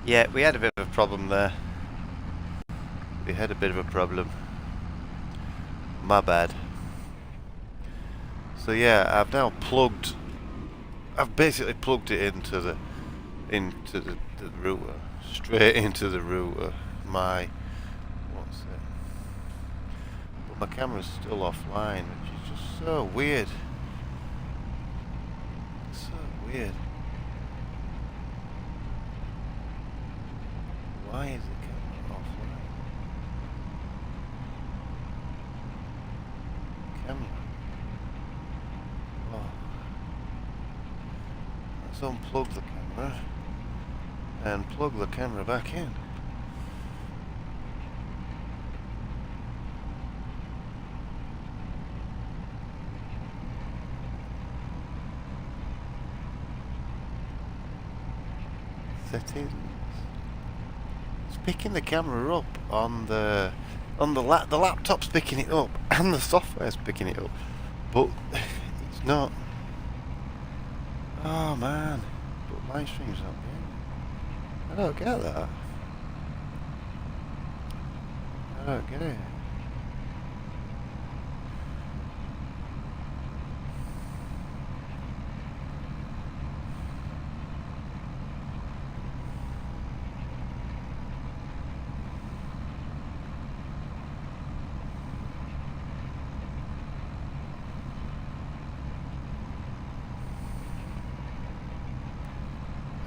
Yeah, we had a bit of a problem there. We had a bit of a problem. My bad. So yeah, I've basically plugged it into the router, straight into the router. What's it? But my camera's still offline, which is just so weird. So weird. Why is the camera offline? Camera. Oh. Let's unplug the camera and plug the camera back in. Settings. It's picking the camera up on the laptop's picking it up and the software's picking it up, but it's not. Oh man, but my stream's not good. I don't get that. I don't get it.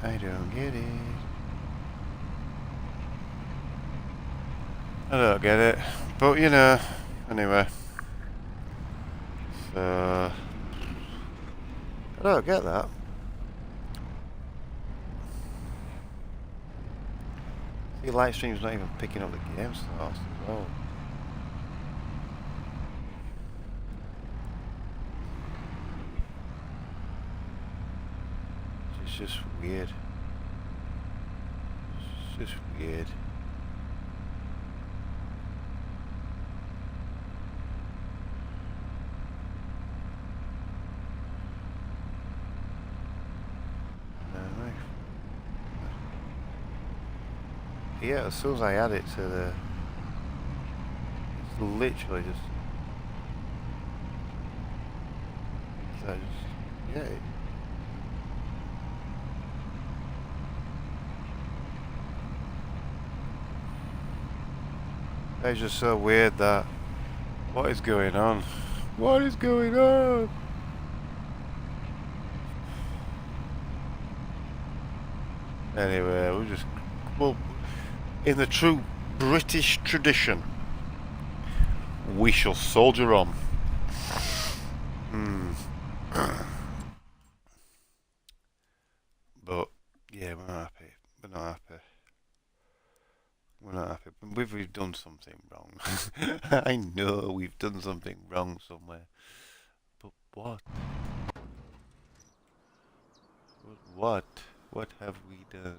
I don't get it. I don't get it. But you know, anyway. So I don't get that. See, Lightstream's not even picking up the game source as well. It's just weird. It's just weird. Yeah, as soon as I add it to the... It's literally just... Yeah. It's just so weird that... What is going on? What is going on? Anyway, well, in the true British tradition, we shall soldier on. But yeah, we're not happy. We're not happy. We're not happy. We've done something wrong. I know we've done something wrong somewhere. But what? What? What have we done?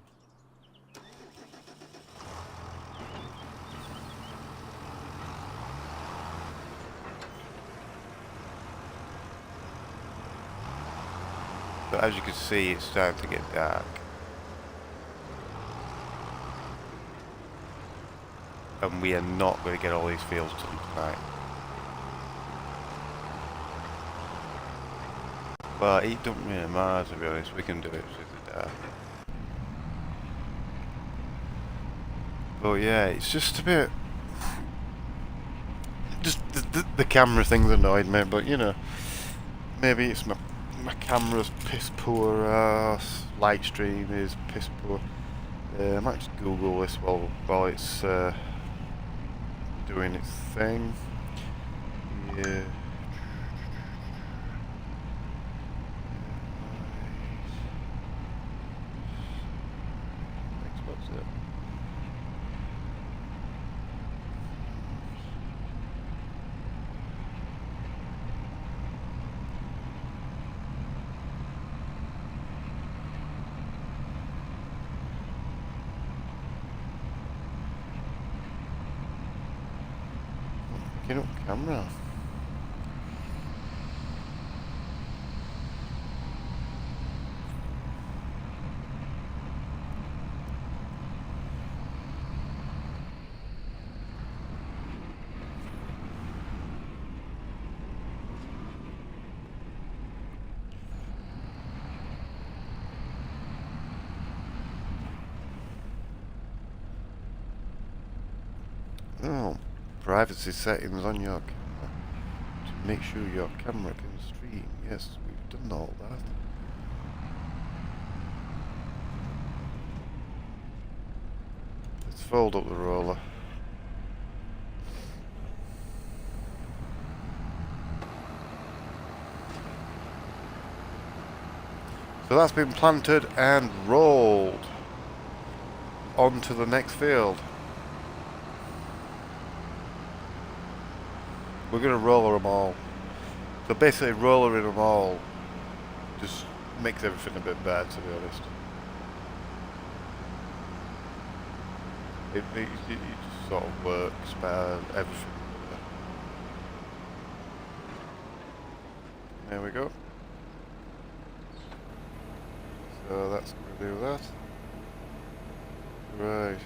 But as you can see, it's starting to get dark. And we are not going to get all these fields done tonight. Well, it doesn't really matter, to be honest. We can do it with the dark. But yeah, it's just a bit... Just the camera thing's annoyed me, but you know, maybe it's my camera's piss poor, Lightstream is piss poor. I might just Google this while it's doing its thing. Yeah. What's it? Get up camera. Oh, privacy settings on your camera to make sure your camera can stream. Yes, we've done all that. Let's fold up the roller. So that's been planted and rolled onto the next field. We're going to roller them all. So basically rollering them all just makes everything a bit better, to be honest. It just sort of works better, everything. There we go. So that's going to do that. Right.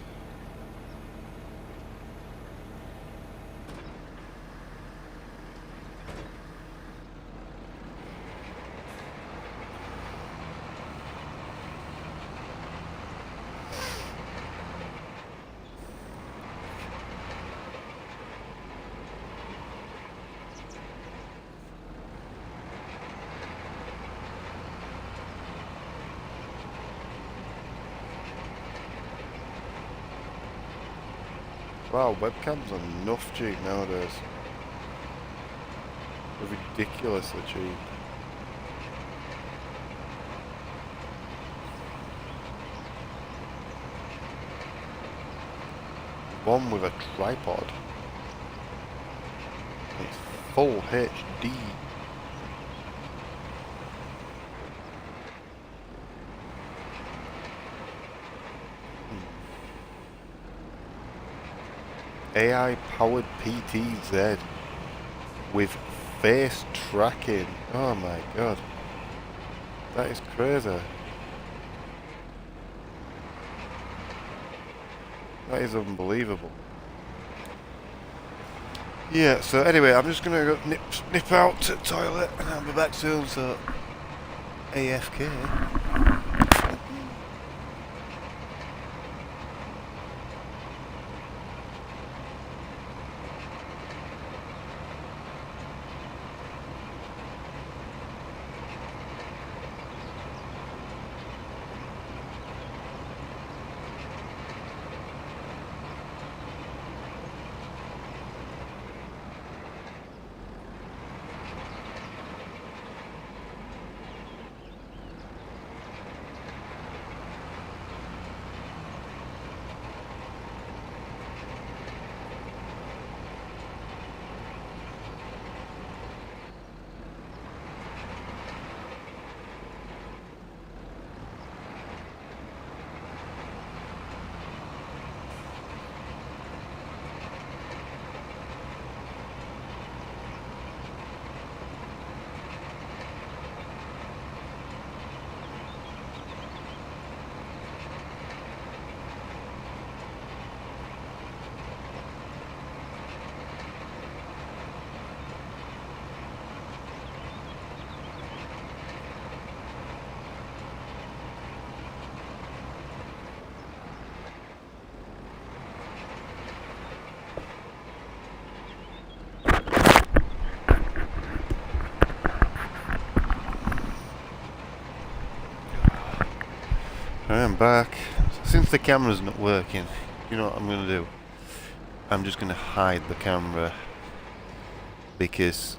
Wow, webcams are enough cheap nowadays. They're ridiculously cheap. One with a tripod. It's full HD. AI powered PTZ with face tracking. Oh my god. That is crazy. That is unbelievable. Yeah, so anyway, I'm just gonna go nip out to the toilet and I'll be back soon, so AFK. I'm back. Since the camera's not working, you know what I'm going to do? I'm just going to hide the camera, because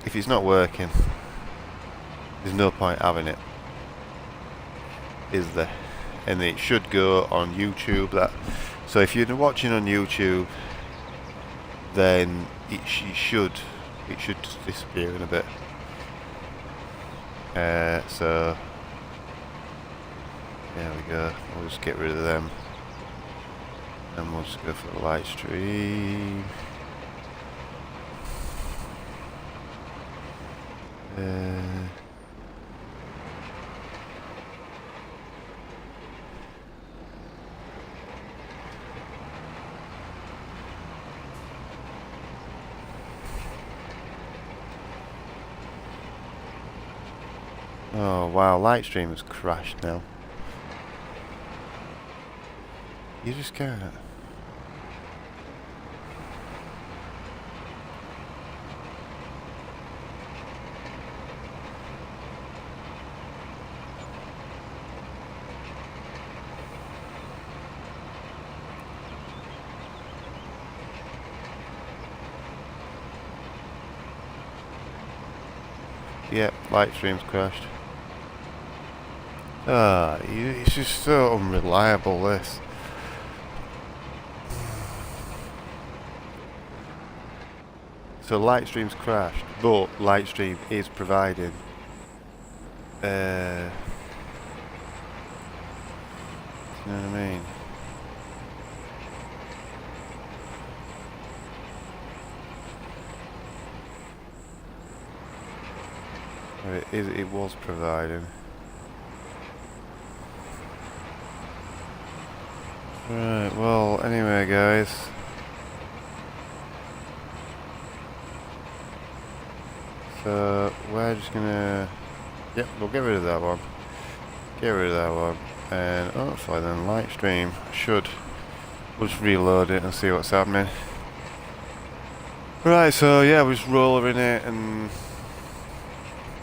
if it's not working, there's no point having it, is there? And it should go on YouTube. So if you're watching on YouTube, then it should just disappear in a bit. So there we go. We'll just get rid of them, and we'll just go for the light stream. Oh wow, Lightstream has crashed now. You just can't. Yep, light stream's crashed. Ah, it's just so unreliable, this. So Lightstream's crashed, but Lightstream is providing you know what I mean? It was providing. Right, well, anyway, guys. So, we're just gonna... Yep, we'll get rid of that one. Get rid of that one. And hopefully then Lightstream should... We'll just reload it and see what's happening. Right, so yeah, we're just rolling it, and...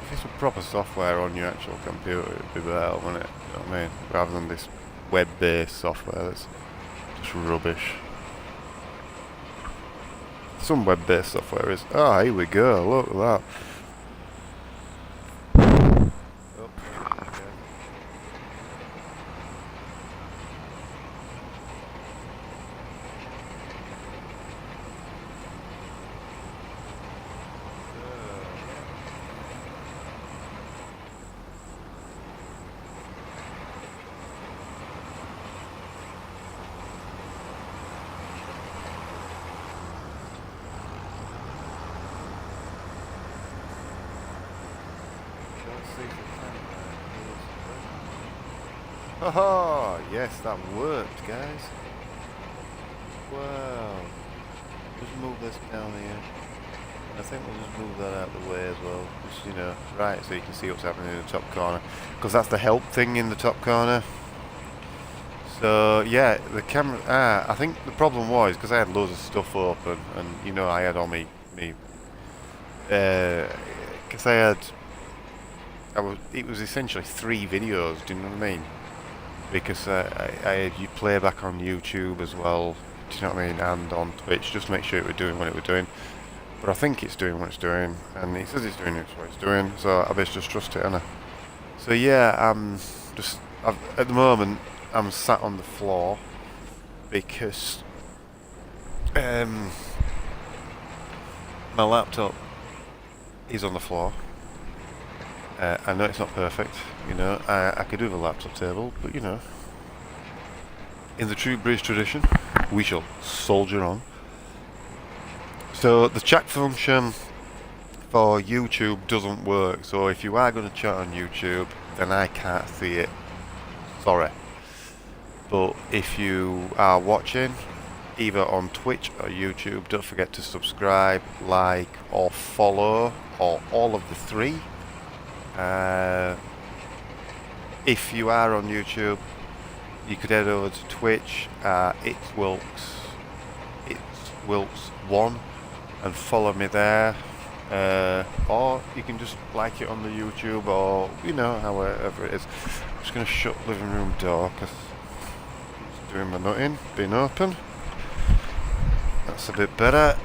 If it's a proper software on your actual computer, it'd be better, wouldn't it? You know what I mean? Rather than this web-based software that's just rubbish. Some web-based software is... Ah, here we go, look at that. Oh, yes, that worked, guys. Wow. Just move this down here. I think we'll just move that out of the way as well. Just, you know, right, so you can see what's happening in the top corner. Because that's the help thing in the top corner. So, yeah, the camera... I think the problem was, because I had loads of stuff open, and, you know, I had all me... Because it was essentially 3 videos, do you know what I mean? Because I had you playback on YouTube as well, do you know what I mean, and on Twitch, just to make sure it was doing what it was doing. But I think it's doing what it's doing, and it says it's doing what it's doing, so I best just trust it, innit? So yeah, at the moment, I'm sat on the floor, because my laptop is on the floor. I know it's not perfect, you know, I could do with a laptop table, but you know, in the true British tradition, we shall soldier on. So the chat function for YouTube doesn't work, so if you are going to chat on YouTube, then I can't see it, sorry. But if you are watching, either on Twitch or YouTube, don't forget to subscribe, like, or follow, or all of the 3. If you are on YouTube, you could head over to Twitch, it's Wilkes1, and follow me there. Or you can just like it on the YouTube, or you know, however it is. I'm just going to shut the living room door because it's doing my nutting, being open. That's a bit better,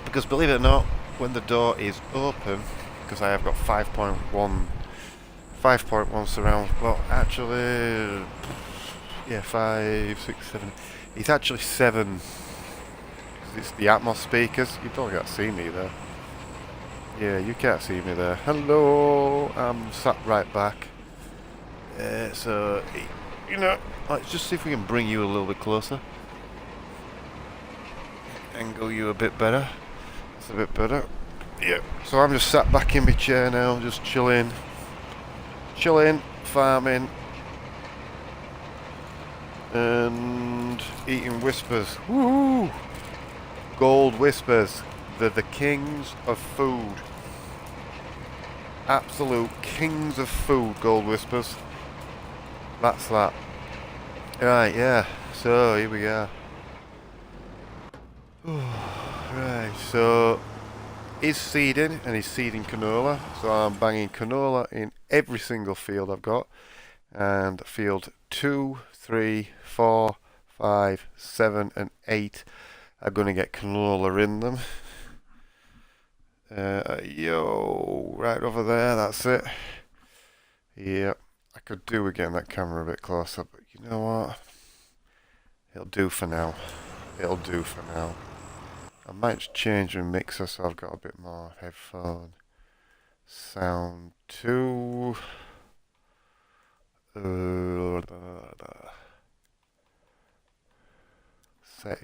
because believe it or not, when the door is open, because I have got 5.1 surround, well actually, yeah, 5, 6, 7, it's actually 7, it's the Atmos speakers. You don't get to see me there. Yeah, you can't see me there. Hello, I'm sat right back. So, you know, let's just see if we can bring you a little bit closer. Angle you a bit better. That's a bit better. Yeah. So I'm just sat back in my chair now, just chilling, farming, and eating Whispers. Woo! Gold Whispers. They're the kings of food. Absolute kings of food, Gold Whispers. That's that. Right, yeah. So here we go. Right, so he's seeding, and he's seeding canola. So I'm banging canola in every single field I've got. And field 2, 3, 4, 5, 7, and 8 are going to get canola in them. Yo, right over there, that's it. Yeah, I could do with getting that camera a bit closer, but you know what? It'll do for now. It'll do for now. I might just change my mixer so I've got a bit more headphone sound too. Set.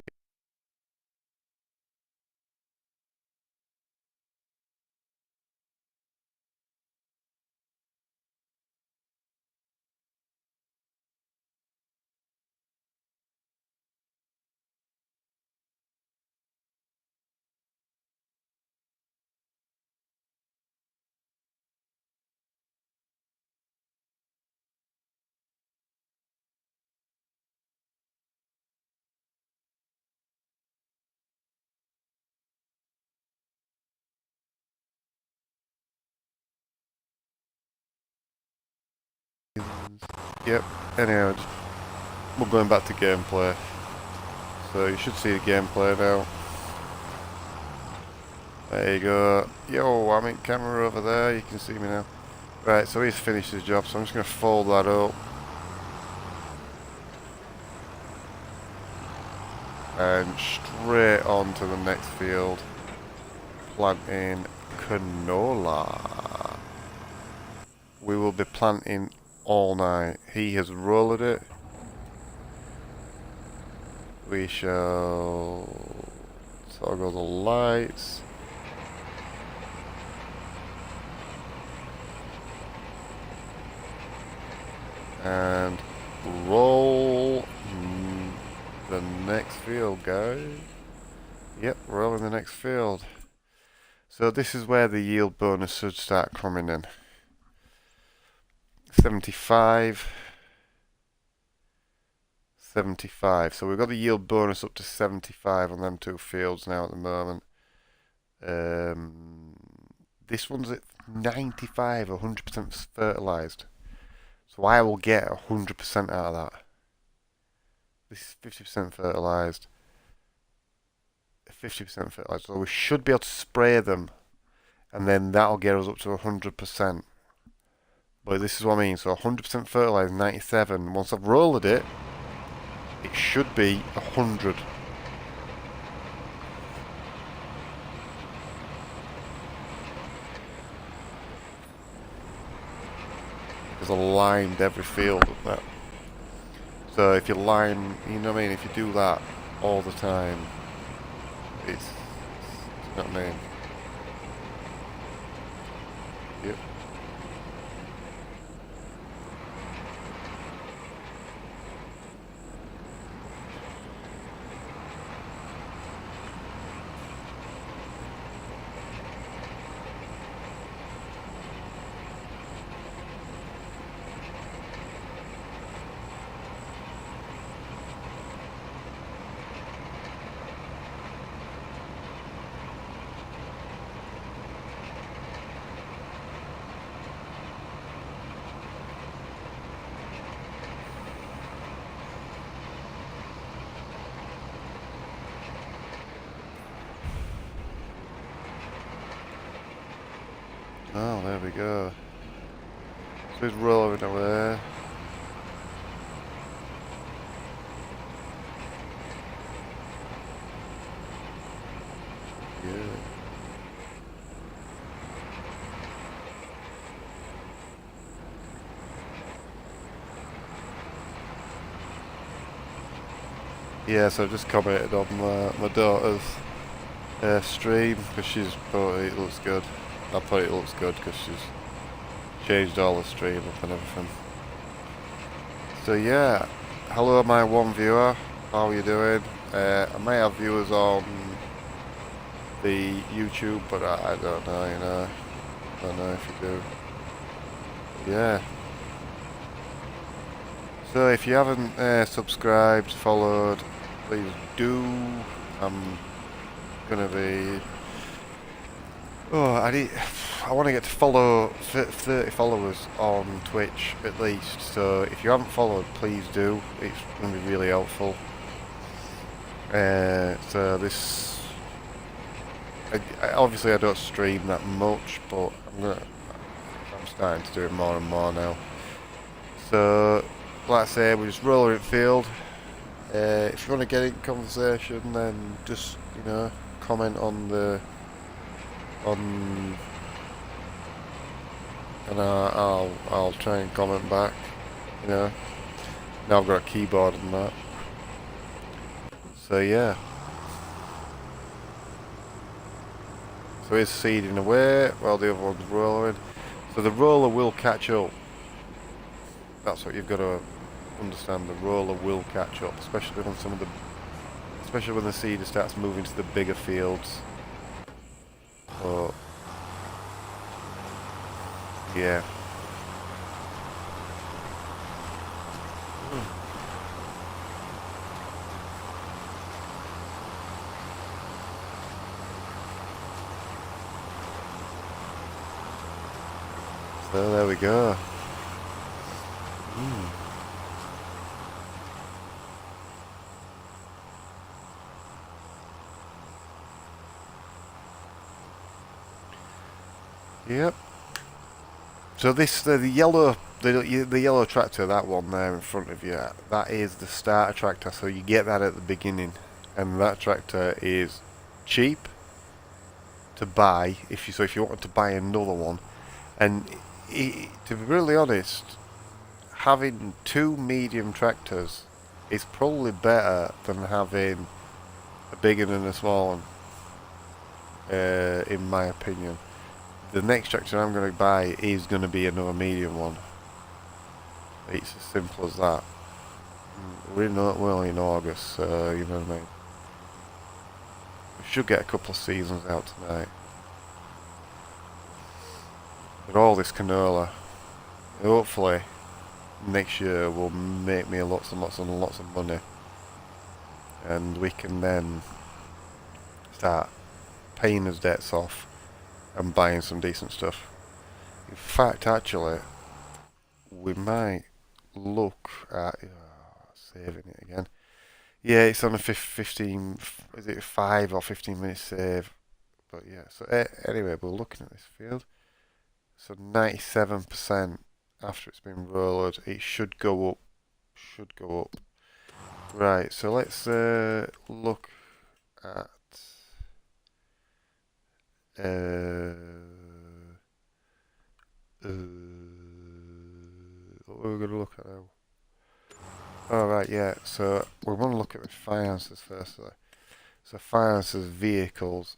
Yep, anyway, we're going back to gameplay. So you should see the gameplay now. There you go. Yo, I'm in camera over there, you can see me now. Right, so he's finished his job, so I'm just going to fold that up. And straight on to the next field. Planting canola. We will be planting all night. He has rolled it. We shall toggle the lights. And roll the next field, guys. Yep, rolling the next field. So this is where the yield bonus should start coming in. 75. 75. So we've got the yield bonus up to 75 on them two fields now at the moment. This one's at 95, 100% fertilised. So I will get 100% out of that. This is 50% fertilised. 50% fertilised. So we should be able to spray them. And then that'll get us up to 100%. But this is what I mean. So 100% fertilised, 97. Once I've rolled it, it should be 100. Because I lined every field with that. So if you line, you know what I mean, if you do that all the time, it's you know what I mean? Yep. Oh, there we go. So he's rolling away. Yeah. Yeah, so I've just commented on my daughter's stream because she's thought it looks good. I thought it looks good because she's changed all the stream up and everything. So yeah, hello my one viewer, how are you doing? I may have viewers on the YouTube, but I don't know, you know. I don't know if you do. Yeah. So if you haven't subscribed, followed, please do. I'm gonna be. Oh, I want to get to follow 30 followers on Twitch at least. So if you haven't followed, please do. It's gonna be really helpful. So this Obviously I don't stream that much, but I'm starting to do it more and more now. So, like I say, we're just rolling it field. If you want to get in conversation, then just comment on, and I'll try and comment back. You know, now I've got a keyboard and that. So yeah. So it's seeding away while the other one's rolling. So the roller will catch up. That's what you've got to understand. The roller will catch up, especially when the seeder starts moving to the bigger fields. But yeah. So there we go. Yep. So this the yellow tractor, that one there in front of you, that is the starter tractor. So you get that at the beginning, and that tractor is cheap to buy if you wanted to buy another one. And to be really honest, having two medium tractors is probably better than having a big one and a small one, in my opinion. The next tractor I'm going to buy is going to be another medium one. It's as simple as that. We're only in August, so you know what I mean. We should get a couple of seasons out tonight. But all this canola, hopefully, next year will make me lots and lots and lots of money. And we can then start paying his debts off and buying some decent stuff. In fact, actually, we might look at saving it again. Yeah, it's on a 15. Is it 5 or 15 minute save? But yeah. So anyway, we're looking at this field. So 97% after it's been rolled, it should go up. Should go up. Right. So let's look at. What are we going to look at now? Alright, yeah, so we want to look at the finances first. So finances, vehicles.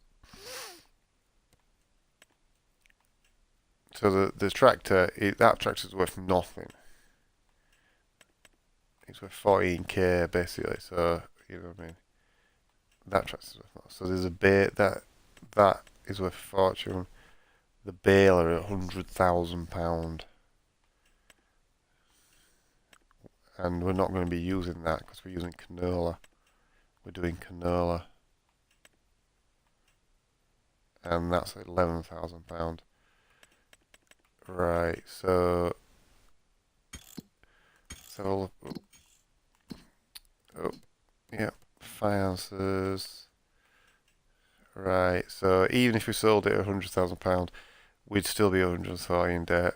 So the tractor, that tractor's worth nothing. It's worth 14k basically, so you know what I mean. That tractor's worth nothing. So there's a that is worth a fortune. The baler at £100,000. And we're not going to be using that because we're using canola. We're doing canola. And that's £11,000. Right, so yeah, finances. Right, so even if we sold it at £100,000, we'd still be 140 in debt.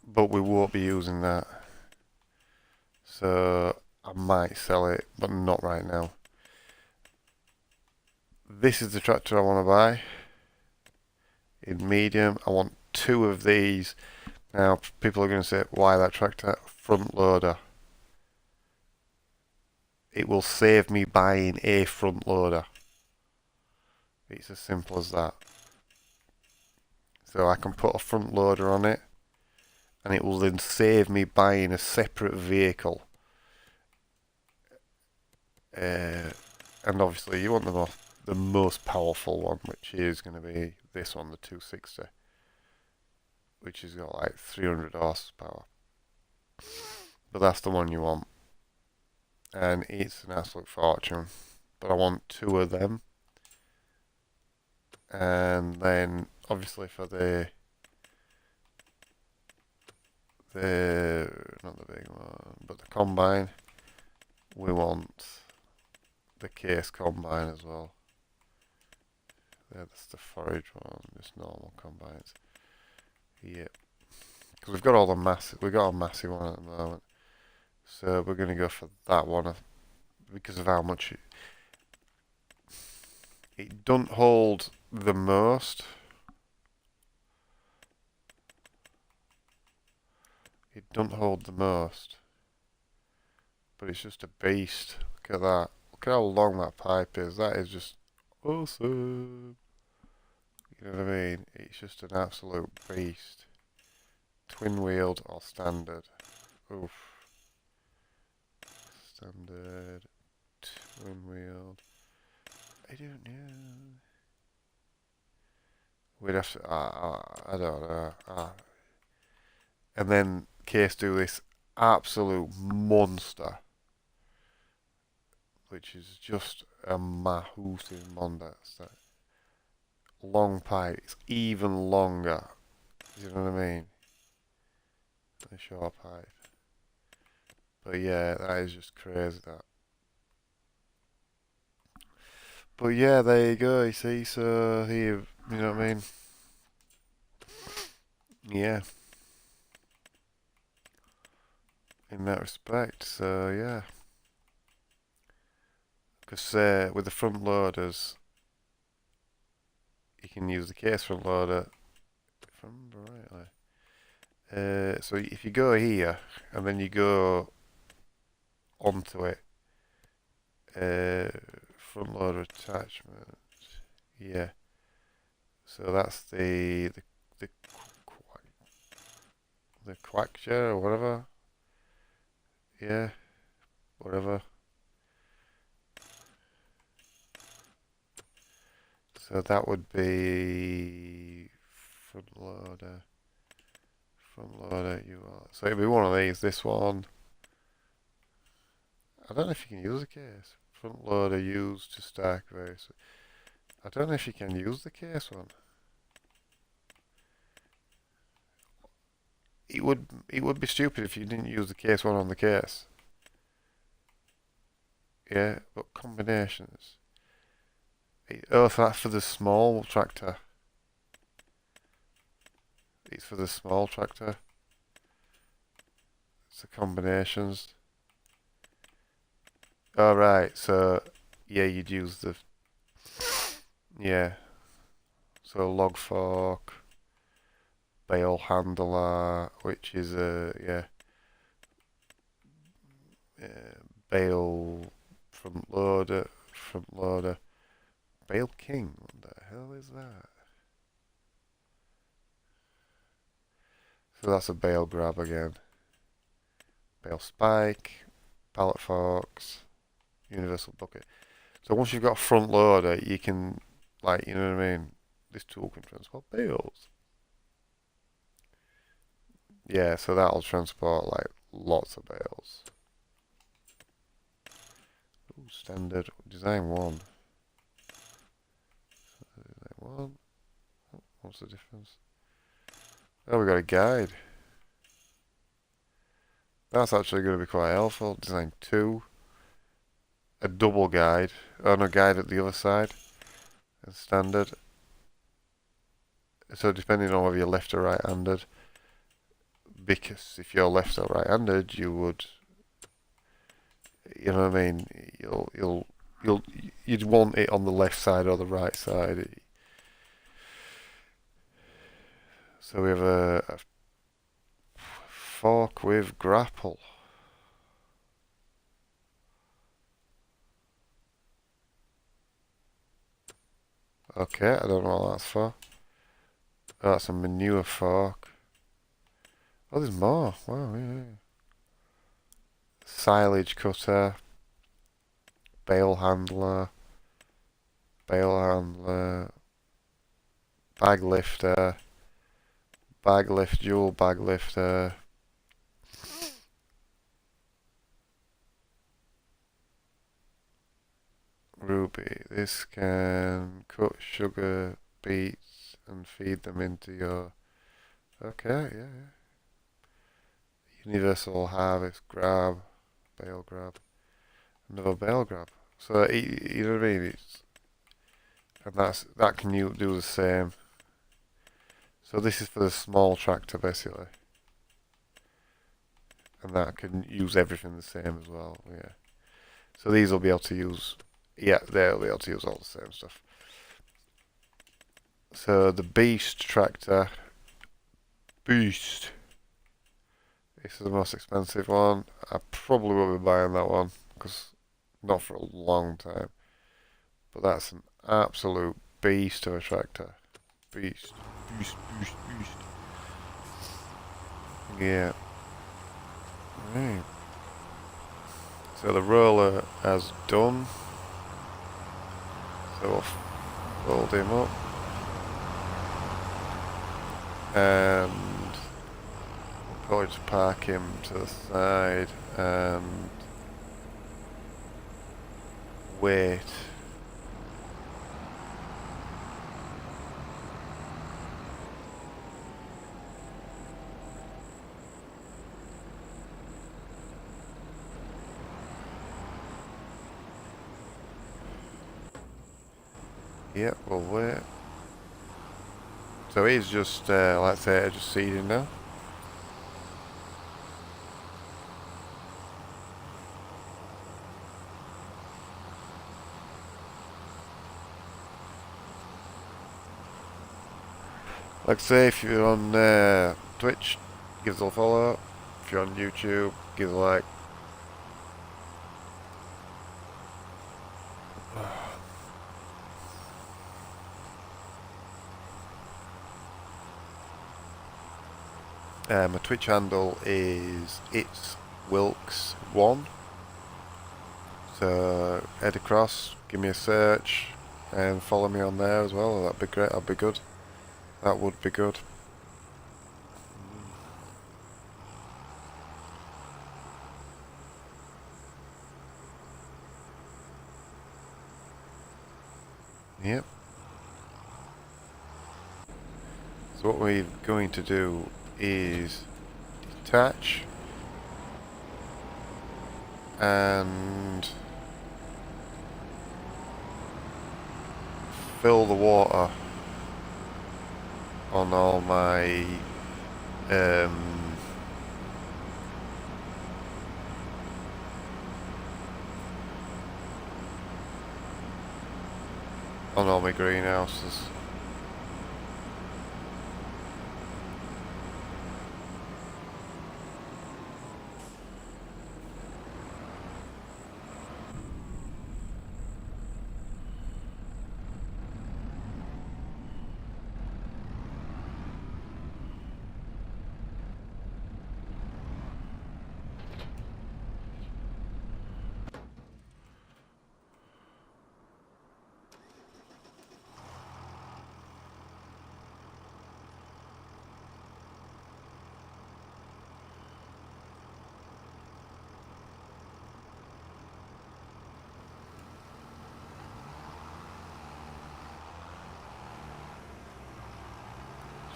But we won't be using that. So I might sell it, but not right now. This is the tractor I want to buy. In medium, I want 2 of these. Now, people are going to say, why that tractor? Front loader. It will save me buying a front loader. It's as simple as that. So I can put a front loader on it, and it will then save me buying a separate vehicle. And obviously you want the most powerful one, which is going to be this one, the 260, which has got like 300 horsepower. But that's the one you want, and it's an absolute fortune. But I want 2 of them, and then obviously for the not the big one, but the combine, we want the case combine as well. That's the forage one, just normal combines. Yep. Because we've got all the massive, we've got a massive one at the moment. So we're going to go for that one because of how much it doesn't hold the most. It doesn't hold the most. But it's just a beast. Look at that. Look at how long that pipe is. That is just awesome. You know what I mean? It's just an absolute beast. Twin wheeled or standard? Oof. Standard. Twin wheeled. I don't know. We'd have to. I don't know. And then Case do this absolute monster, which is just a massive monster. That long pipe. It's even longer. You know what I mean? A short pipe. But yeah, that is just crazy. That. But yeah, there you go. You see, so here, you know what I mean? Yeah. In that respect, so yeah. Because with the front loaders, you can use the case front loader. If I remember rightly. So if you go here and then you go onto it, front loader attachment. Yeah. So that's the the quackshare or whatever. Yeah, whatever. So that would be front loader. Front loader. So it'd be one of these. This one. I don't know if you can use the case. Front loader used to stack various. I don't know if you can use the case one. It would be stupid if you didn't use the case one on the case. Yeah, but combinations. Oh, so that's for the small tractor. It's for the small tractor. It's the combinations. Oh, right, so yeah, you'd use the yeah. So log fork, bale handler, which is a bale front loader, bale king. What the hell is that? So that's a bale grab again. Bale spike, pallet forks, universal bucket. So once you've got a front loader, you can, like, you know what I mean? This tool can transport bales. Yeah, so that'll transport, like, lots of bales. Ooh, standard. Design 1. Design 1. What's the difference? Oh, we got a guide. That's actually going to be quite helpful. Design 2. A double guide. Oh, no, guide at the other side. And standard. So depending on whether you're left or right-handed, because if you're left or right-handed, you would, you know what I mean, you'd want it on the left side or the right side. So we have a fork with grapple. Okay, I don't know what that's for. Oh, that's a manure fork. Oh, there's more. Wow, yeah. Silage cutter. Bale handler. Bale handler. Bag lifter. Bag lift, dual bag lifter. Ruby. This can cut sugar beets and feed them into your... Okay, yeah. Universal harvest grab. Bale grab. Another bale grab. So you know what I mean? And that can do the same. So this is for the small tractor basically, and that can use everything the same as well. Yeah. So these will be able to use. Yeah, they'll be able to use all the same stuff. So the Beast tractor. Beast. This is the most expensive one. I probably won't be buying that one because not for a long time. But that's an absolute beast of a tractor. Beast. Beast, beast, beast. Yeah. Right. So the roller has done. So we'll fold him up. And we'll probably just park him to the side and wait. Yep, we'll wait. So he's just, let's say, just seeding now. Like I say, if you're on Twitch, give us a follow. If you're on YouTube, give us a like. My Twitch handle is itswilks1. So head across, give me a search, and follow me on there as well. That'd be great. That'd be good. That would be good. Yep. So what we're going to do is detach and fill the water on all my on all my greenhouses.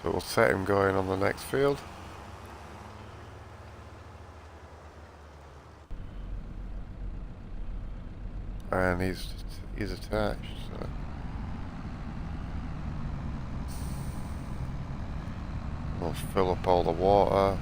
So we'll set him going on the next field. And he's attached, so we'll fill up all the water.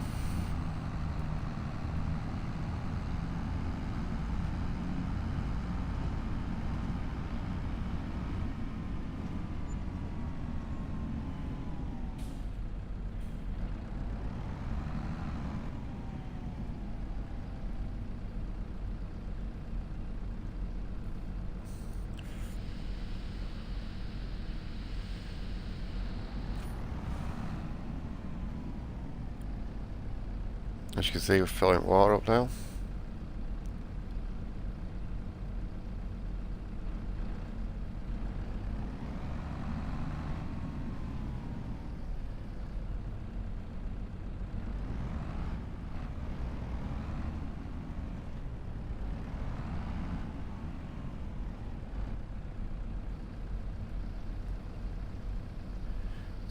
As you can see, we're filling water up now.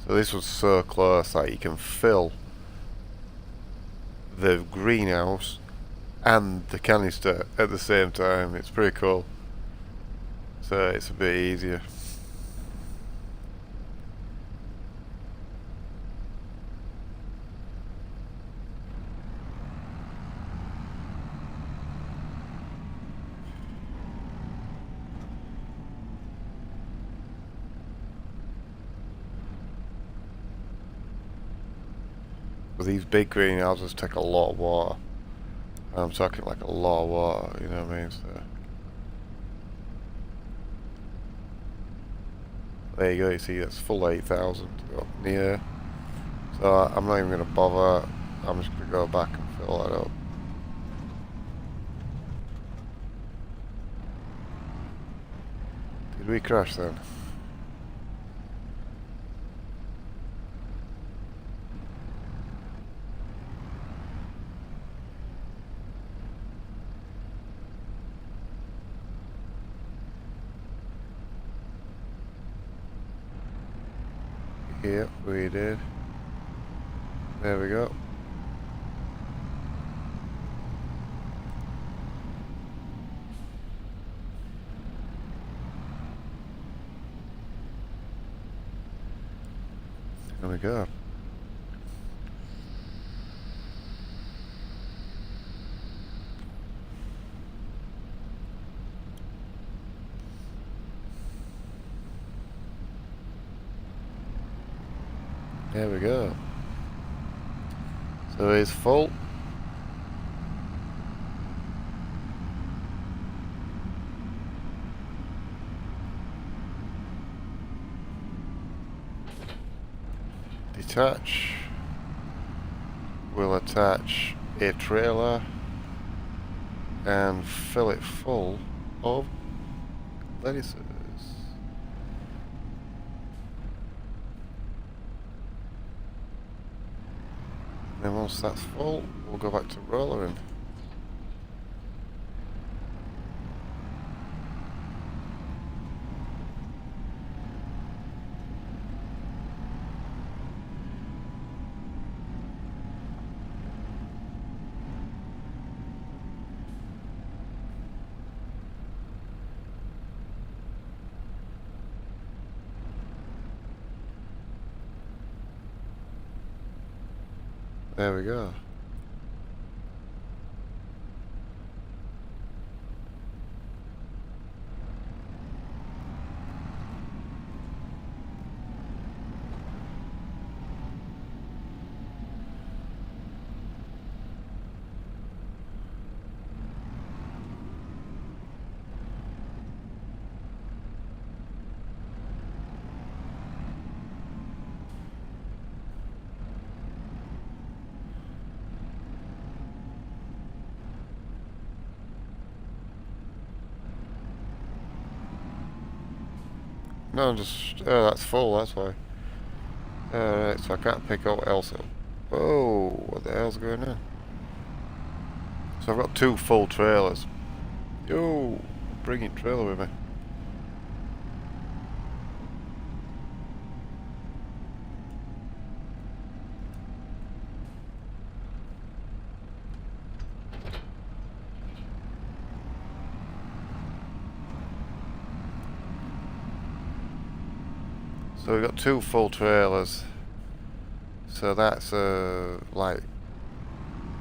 So this was so close that you can fill the greenhouse and the canister at the same time. It's pretty cool. So it's a bit easier. But these big greenhouses take a lot of water. I'm talking like a lot of water, you know what I mean? So there you go, you see that's full 8,000 up in the air. So I'm not even going to bother, I'm just going to go back and fill that up. Did we crash then? Yep, we did. There we go. There we go. There we go. So it's full. Detach. We'll attach a trailer and fill it full of lettuces. Then once that's full, we'll go back to rollering. There we go. No, just that's full. That's why. Alright, so I can't pick out what else. Whoa, what the hell's going on? So I've got 2 full trailers. Yo, bringing trailer with me. So we've got 2 full trailers. So that's like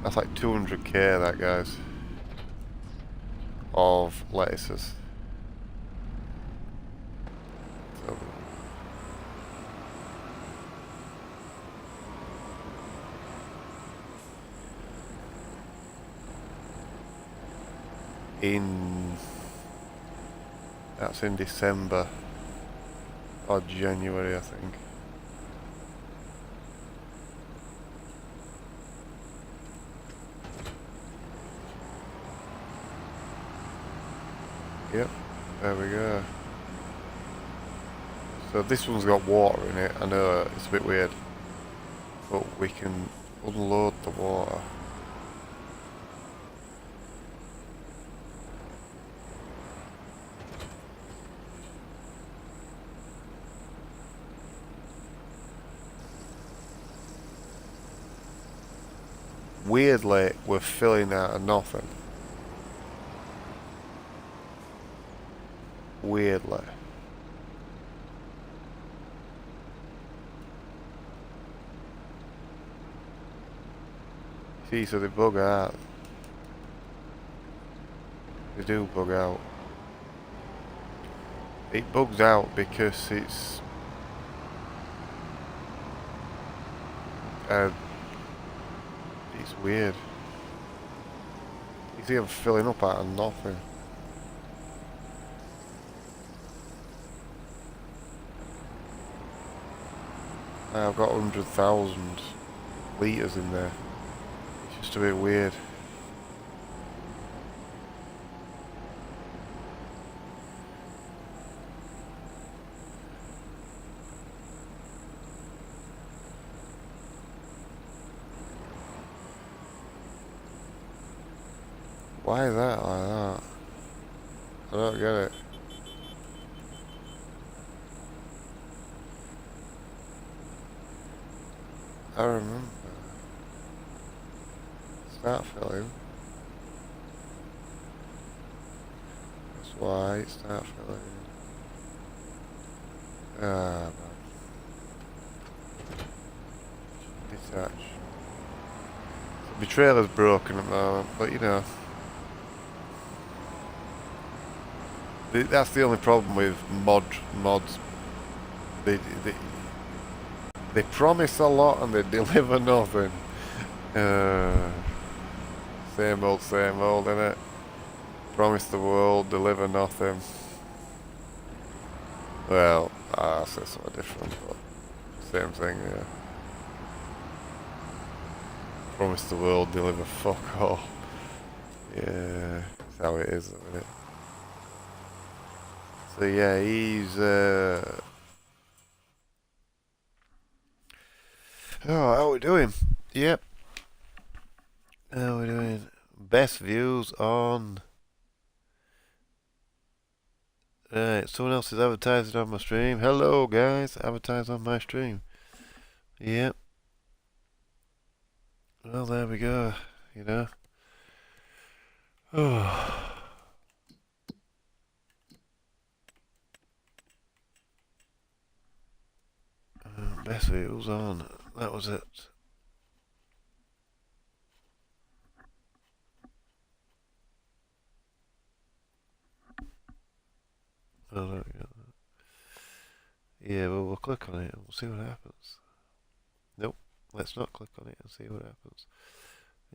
200k that, guys, of lettuces. So that's in December or January, I think. Yep, there we go. So this one's got water in it. I know it's a bit weird, but we can unload the water. Weirdly, we're filling out of nothing. weirdly. See, so they bug out. They do bug out. It bugs out because uh, it's weird. You see I'm filling up out of nothing. I've got 100,000 litres in there. It's just a bit weird. Why is that like that? I don't get it. I remember. Start filling. That's why. Start filling. Ah, man. Detach. My trailer's broken at the moment, but you know. That's the only problem with mods. They they promise a lot and they deliver nothing. Same old, innit? Promise the world, deliver nothing. Well, I say something different, but same thing, yeah. Promise the world, deliver fuck all. Yeah, that's how it is, isn't it? So yeah, he's oh, how we doing? Yep. How we doing? Best views on. Right, someone else is advertising on my stream. Hello, guys. Advertise on my stream. Yep. Well, there we go. You know. Oh. Best views on. That was it. Oh, there we go. Yeah, well, we'll click on it and we'll see what happens. Nope. Let's not click on it and see what happens.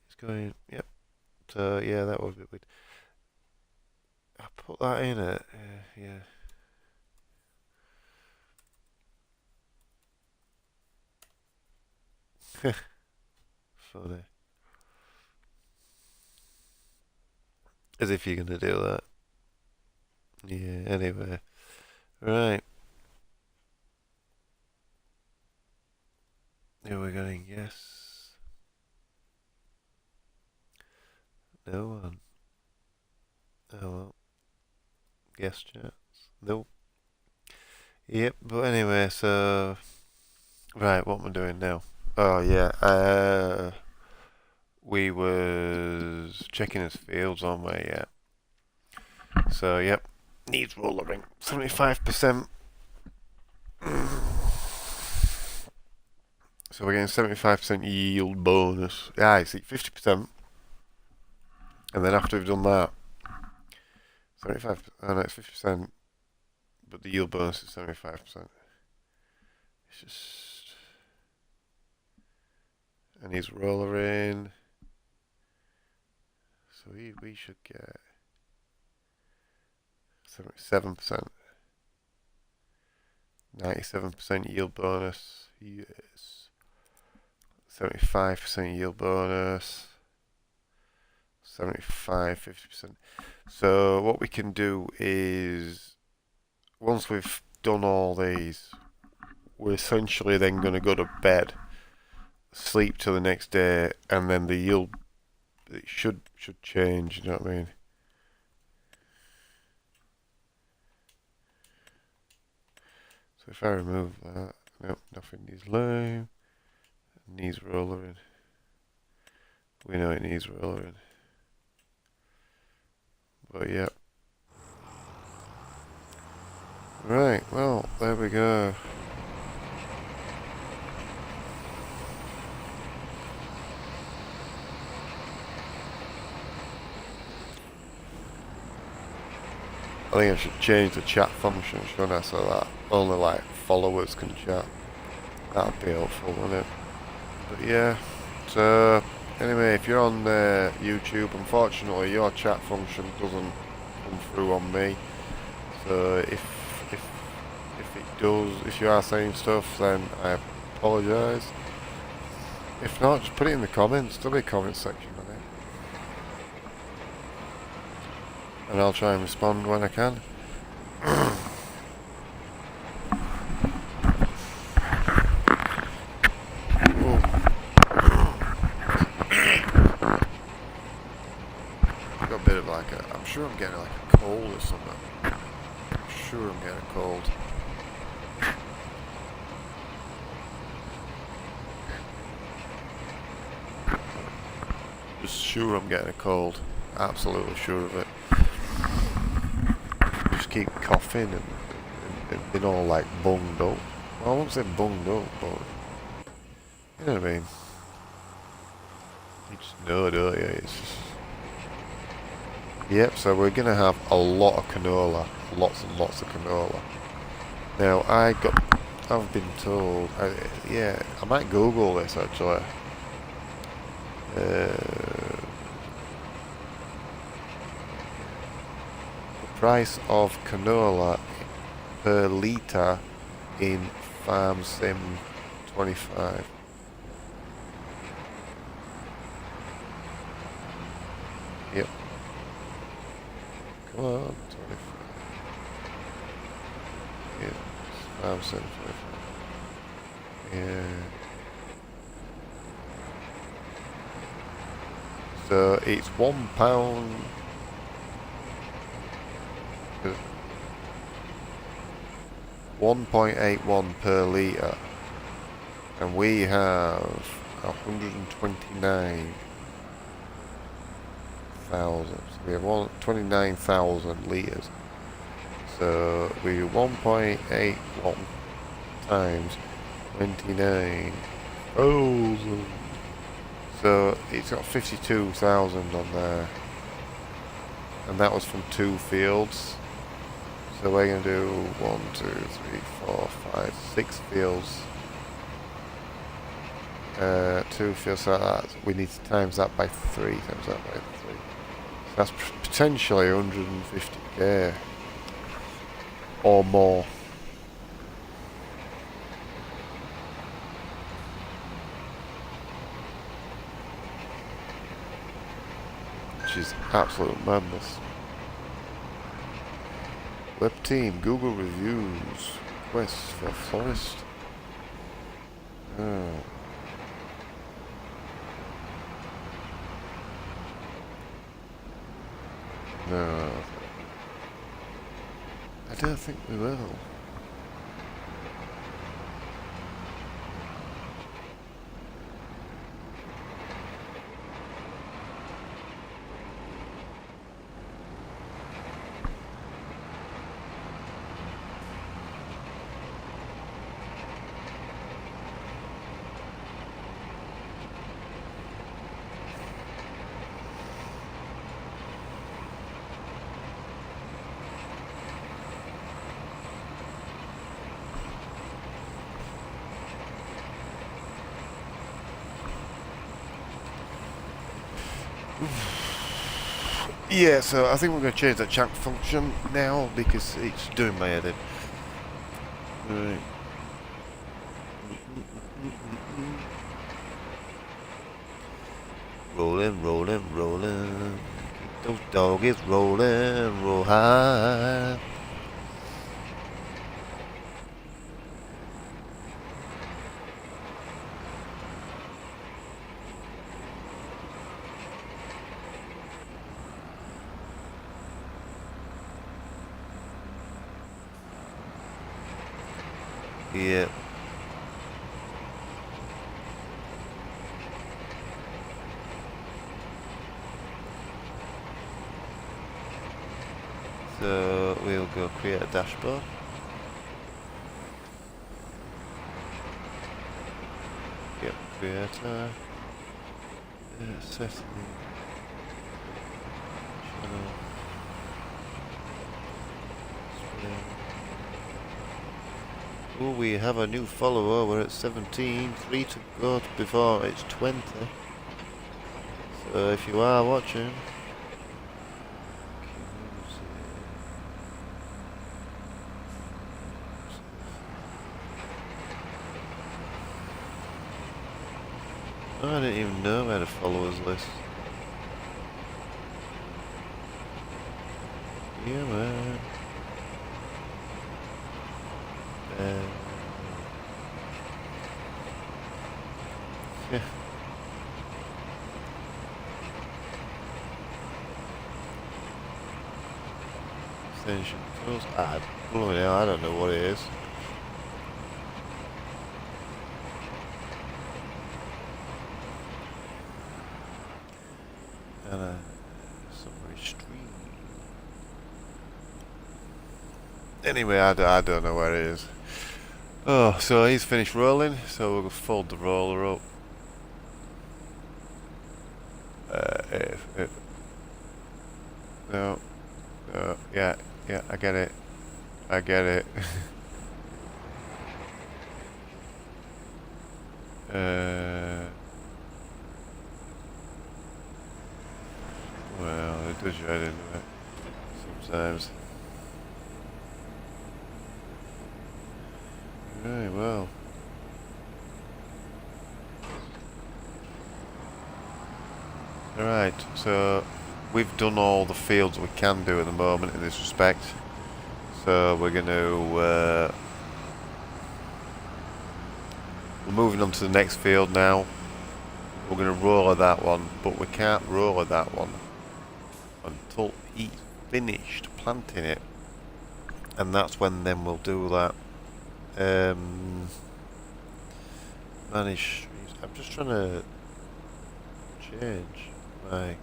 It's going. Yep. So yeah, that was a bit weird. I put that in it. Yeah. Funny. As if you're gonna do that. Yeah, anyway. Right. Who are we getting? Yes. No one. Oh well. Guess chats. Nope. Yep, but anyway, so. Right, what am I doing now? Oh, yeah. We was checking his fields on my, yeah. So, yep. Needs rollering. 75%. So we're getting 75% yield bonus. Yeah, I see. 50%. And then after we've done that, 75%. Oh no, it's 50%. But the yield bonus is 75%. It's just. And he's rollering. So we should get 77%. 97% yield bonus. Yes. 75% yield bonus. 75, 50%. So what we can do is, once we've done all these, we're essentially then going to go to bed, sleep till the next day, and then the yield it should change. You know what I mean? So if I remove that, nope, nothing needs lime. It needs rollering. We know it needs rollering. But yeah. Right, well, there we go. I think I should change the chat function, shouldn't I, so that only like followers can chat. That'd be helpful, wouldn't it? But yeah, so anyway, if you're on YouTube, unfortunately your chat function doesn't come through on me. So if it does, if you are saying stuff, then I apologise. If not, just put it in the comments. There'll be a comment section on it, and I'll try and respond when I can. Got a bit of like a, I'm sure I'm getting like a cold or something. I'm sure I'm getting a cold. Just sure I'm getting a cold. Absolutely sure of it. Just keep coughing and being all like bunged up. Well, I won't say bunged up, but you know what I mean. You just know, don't you? It's just... Yep, so we're going to have a lot of canola. Lots and lots of canola. Now, I've been told... yeah, I might Google this actually. The price of canola per litre in Farm Sim 25. Yep. Come on, 25. Yeah, Farm Sim 25. Yeah. So it's £1. 1.81 per litre, and we have 129,000. So we have 29,000 litres. So we 1.81 times 29,000. So it's got 52,000 on there, and that was from 2 fields. So we're going to do 1, 2, 3, 4, 5, 6 fields. 2 fields, so that we need to times that by 3, times that by 3. So that's potentially 150k or more. Which is absolute madness. Web team, Google reviews, requests for florist. Oh. No. I don't think we will. Yeah, so I think we're going to change that chat function now because it's doing my head in. Right. Rolling, rolling, rolling. Those doggies rolling, roll high. Yeah. So we'll go create a dashboard. creator. Setting. Channel. Oh, we have a new follower. We're at 17. 3 to go before it's 20. So if you are watching, I didn't even know I had a followers list. Yeah, man. Yeah. Extension tools. Blooming hell, I don't know what it is. And summary stream. Anyway, I don't know where it is. Oh, so he's finished rolling, so we'll fold the roller up. No, yeah, I get it. Well, it does right into it sometimes. Right, well. Alright, so we've done all the fields we can do at the moment in this respect. So we're going to... we're moving on to the next field now. We're going to roller that one, but we can't roller that one until he's finished planting it. And that's when then we'll do that. Manage streams. I'm just trying to change my...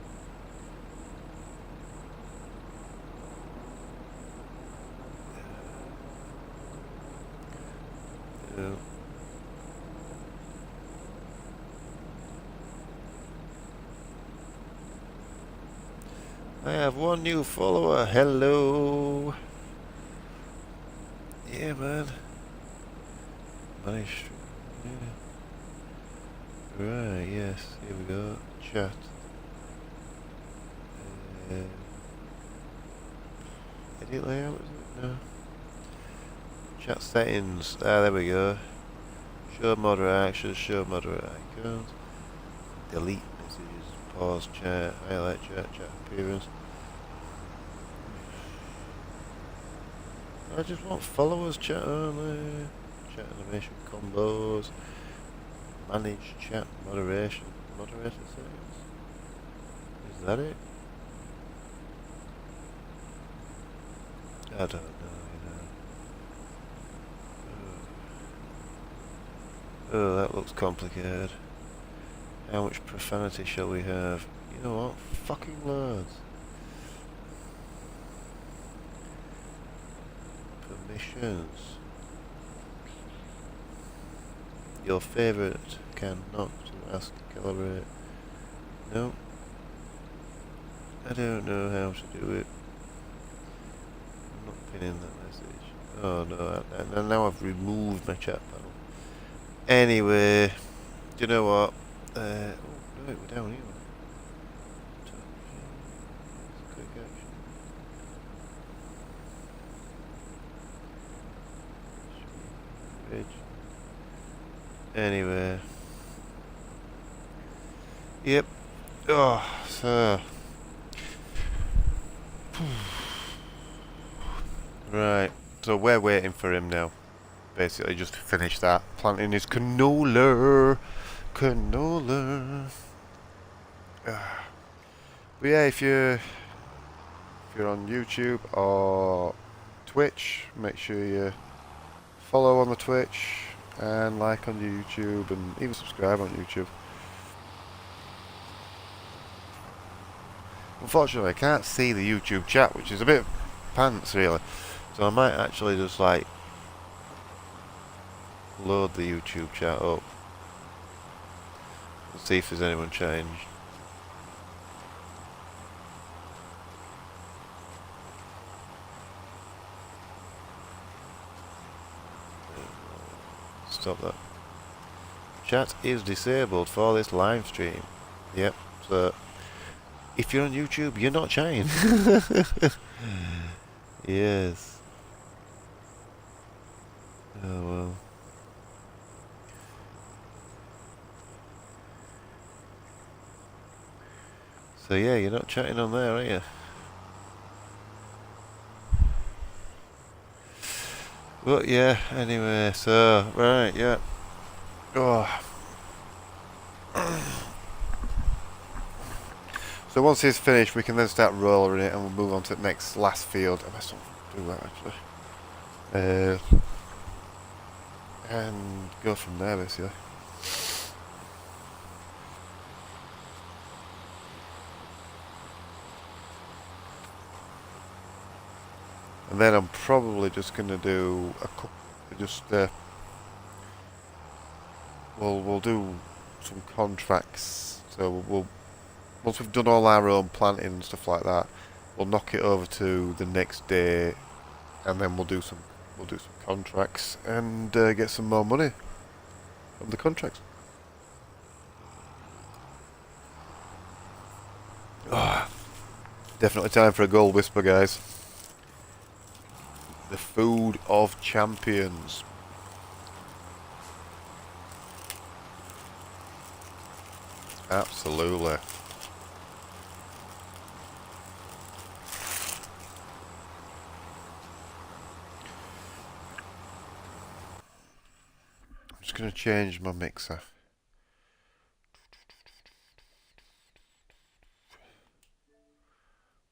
I have one new follower. Hello. Yeah, man. Manage stream. Yeah. Right, yes. Here we go. Chat. Edit layout, is it? No. Chat settings. There we go. Show moderate actions, show moderate icons. Delete messages, pause chat, highlight chat appearance. I just want followers chat only. Chat animation combos. Manage chat moderation. Moderator settings. Is that it? I don't know, Oh, that looks complicated. How much profanity shall we have? You know what? Fucking loads. Permissions. Your favourite cannot ask to calibrate. No. I don't know how to do it. I'm not pinning that message. Oh no, now I've removed my chat panel. Anyway, do you know what? Oh, no, we're down here. Quick action. Anyway. Yep. Oh, so. Right. So we're waiting for him now. Basically just to finish that. Planting his canola. But yeah, if you're on YouTube or Twitch, make sure you follow on the Twitch and like on YouTube and even subscribe on YouTube. Unfortunately, I can't see the YouTube chat, which is a bit pants really. So I might actually just like load the YouTube chat up. Let's see if there's anyone changed. Stop that. Chat is disabled for this live stream. Yep, so if you're on YouTube, you're not chatting. Yes. Oh well. So yeah, you're not chatting on there, are you? But yeah, anyway, so, right, yeah. Oh. So once it's finished, we can then start rolling it and we'll move on to the next last field. I best not do that actually. And go from there basically. And then I'm probably just going to do a couple, we'll do some contracts. So we'll once we've done all our own planting and stuff like that, we'll knock it over to the next day, and then we'll do some contracts and get some more money from the contracts. Oh, definitely time for a gold whisper, guys. The food of champions. Absolutely. I'm just going to change my mixer.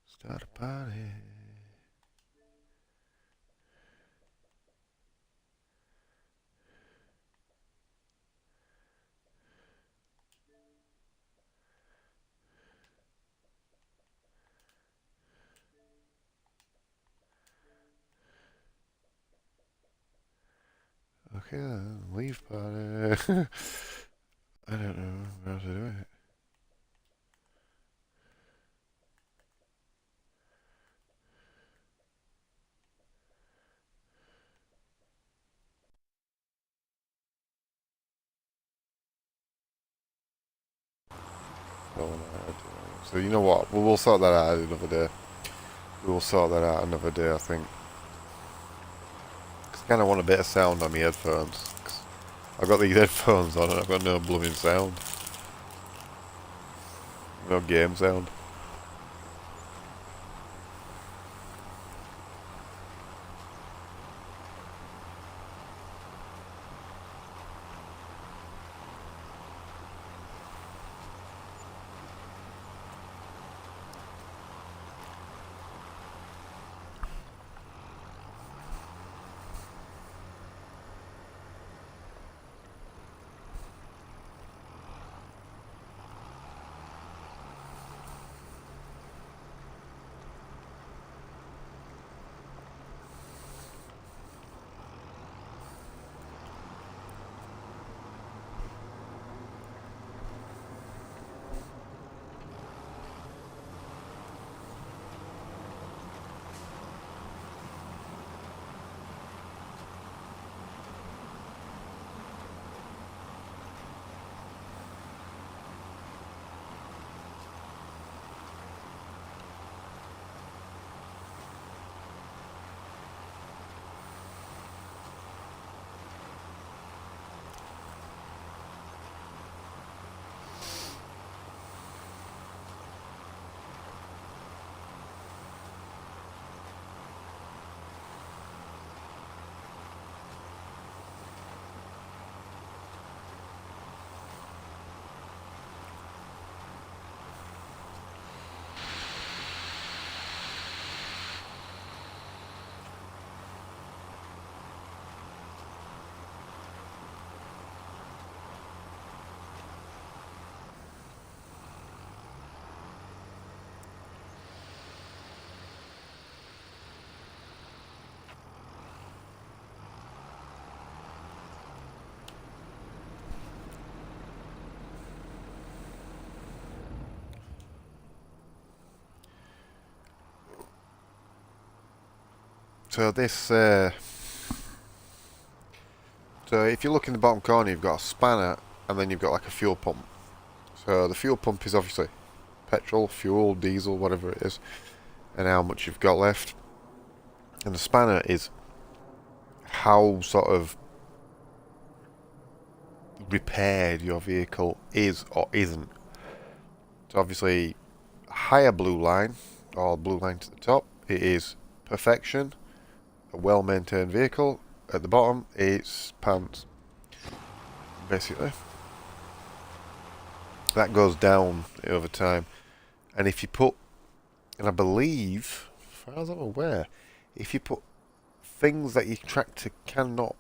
Start a party. Okay then, leave party. I don't know how to do it. So you know what? We'll sort that out another day. We will sort that out another day, I think. Cause I kind of want a bit of sound on my headphones. Cause I've got these headphones on and I've got no blooming sound. No game sound. So this, so if you look in the bottom corner, you've got a spanner, and then you've got like a fuel pump. So the fuel pump is obviously petrol, fuel, diesel, whatever it is, and how much you've got left. And the spanner is how sort of repaired your vehicle is or isn't. So obviously, higher blue line, or blue line to the top, it is perfection, a well-maintained vehicle. At the bottom, it's pants, basically. That goes down over time. And if you put, and I believe, as far as I'm aware, if you put things that your tractor cannot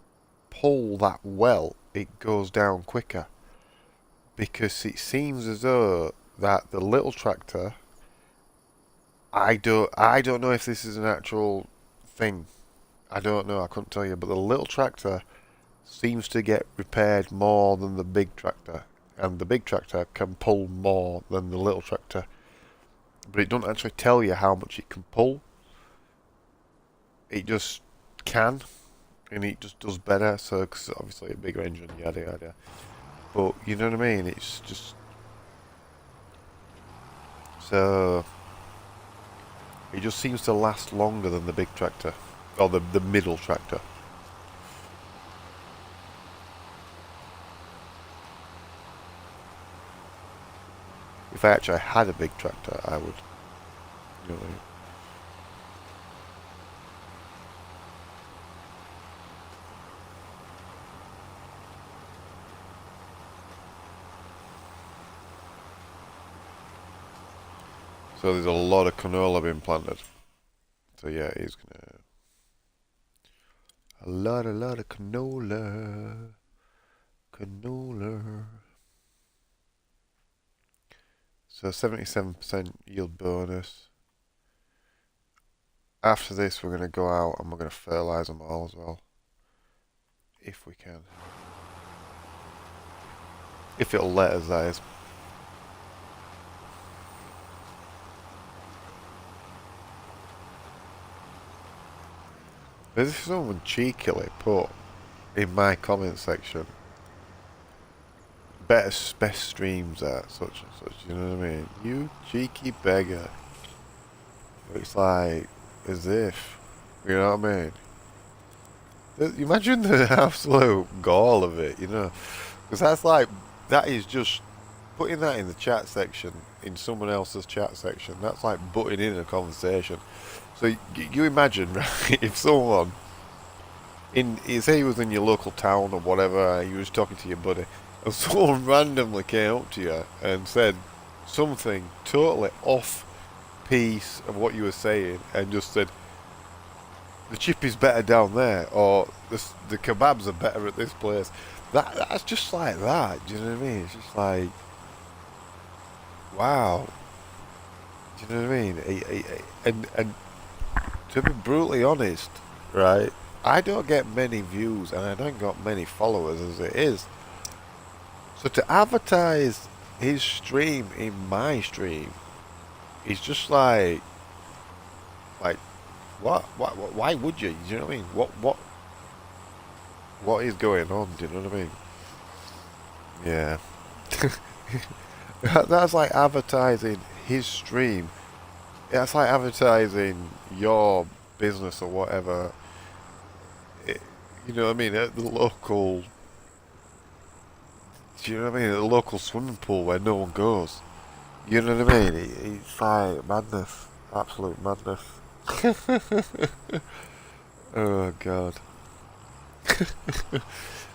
pull that well, it goes down quicker. Because it seems as though that the little tractor, I don't know if this is an actual thing. I don't know, I couldn't tell you, but the little tractor seems to get repaired more than the big tractor, and the big tractor can pull more than the little tractor, but it doesn't actually tell you how much it can pull. It just can, and it just does better. So, because obviously a bigger engine, yada yada. But you know what I mean? It's just so it just seems to last longer than the big tractor. Or the middle tractor. If I actually had a big tractor, I would, you know. So there's a lot of canola being planted. So yeah, he's gonna a lot of canola. So 77% yield bonus. After this, we're going to go out and we're going to fertilise them all as well. If we can. If it'll let us, that is. There's someone cheekily put in my comment section, best streams at such and such, you know what I mean? You cheeky beggar. It's like, as if, you know what I mean? Imagine the absolute gall of it, you know? Because that's like, that is just, putting that in the chat section, in someone else's chat section, that's like butting in a conversation. So you imagine, right, if someone, say he was in your local town or whatever, you was talking to your buddy, and someone randomly came up to you and said something totally off piece of what you were saying, and just said, the chip is better down there, or the kebabs are better at this place. That's just like that, do you know what I mean? It's just like, wow. Do you know what I mean? And to be brutally honest, right, I don't get many views and I don't got many followers as it is. So to advertise his stream in my stream is just like what? Why would you? Do you know what I mean? What is going on? Do you know what I mean? Yeah. That's like advertising his stream. That's like advertising your business or whatever. You know what I mean? At the local, do you know what I mean? At the local swimming pool where no one goes. You know what I mean? It's like madness. Absolute madness. Oh god.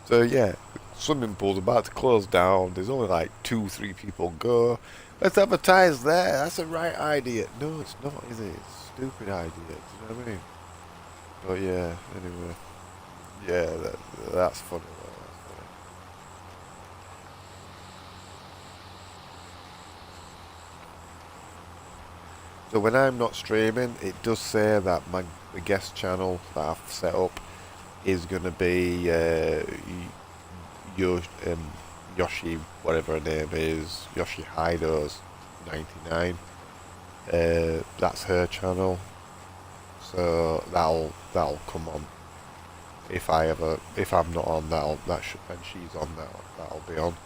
So yeah, swimming pool's about to close down. There's only like 2-3 people go. Let's advertise there. That's the right idea. No, it's not, is it? It's a stupid idea. Do you know what I mean? But yeah, anyway. Yeah, that's funny. That's funny. So when I'm not streaming, it does say that the guest channel that I've set up is going to be Yoshi, whatever her name is, Yoshi Hido's 99. That's her channel. So that'll come on if I'm not on, and she's on, that'll be on.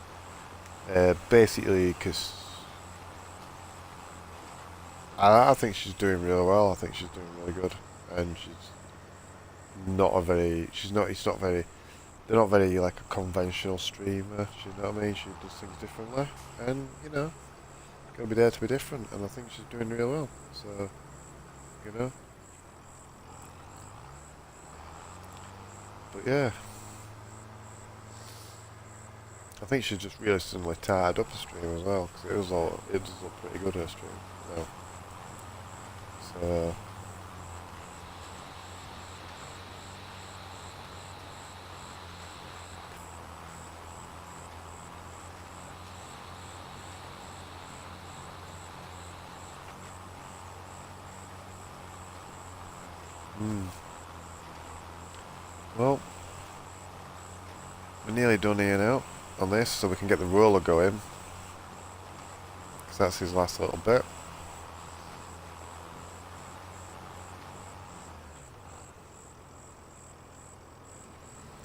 Basically, because I think she's doing really well. I think she's doing really good, and it's not very, they're not very like a conventional streamer. You know what I mean? She does things differently, and gotta be there to be different. And I think she's doing really well. So, but yeah, I think she's just recently tied up a stream as well, because it does look pretty good, her stream. So. Well, we're nearly done here now on this, so we can get the roller going, because that's his last little bit.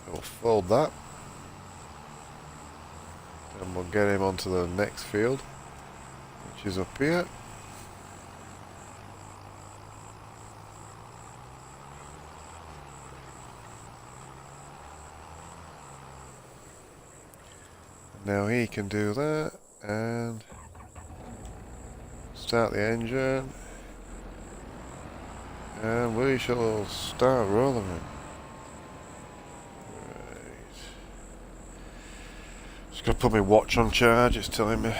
We'll fold that, and we'll get him onto the next field, which is up here. Now he can do that, and start the engine, and we shall start rolling it. Right. Just gonna put my watch on charge, it's telling me.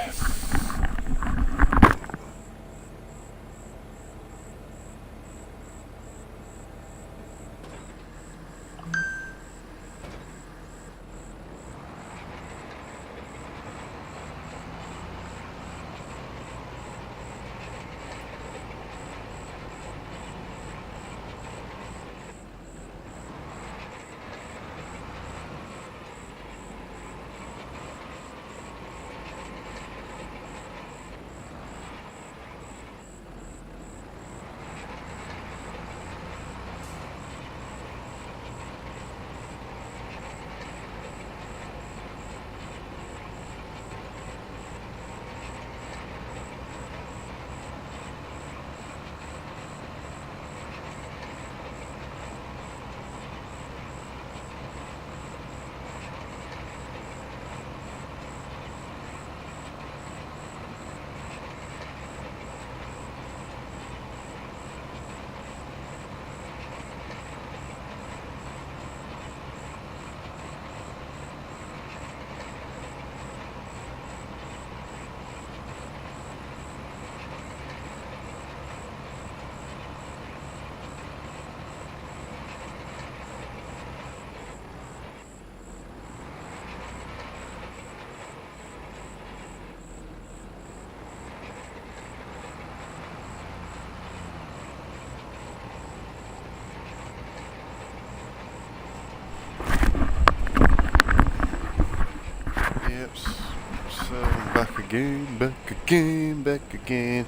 Back again.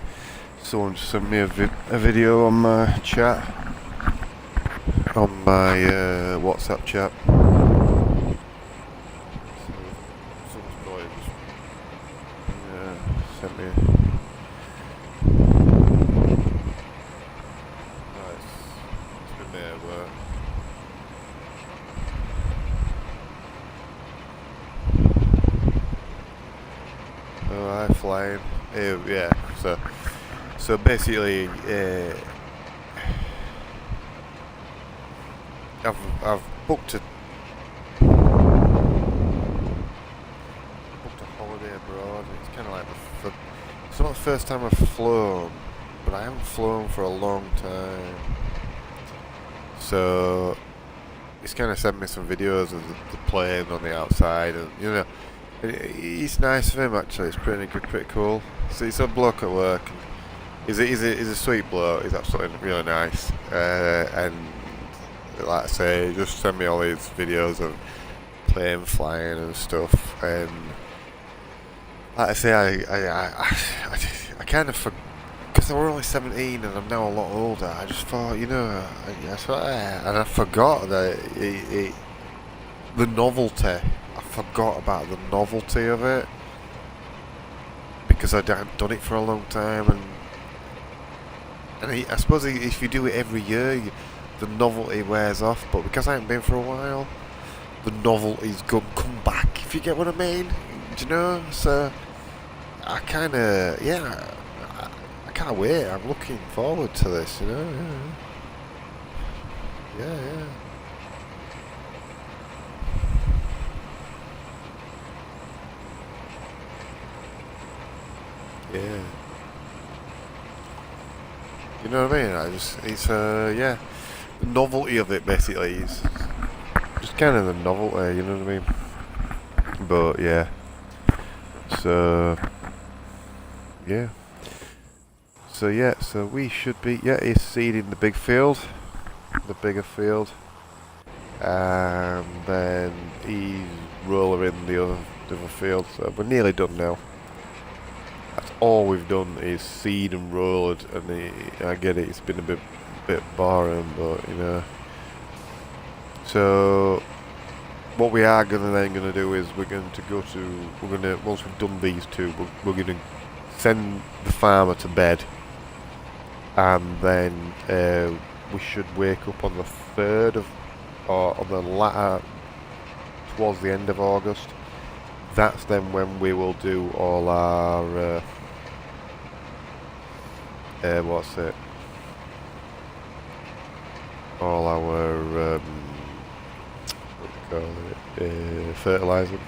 Someone just sent me a video on my chat, on my WhatsApp chat. Someone's boy just sent me. It's been there work. Oh, flying. Yeah. So basically, I've booked a holiday abroad. It's kind of like it's not the first time I've flown, but I haven't flown for a long time. So he's kind of sent me some videos of the plane on the outside, and it's nice of him actually. It's pretty cool. So he's a bloke at work. And he's a sweet bloke. He's absolutely really nice. And like I say, he just sent me all these videos of plane flying and stuff. And like I say, I kind of because because I were only 17 and I'm now a lot older, I just thought, you know, and I forgot that the novelty. I forgot about the novelty of it because I hadn't done it for a long time, and I suppose if you do it every year, the novelty wears off. But because I haven't been for a while, the novelty's gonna come back. If you get what I mean, do you know? So I kind of, yeah, I can't wait. I'm looking forward to this, you know. Yeah. Yeah. You know what I mean? It's yeah, the novelty of it basically is just kind of the novelty, you know what I mean? But yeah, so yeah, so we should be, yeah, he's seeding the big field, the bigger field, and then he's rollering the other field, so we're nearly done now. That's all we've done is seed and roll it, and I get it, it's been a bit boring, but you know. So what we are gonna do is we're gonna once we've done these two, we're gonna send the farmer to bed, and then we should wake up on the 3rd of, or on the latter, towards the end of August. That's then when we will do all our what's it? All our what do you call it? Fertilising.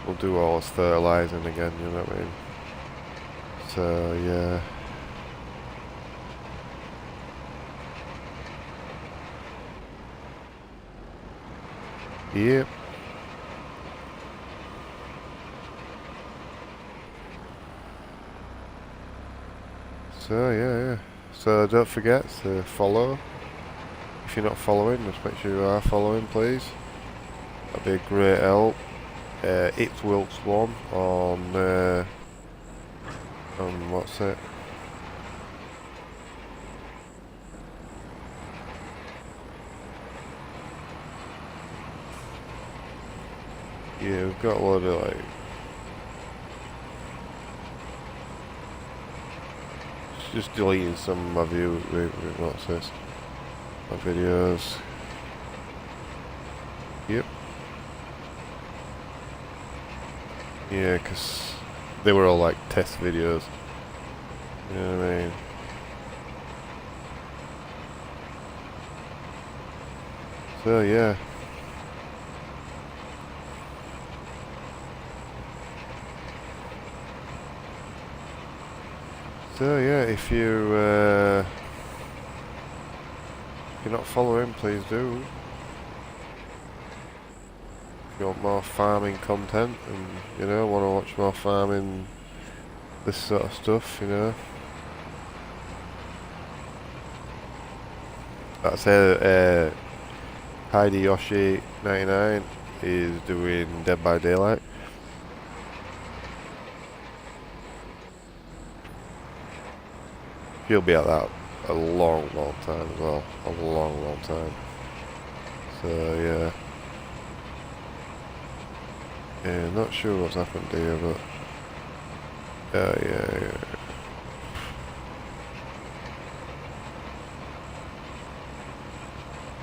We'll do all this fertilising again. You know what I mean? So yeah. Yep. So yeah. So don't forget to follow. If you're not following, just make sure you are following, please. That'd be a great help. It's Wilkes1 on what's it? Yeah, we've got a lot of like. Just deleting some of my what's this? My videos. Yep. Yeah, because they were all like test videos. You know what I mean? So yeah. So yeah, if you're not following, please do. If you want more farming content and, you know, want to watch more farming, this sort of stuff, you know. That's Heidi Yoshi 99 is doing Dead by Daylight. She'll be at that a long time as well. A long time. So yeah. Yeah, not sure what's happened here, but yeah.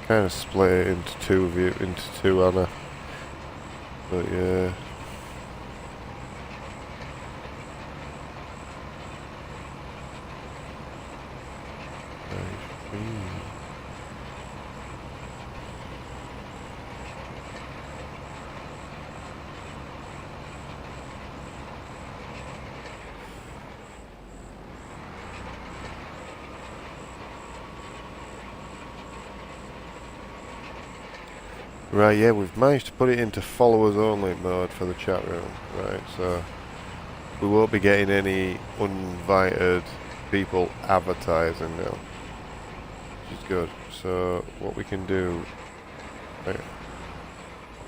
Kind of split it into two, Anna. But yeah. Right, yeah, we've managed to put it into followers only mode for the chat room. Right, so we won't be getting any uninvited people advertising now, which is good. So what we can do, right,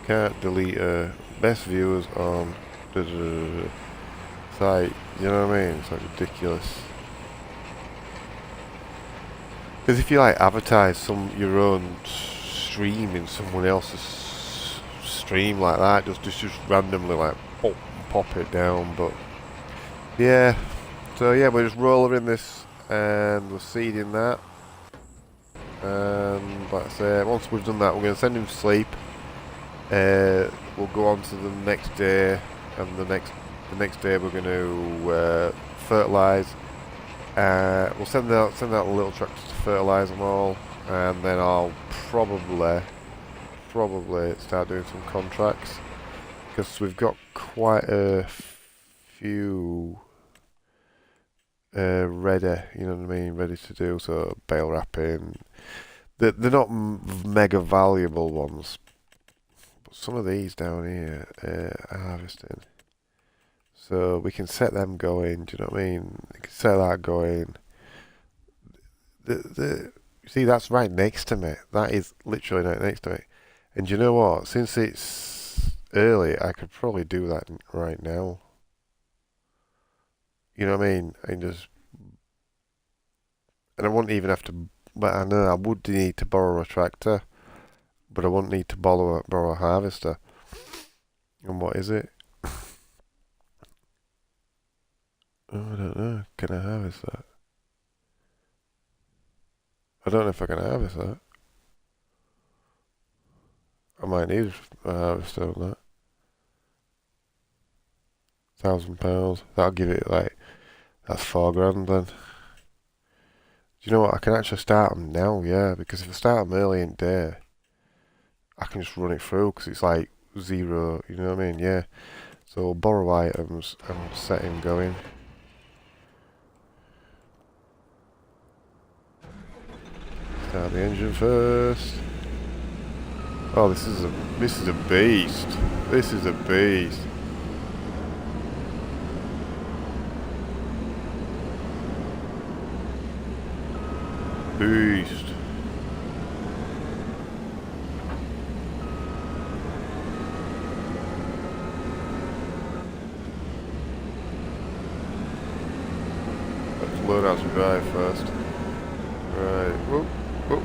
can't delete best viewers on site You know what I mean? It's like ridiculous. Because if you like advertise your own stream in someone else's stream like that, just randomly like pop it down. But yeah, so yeah, we're just rolling this and we're seeding that. And like I say, once we've done that, we're going to send him to sleep. We'll go on to the next day, and the next day we're going to fertilise. We'll send out a little tractor to fertilise them all, and then I'll probably start doing some contracts, because we've got quite a few ready, you know what I mean, ready to do. So bale wrapping, they're not mega valuable ones, but some of these down here harvesting. So we can set them going, do you know what I mean? We can set that going. You see, that's right next to me. That is literally right next to me. And you know what? Since it's early, I could probably do that right now. You know what I mean? And I wouldn't even have to, but I know I would need to borrow a tractor, but I wouldn't need to borrow a harvester. And what is it? Oh, I don't know. Can I harvest that? I don't know if I can harvest that. I might need a harvester on that. £1,000. That'll give it like, that's £4,000 then. Do you know what? I can actually start them now, yeah, because if I start them early in the day, I can just run it through, because it's like 0, you know what I mean? Yeah. So we'll borrow items and set him going. Start the engine first. Oh, this is a beast. This is a beast. Beast. Let's load out some drive first. Right. Whoop, whoop,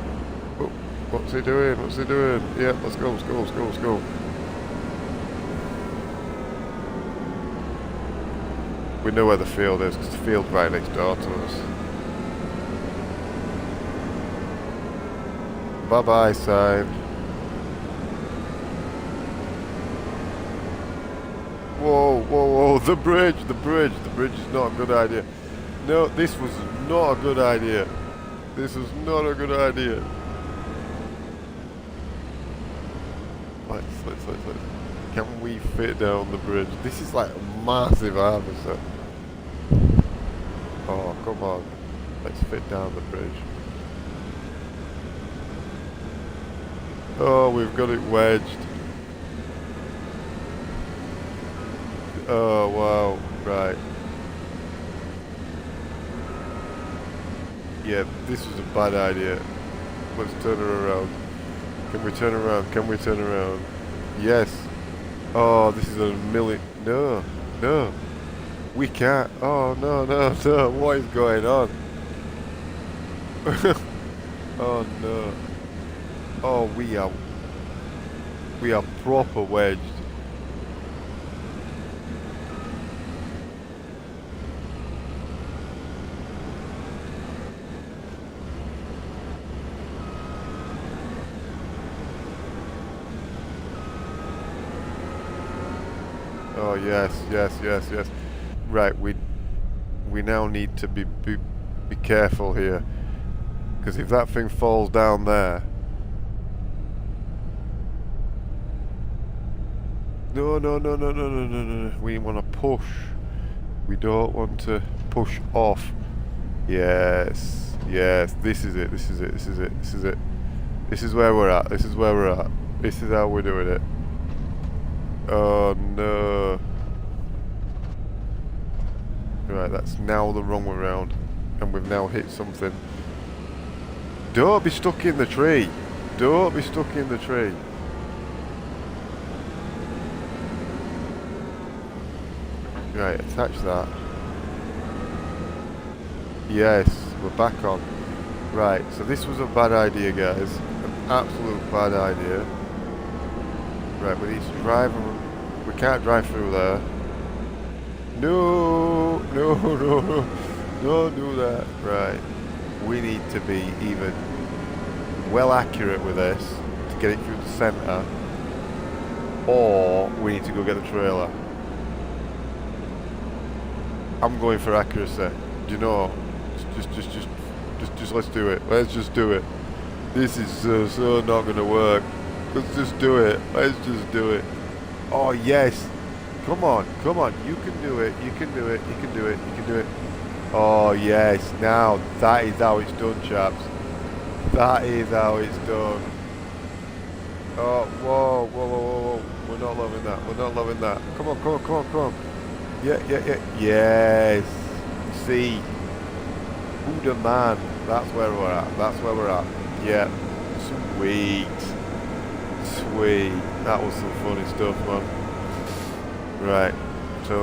whoop. What's he doing? What's he doing? Yeah, let's go, let's go, let's go, let's go. We know where the field is, because the field's right next door to us. Bye-bye sign. Whoa, whoa, whoa, the bridge is not a good idea. No, this was not a good idea. This is not a good idea. Let's. Can we fit down the bridge? This is like a massive harvester. Oh, come on. Let's fit down the bridge. Oh, we've got it wedged. Oh, wow. Right. Yeah, this was a bad idea. Let's turn her around. Can we turn around? Can we turn around? Yes. Oh, this is a million. No, no. We can't. Oh, no, no, no. What is going on? Oh, no. Oh, we are proper wedged. Oh yes, yes, yes, yes. Right, we now need to be careful here, because if that thing falls down there. No, no, no, no, no, no, no, no. We want to push. We don't want to push off. Yes, yes. This is it. This is it. This is it. This is it. This is where we're at. This is where we're at. This is how we're doing it. Oh no. Right, that's now the wrong way round. And we've now hit something. Don't be stuck in the tree. Don't be stuck in the tree. Right, attach that. Yes, we're back on. Right, so this was a bad idea, guys. An absolute bad idea. Right, we need to drive. We can't drive through there. No, no, no, no. Don't do that. Right. We need to be even well accurate with this to get it through the centre. Or we need to go get the trailer. I'm going for accuracy. Do you know? Just let's do it. Let's just do it. This is so not gonna work. Let's just do it. Let's just do it. Oh yes. Come on, come on. You can do it. You can do it. You can do it. You can do it. Oh yes. Now that is how it's done, chaps. That is how it's done. Oh, whoa, whoa, whoa, whoa, whoa. We're not loving that. We're not loving that. Come on, come on, come on, come on. Yeah, yeah, yeah. Yes. See. Buddha man. That's where we're at. That's where we're at. Yeah. Sweet. Sweet. That was some funny stuff, man. Right. So,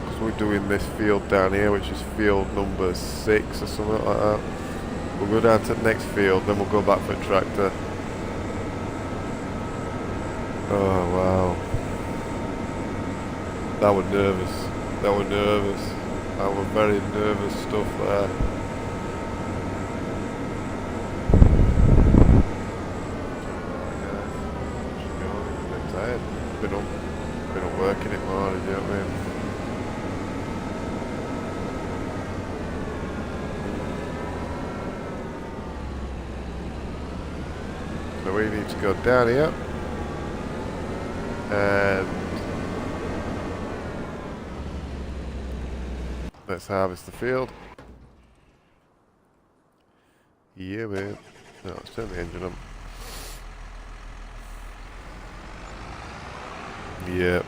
because we're doing this field down here, which is field number 6 or something like that. We'll go down to the next field, then we'll go back for a tractor. Oh, wow. That was nervous. That was nervous. That was very nervous stuff there. I'm tired. Been up working it hard, you know what I mean? So we need to go down here. And let's harvest the field. Yeah, man. No, let's turn the engine on. Yeah.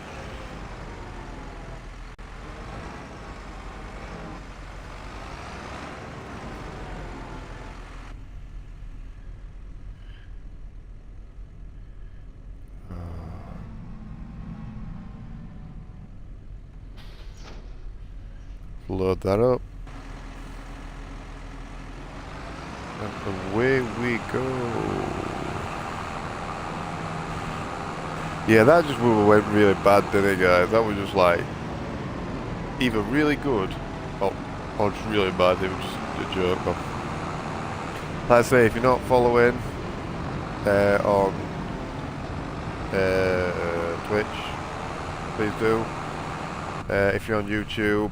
Load that up. And away we go. Yeah, that just went really bad, didn't it, guys? That was just like either really good or just really bad. It was just a joke. But like I say, if you're not following on Twitch, please do. If you're on YouTube,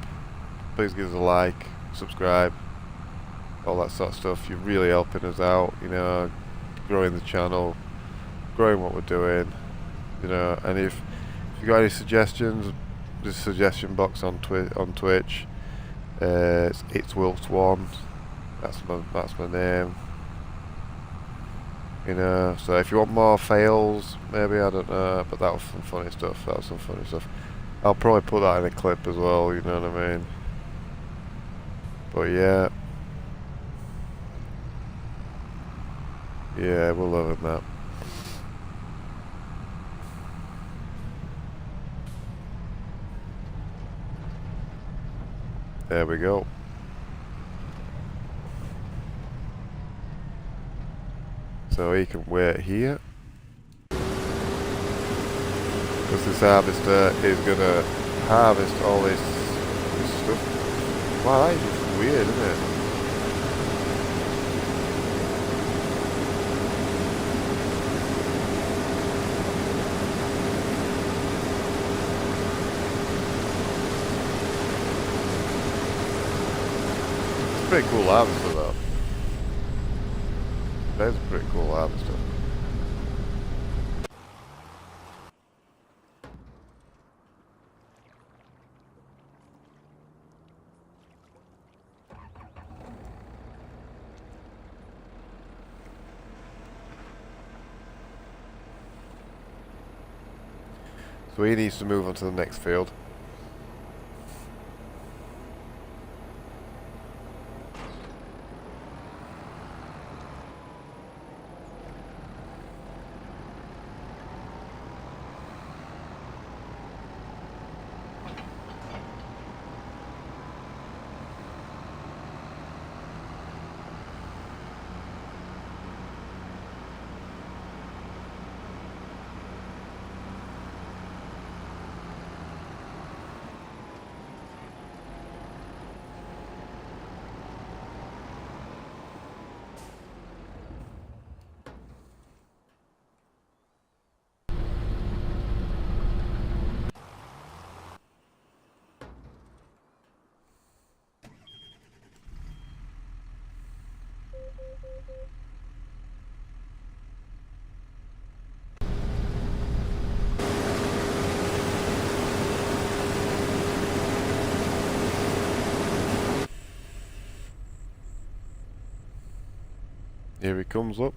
please give us a like, subscribe, all that sort of stuff. You're really helping us out, you know, growing the channel, growing what we're doing, you know. And if you got any suggestions, there's a suggestion box on Twitch. It's Wilts1. That's my name. You know, so if you want more fails, maybe, I don't know, but that was some funny stuff. That was some funny stuff. I'll probably put that in a clip as well, you know what I mean? But yeah. Yeah, we're loving that. There we go. So he can wait here. Because this harvester is going to harvest all this stuff. Wow, that is just weird, isn't it? It's a pretty cool harvester though. That's a pretty cool harvester. So he needs to move on to the next field. Here he comes up.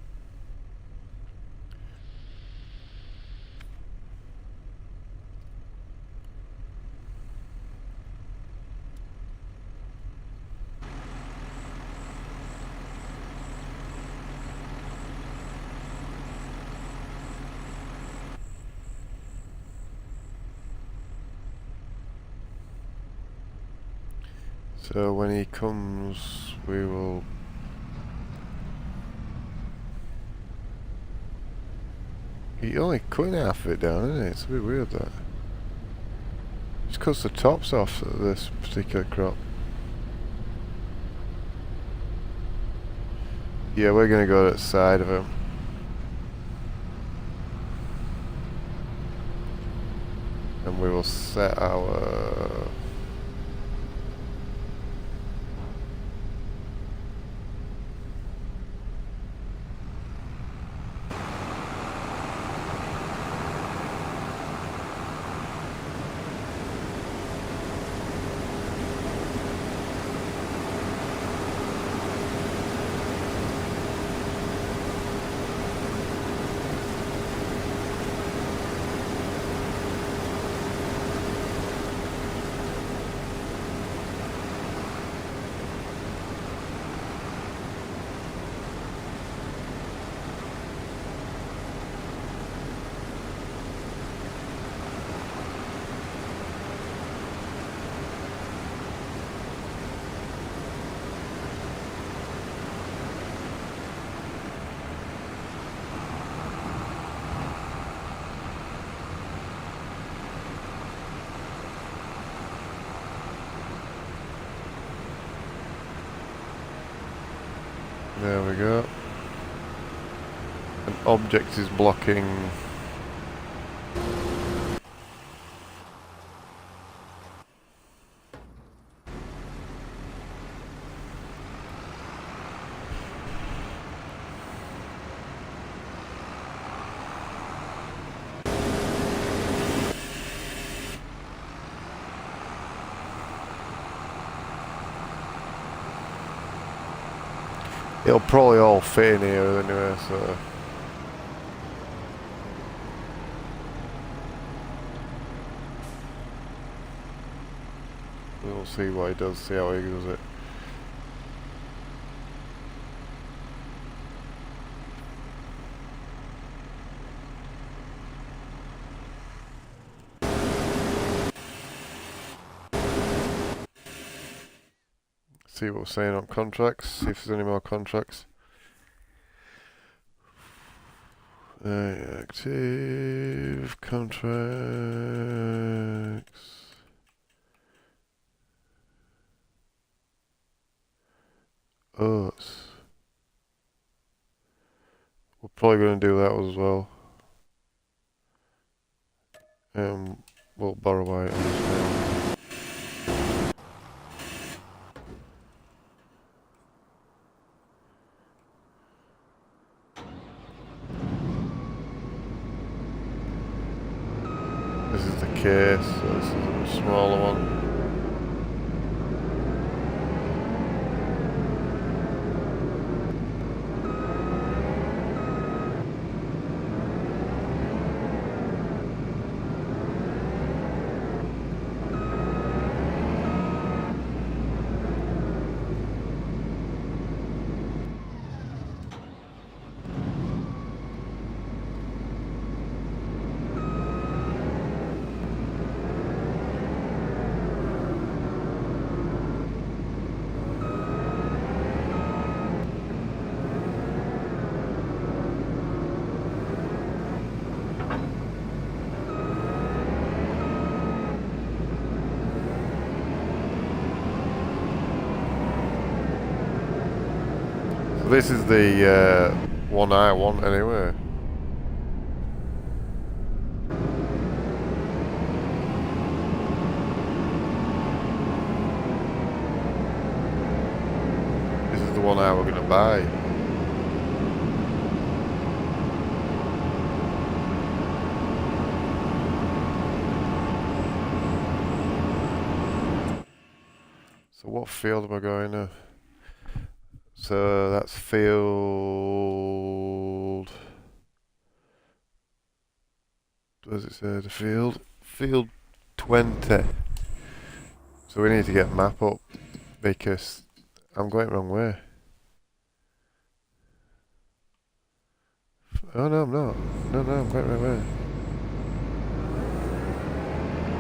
So when he comes, we will... He only cutting half of it down, isn't it? It's a bit weird that. Just cuts the tops off of this particular crop. Yeah, we're gonna go to the side of him. And we will set our... There we go. An object is blocking. It'll probably all fit in here anyway, so... We'll see what he does, see how he does it. See what we're saying on contracts, see if there's any more contracts. Active contracts. Us. We're probably going to do that as well. We'll borrow items now. This is the case, so this is a much smaller one. This is the one I want anyway. This is the one I were going to buy. So what field am I going to? So that's field... What does it say? The field? Field 20. So we need to get a map up because I'm going the wrong way. Oh no, I'm not. No, I'm going the right way.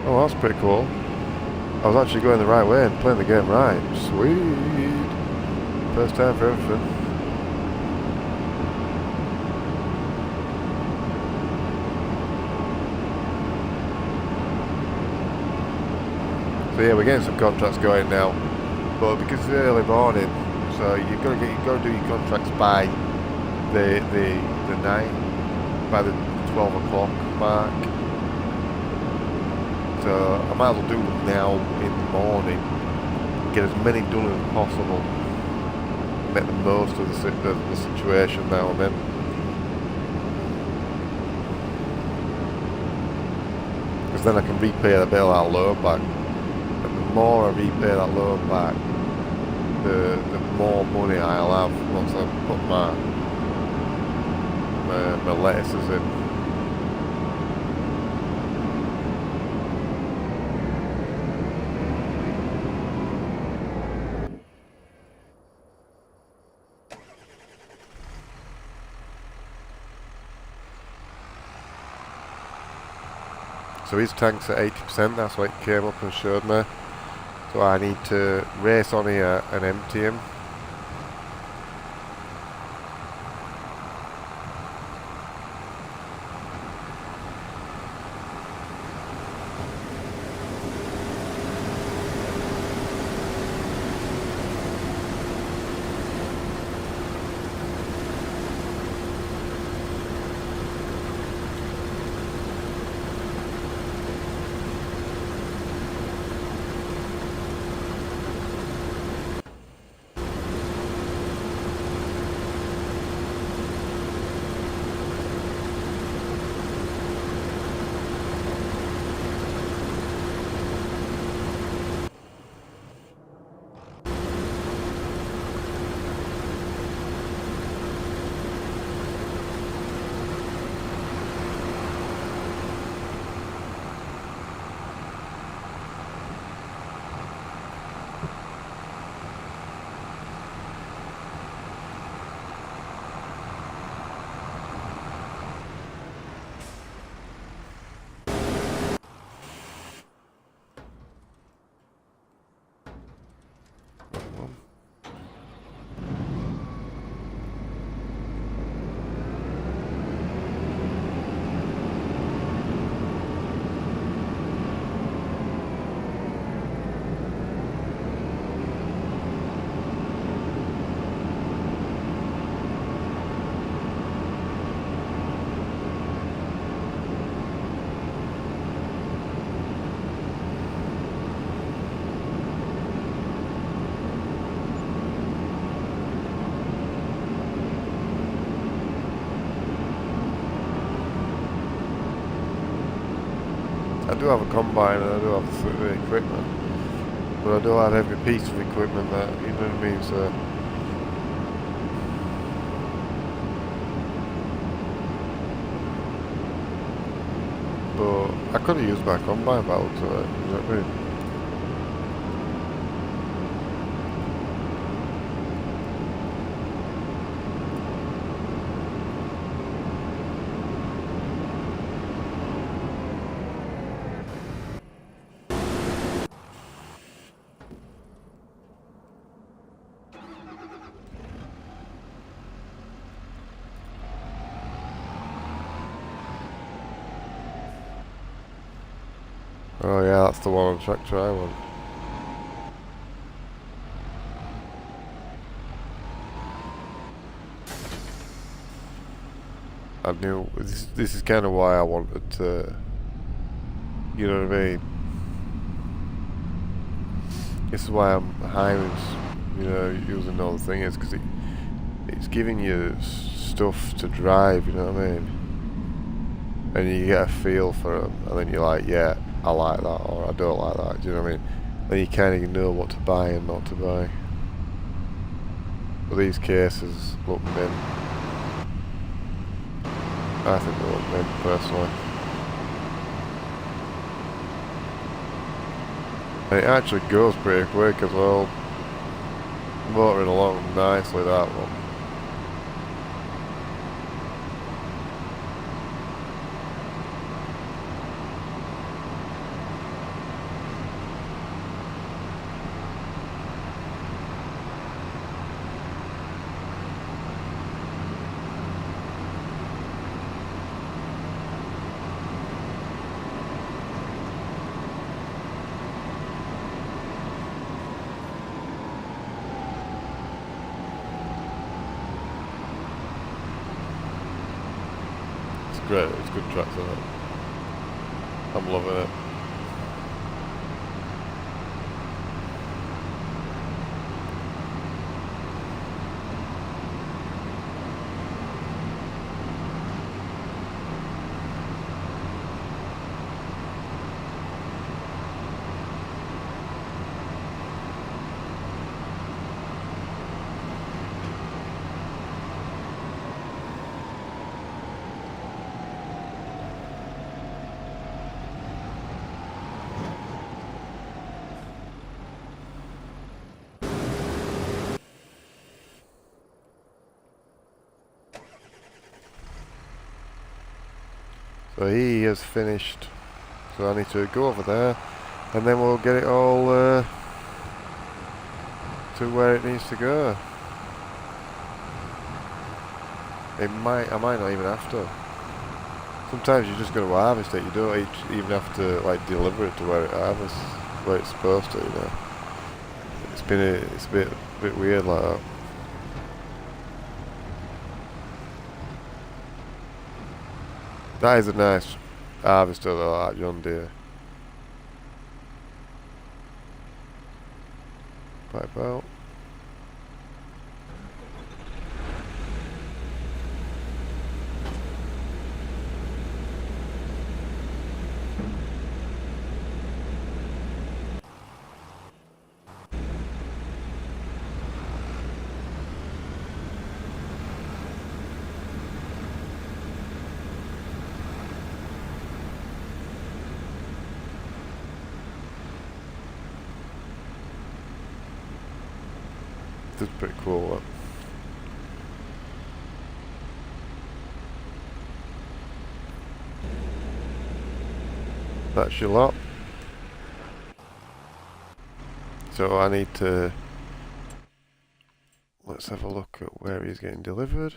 Oh, that's pretty cool. I was actually going the right way and playing the game right. Sweet. First time for everything. So yeah, we're getting some contracts going now, but because it's early morning, so you've got to do your contracts by the night, by the 12 o'clock mark. So I might as well do them now in the morning, get as many done as possible, make the most of the situation now and then. Because then I can repay a bit of that loan back. And the more I repay that loan back, the more money I'll have once I put my lettuces in. So his tank's at 80%, that's what it came up and showed me. So I need to race on here and empty him. I do have a combine and I do have the equipment, but I don't have every piece of equipment that, you know what I mean, so... But I could have used my combine battle to it, you know what I mean? Oh yeah, that's the one on tractor I want. I knew this is kind of why I wanted to, you know what I mean? This is why I'm hiring, you know, using all the thing is because it's giving you stuff to drive, you know what I mean? And you get a feel for them, and then you're like, yeah, I like that, or I don't like that, do you know what I mean? then you kind of know what to buy and not to buy. But these cases look mint. I think they look mint, personally. And it actually goes pretty quick as well. Motoring along nicely, that one. Great, it's good tracks, isn't it? I'm loving it. So he has finished. So I need to go over there, and then we'll get it all to where it needs to go. I might not even have to. Sometimes you're just going to harvest it. You don't even have to like deliver it to where it harvests, where it's supposed to. You know, it's a bit weird like that. That is a nice harvester though, that John Deere. Pipe out. This is pretty cool. That. That's your lot. So I need to... Let's have a look at where he's getting delivered.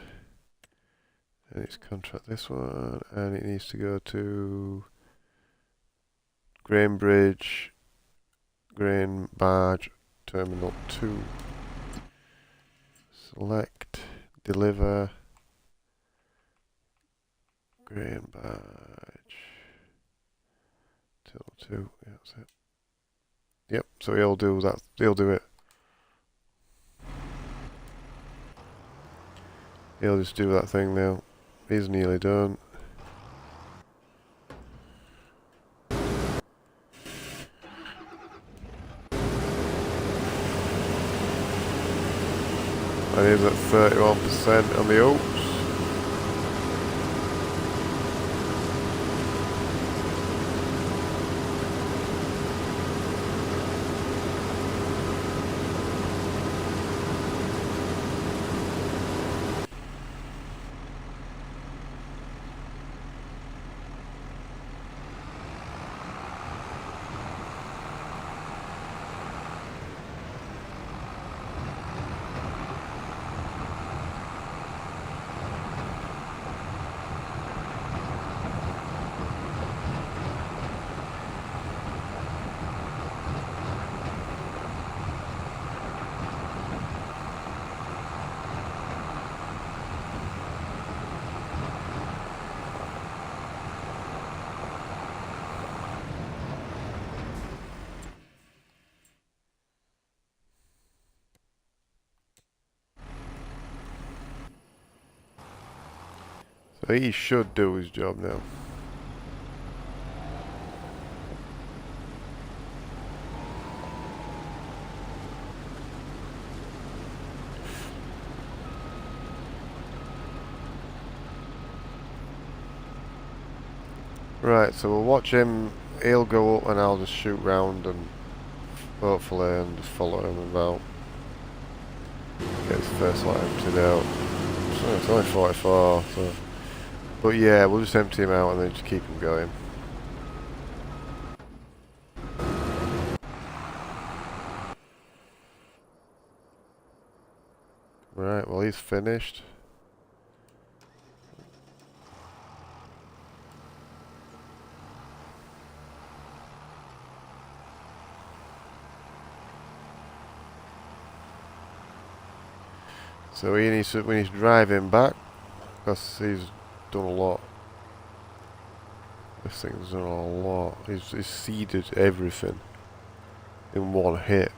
And it's contract this one, and it needs to go to Grainbridge, Grain Barge, Terminal 2. Select, deliver, Grain Barge, Terminal 2, yeah, that's it. Yep, so he'll do that, he'll do it. He'll just do that thing now. He's nearly done. And he's at 31% on the oats. So he should do his job now. Right, so we'll watch him. He'll go up and I'll just shoot round and hopefully and just follow him about. Get his first lot emptied out. So it's only 44, so... But yeah, we'll just empty him out and then just keep him going. Right, well he's finished. So we need to drive him back because he's done a lot. This thing's done a lot. He's seeded everything in one hit.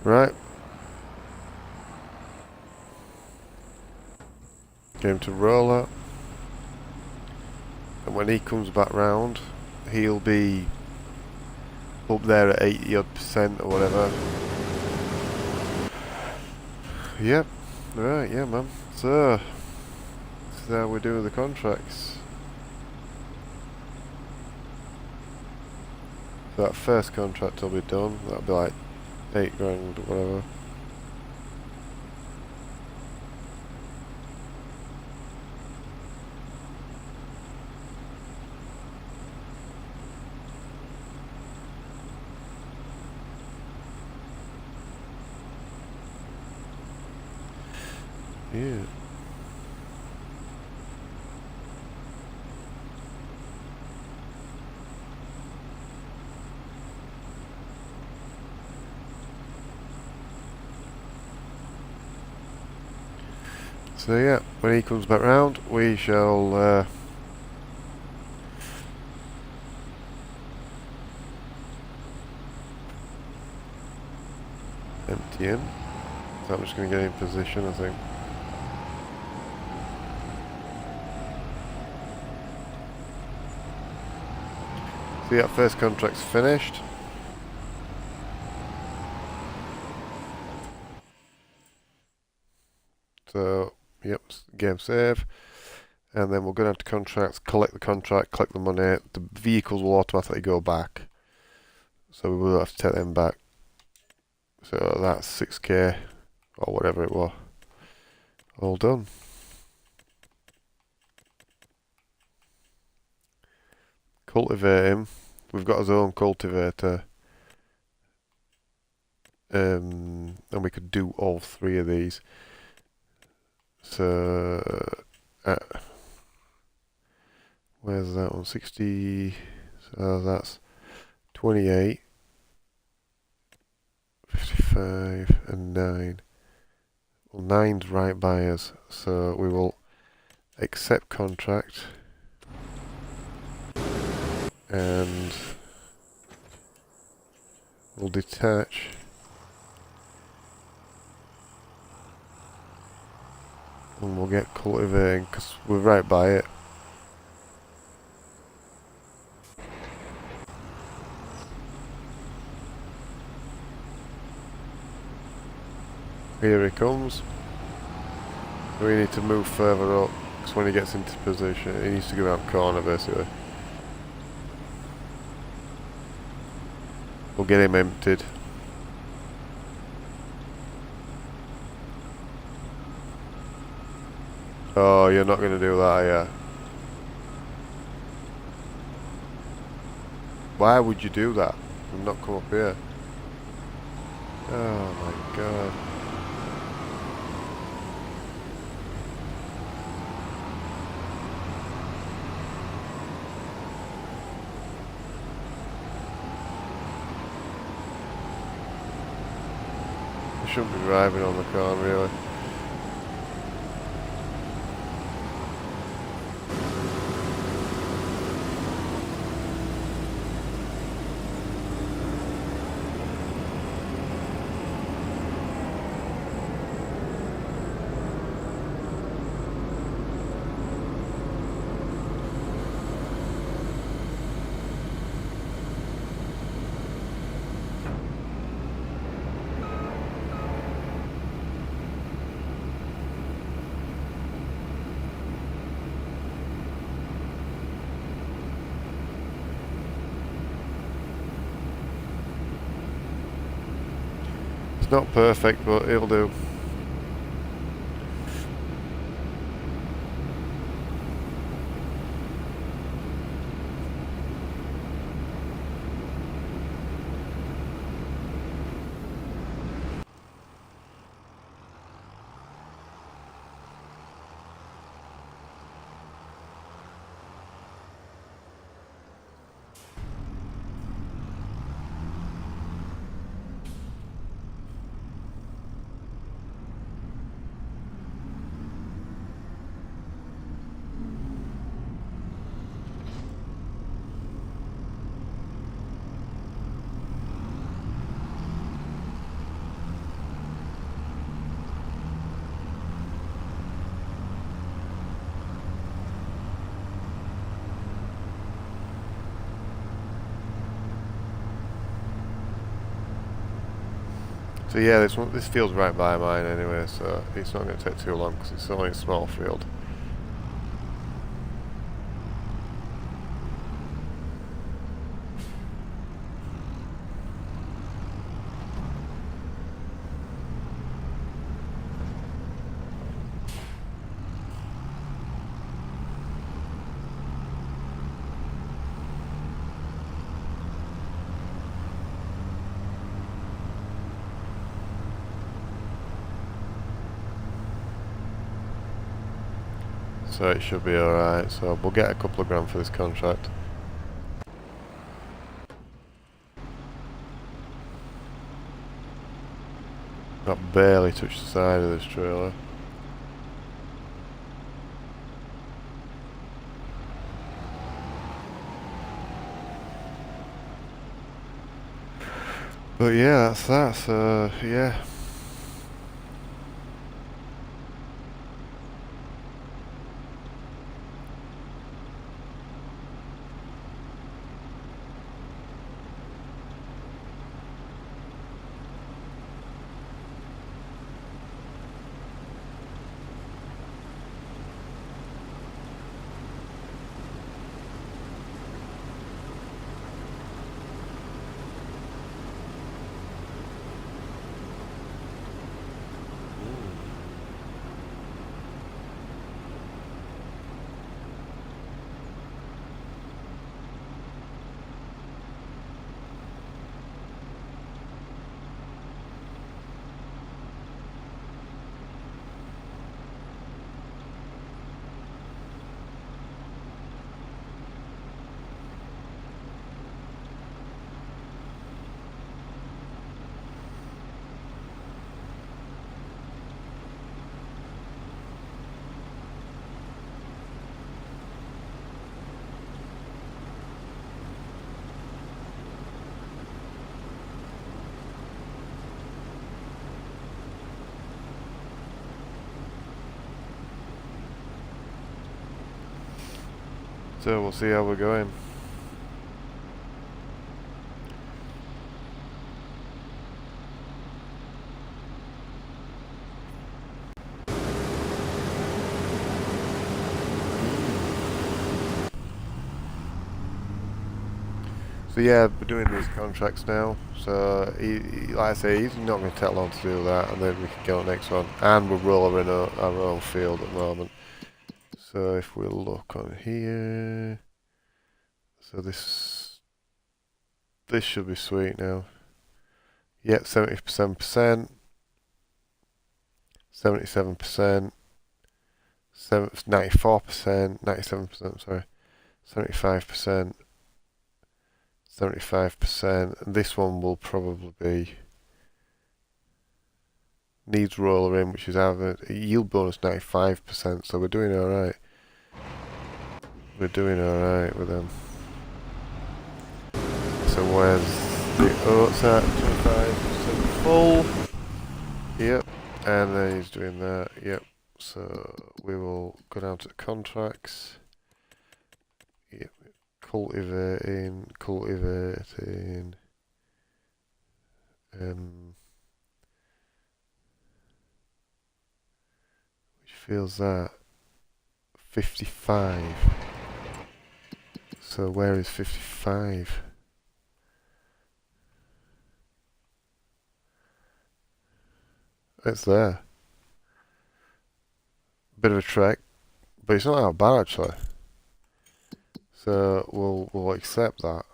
Right. Get him to roll up. And when he comes back round, he'll be up there at 80% or whatever. Yep. Right, yeah man. So, this is how we're doing the contracts. So that first contract will be done. That'll be like 8 grand or whatever. Yeah. So yeah, when he comes back round, we shall empty him. So I'm just going to get in position, I think. So yeah, first contract's finished. So, yep, game save. And then we'll go down to contracts, collect the contract, collect the money. The vehicles will automatically go back. So we will have to take them back. So that's 6k or whatever it was. All done. Cultivate him. We've got his own cultivator. And we could do all 3 of these. So, where's that one? 60. So that's 28, 55, and 9. Well, 9's right by us, so we will accept contract. And we'll detach. And we'll get cultivating, because we're right by it. Here he comes. We need to move further up, because when he gets into position, he needs to go around the corner, basically. We'll get him emptied. Oh, you're not going to do that, are you? Why would you do that? and not come up here. Oh my god. I shouldn't be driving on the car, really. It's not perfect, but it'll do. So yeah, this field's right by mine anyway, so it's not going to take too long because it's only a small field. So it should be alright, so we'll get a couple of grand for this contract. That barely touched the side of this trailer. But yeah, that's that, so yeah. So we'll see how we're going. So yeah, we're doing these contracts now. So like I say, he's not going to take long to do that, and then we can get on the next one. And we're rolling our own field at the moment. So if we look on here, so this this should be sweet now. Yep, 77%, 77%, 94%, 97%, sorry, 75%, 75%, and this one will probably be needs roller in, which is having a yield bonus 95%, so we're doing alright. We're doing alright with them. So where's the oats at? 25% full. Yep, and then he's doing that. Yep, so we will go down to contracts. Yep, cultivating. Which feels that 55. So where is 55? It's there. Bit of a trek, but it's not that bad actually. So we'll accept that.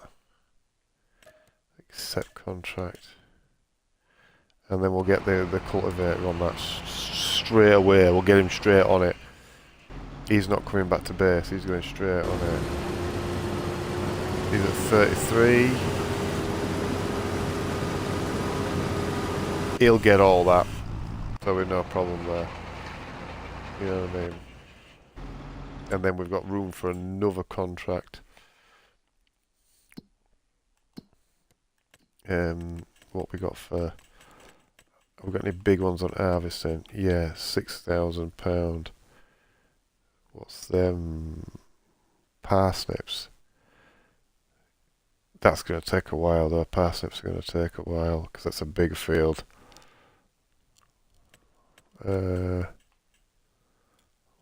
Accept contract, and then we'll get the cultivator on that straight away. We'll get him straight on it. He's not coming back to base. He's going straight on it. He's at 33. He'll get all that. So we've no problem there. You know what I mean? And then we've got room for another contract. What we got for... Have we got any big ones on harvesting? Yeah, £6,000. What's them? Parsnips. That's going to take a while though. Parsnips are going to take a while because that's a big field.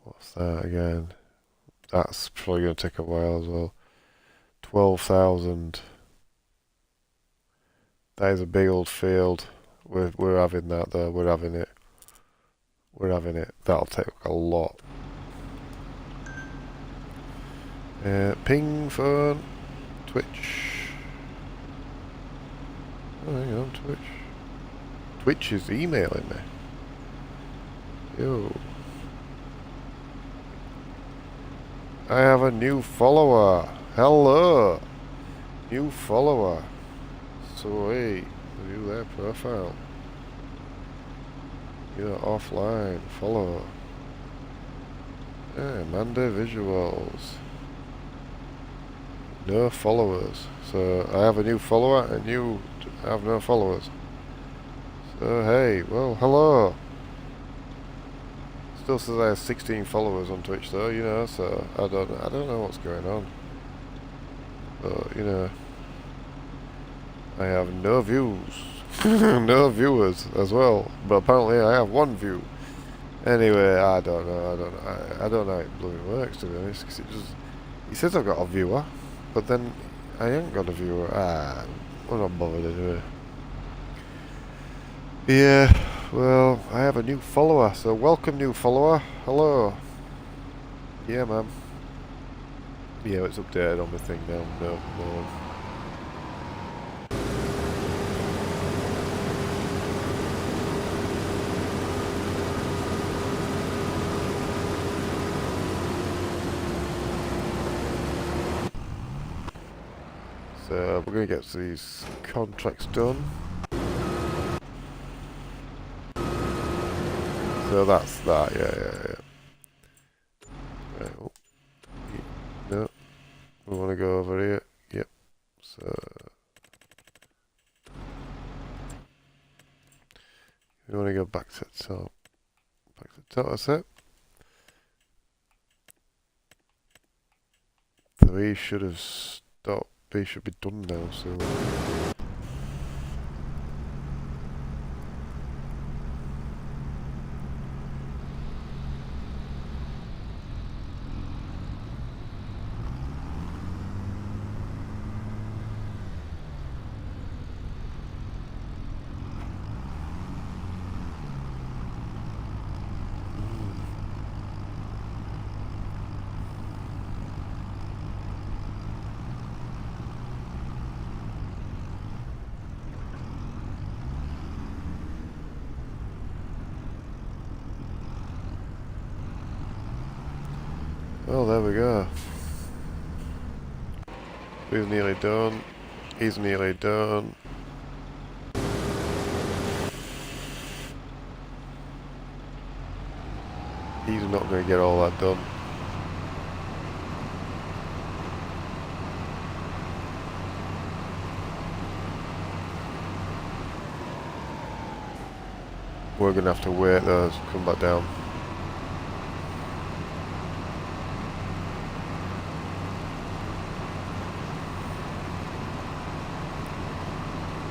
What's that again? That's probably going to take a while as well. 12,000. That is a big old field. We're having that though. We're having it. We're having it. That'll take a lot. Ping phone. Twitch. Oh, hang on, Twitch. Twitch is emailing me. Yo. I have a new follower. Hello. New follower. Sweet. View their profile. You're offline. Follow. Yeah, Monday visuals. No followers. So I have a new follower and you have no followers. So hey, well, hello. Still says I have 16 followers on Twitch though, you know, so I don't know what's going on. But, you know, I have no views. No viewers as well. But apparently I have one view. Anyway, I don't know how it bloody works, to be honest, because he says I've got a viewer, but then I ain't got a viewer. I'm not bothered anyway. Yeah, well, I have a new follower, so welcome new follower. Hello. Yeah, man. Yeah, it's updated on the thing now. No. So we're going to get these contracts done. So that's that, yeah. Right, oh. No, we want to go over here. Yep. So we want to go back to the top. Back to the top. That's it. 3 should have stopped. B should be done now. So. we go. He's nearly done. He's nearly done. He's not going to get all that done. We're going to have to wait those to come back down.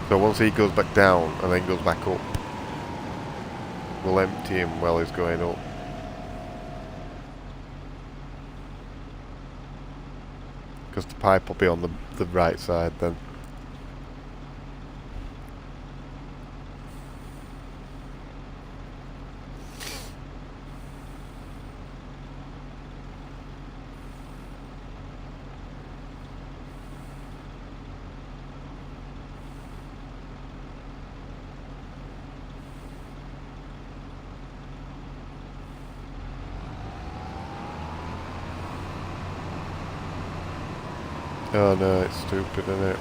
So once he goes back down and then goes back up, we'll empty him while he's going up. Because the pipe will be on the right side then. Oh no, it's stupid, isn't it?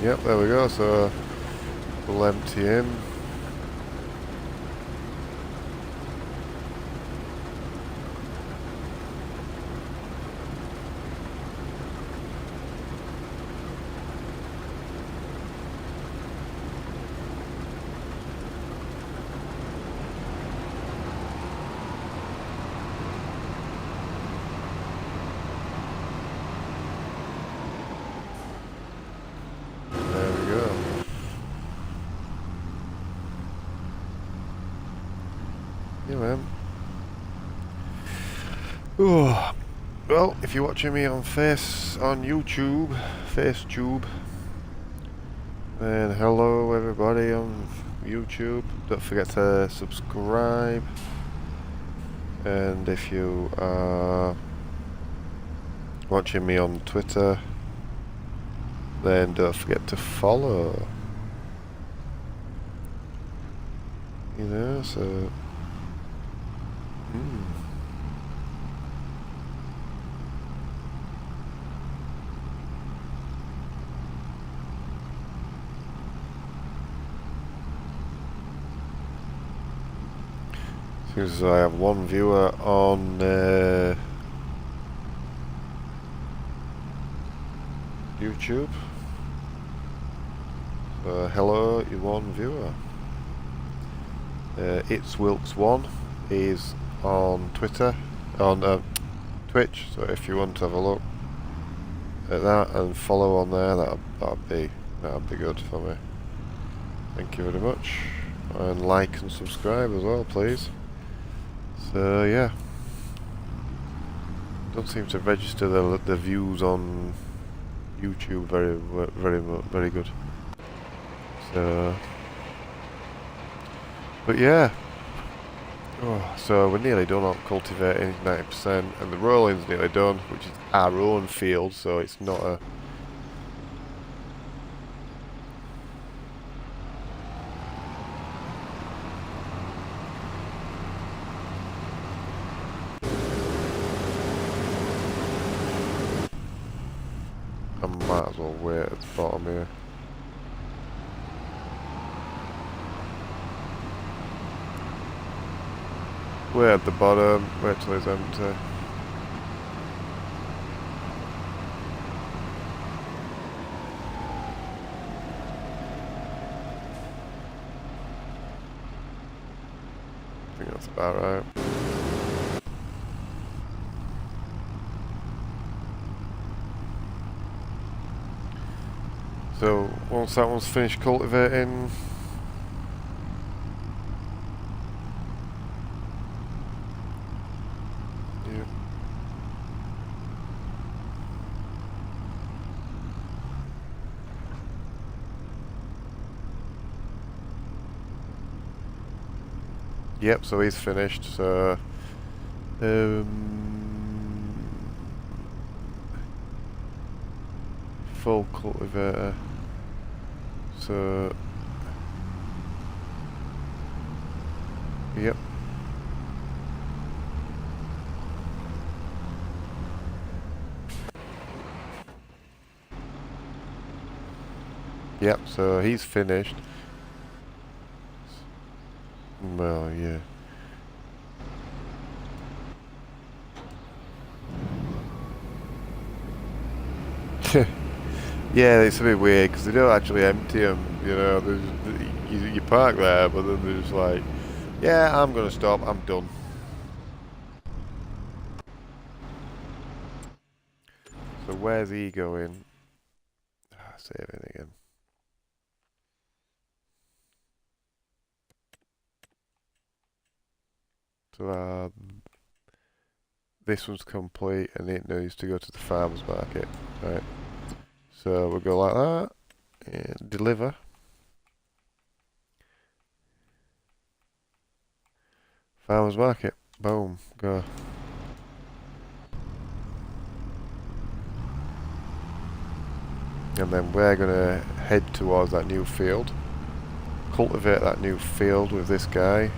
Yep, there we go, so we'll empty him. Yeah, man. Ooh. Well, if you're watching me on YouTube, FaceTube, then hello everybody on YouTube. Don't forget to subscribe. And if you are watching me on Twitter, then don't forget to follow. You know, so... Seems as I have one viewer on YouTube. So hello, you one viewer. It's Wilkes1 is on Twitter, on Twitch. So if you want to have a look at that and follow on there, that'd be good for me. Thank you very much, and like and subscribe as well, please. So yeah, don't seem to register the views on YouTube very good. So, but yeah. Oh, so we're nearly done on cultivating, 90%, and the rolling's nearly done, which is our own field, so it's not a... I might as well wait at the bottom here. Wait at the bottom, wait till it's empty. I think that's about right. So once that one's finished cultivating, Yep, so he's finished, so... full cultivator. So... Yep. Yep, so he's finished. Well, yeah. Yeah, it's a bit weird because they don't actually empty them. You know, you park there, but then they're just like, yeah, I'm gonna stop. I'm done. So where's he going? Saving again. So this one's complete, and it needs to go to the farmer's market. Right. So we'll go like that. And deliver. Farmer's market. Boom. Go. And then we're going to head towards that new field. Cultivate that new field with this guy.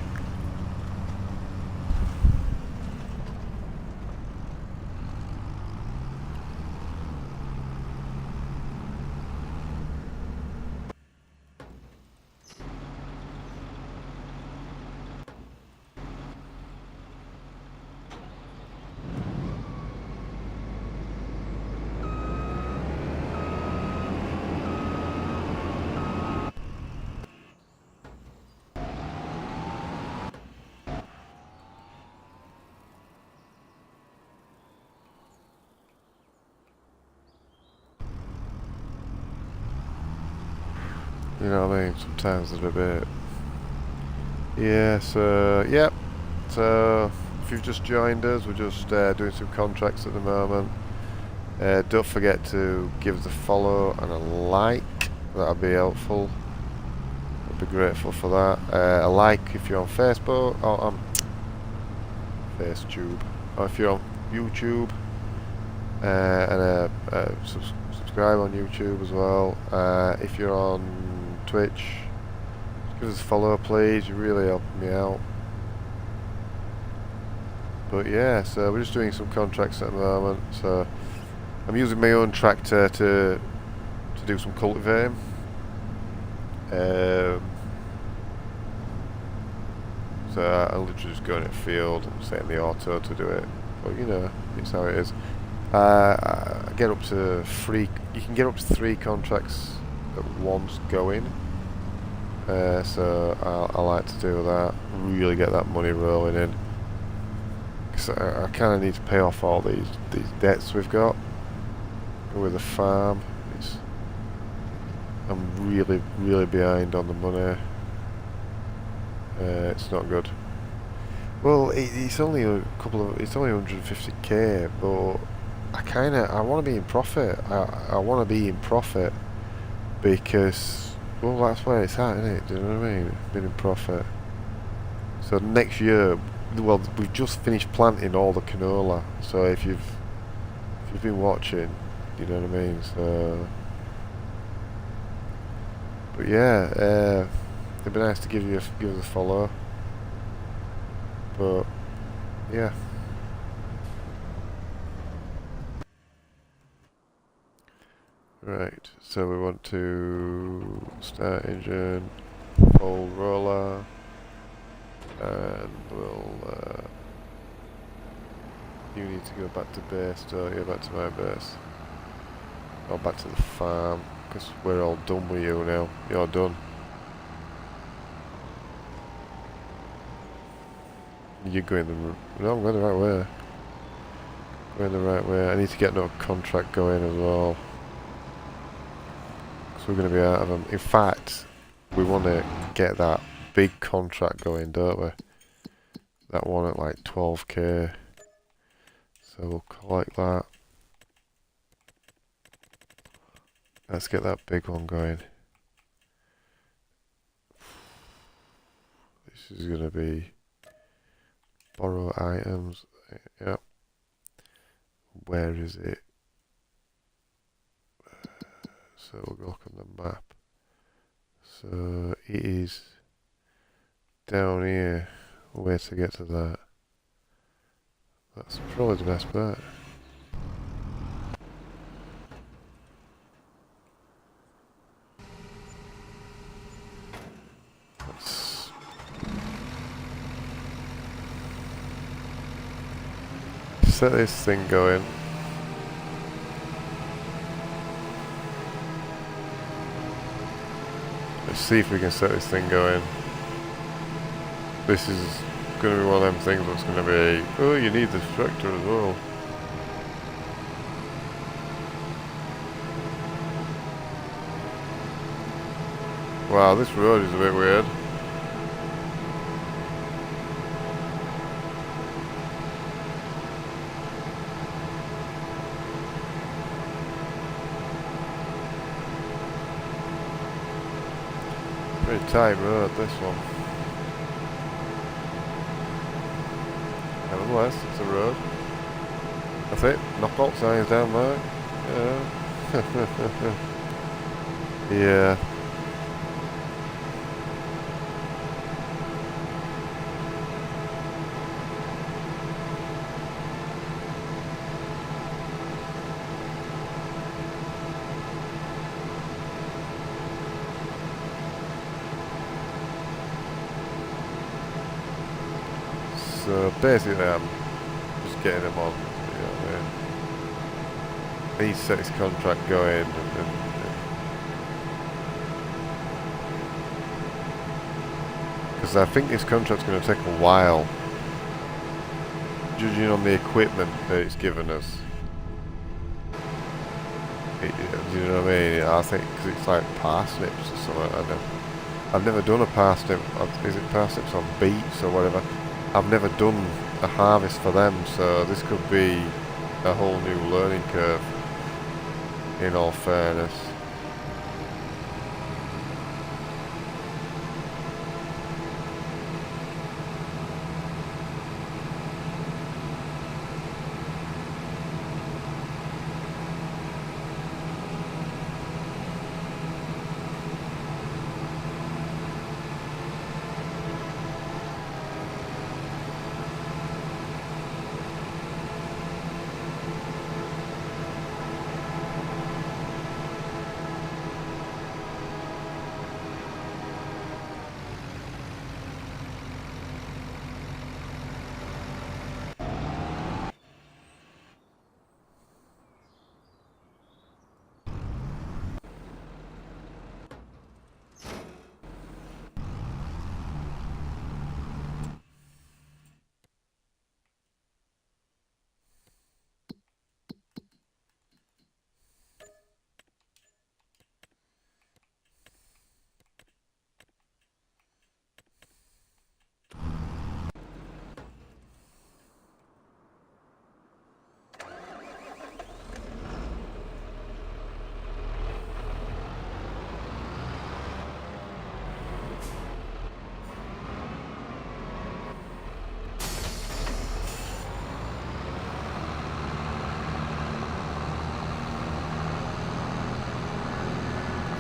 You know what I mean? Sometimes they're a bit... Yeah, so... Yep. So, if you've just joined us, we're just doing some contracts at the moment. Don't forget to give us a follow and a like. That'll be helpful. I'd be grateful for that. A like if you're on Facebook or on FaceTube, or if you're on YouTube, and subscribe on YouTube as well. If you're on Twitch, just give us a follow, please. You're really helping me out. But yeah, so we're just doing some contracts at the moment. So I'm using my own tractor to do some cultivating. So I literally just go in a field and setting the auto to do it. But you know, it's how it is. I get up to 3. You can get up to 3 contracts at once going. So I like to do that. Really get that money rolling in. Because I kind of need to pay off all these debts we've got with the farm. I'm really behind on the money. It's not good. Well, it's only it's only 150k, but I want to be in profit. I want to be in profit because, well, that's where it's at, isn't it? Do you know what I mean? Being in profit. So next year, well, we've just finished planting all the canola. So if you've been watching, you know what I mean. So, but yeah, it'd be nice to give us a follow. But yeah. Right, so we want to start engine, full roller, and we'll, you need to go back to base, don't you? Back to my base. Or back to the farm, because we're all done with you now. You're done. You're going the... No, I'm going the right way. Going the right way. I need to get another contract going as well. We're going to be out of them. In fact, we want to get that big contract going, don't we? That one at like 12k. So we'll collect that. Let's get that big one going. This is going to be Borrow items. Yep. Where is it? So we'll go look on the map. So it is down here. Where to get to that? That's probably the best bet. Let's set this thing going. Let's see if we can set this thing going. This is going to be one of them things that's going to be, oh, you need the tractor as well. Wow, this road is a bit weird. Pretty tight road, this one. Nevertheless, it's a road. That's it. Knockout signs down there. Yeah. Yeah. So basically I'm just getting him on, you know what I mean? He's set his contract going because I think this contract's going to take a while, judging on the equipment that it's given us. Do you know what I mean? I think because it's like parsnips or something. I've never done a parsnip. Is it parsnips on beets or whatever? I've never done a harvest for them, so this could be a whole new learning curve, in all fairness.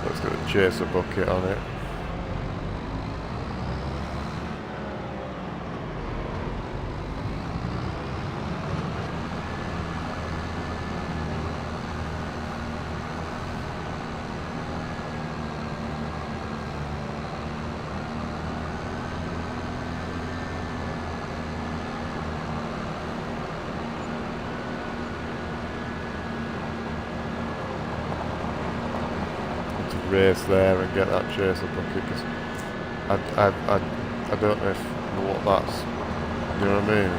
Let's get a chaser bucket on it. Race there and get that chaser bucket, because I don't know what that's, you know what I mean?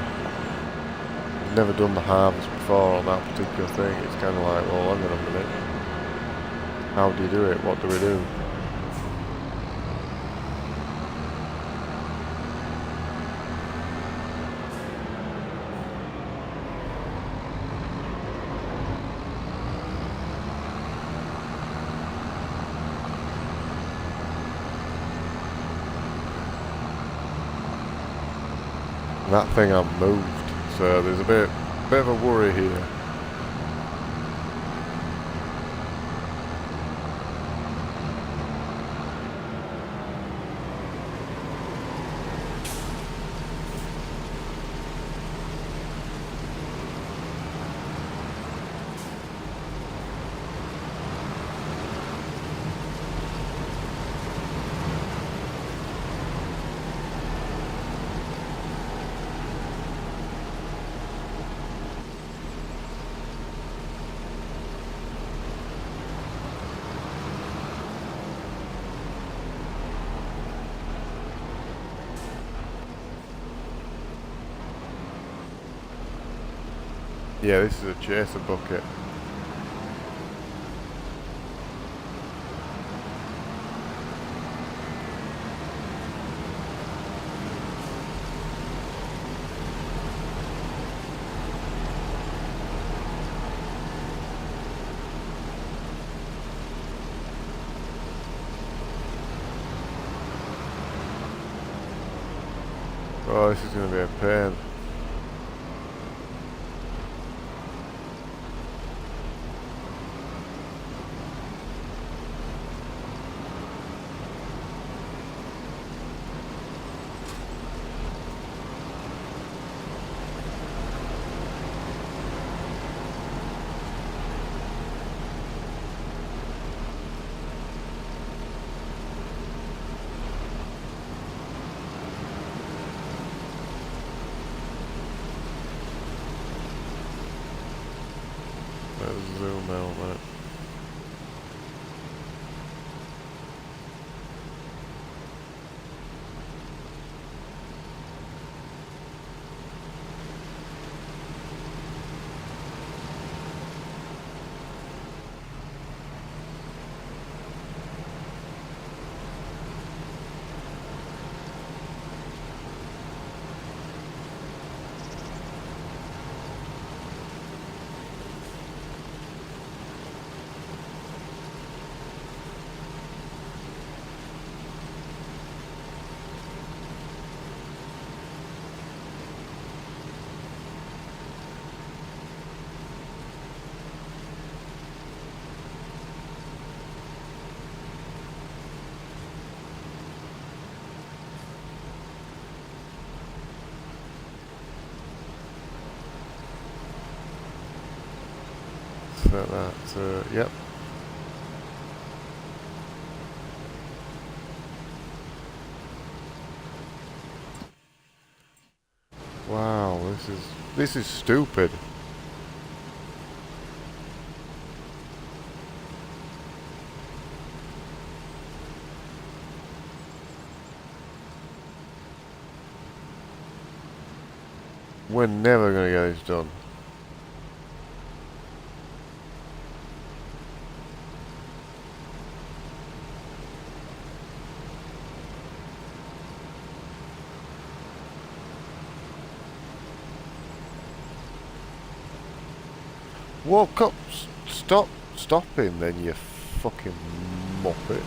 I've never done the harvest before on that particular thing. It's kind of like, well, hang on a minute, how do you do it, what do we do? And that thing I moved, so there's a bit of a worry here. Yeah, this is a chaser bucket. Oh, this is going to be a pain. Let's zoom out on it. Set that to, yep. Wow, this is stupid. We're never gonna get this done. Walk up, stopping then, you fucking muppet.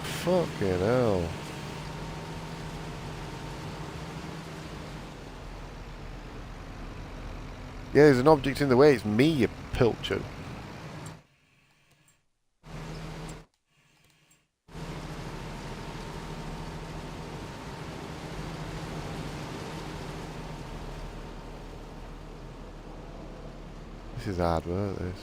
Fucking hell. Yeah, there's an object in the way, it's me, you pilchard. This is hard work, this.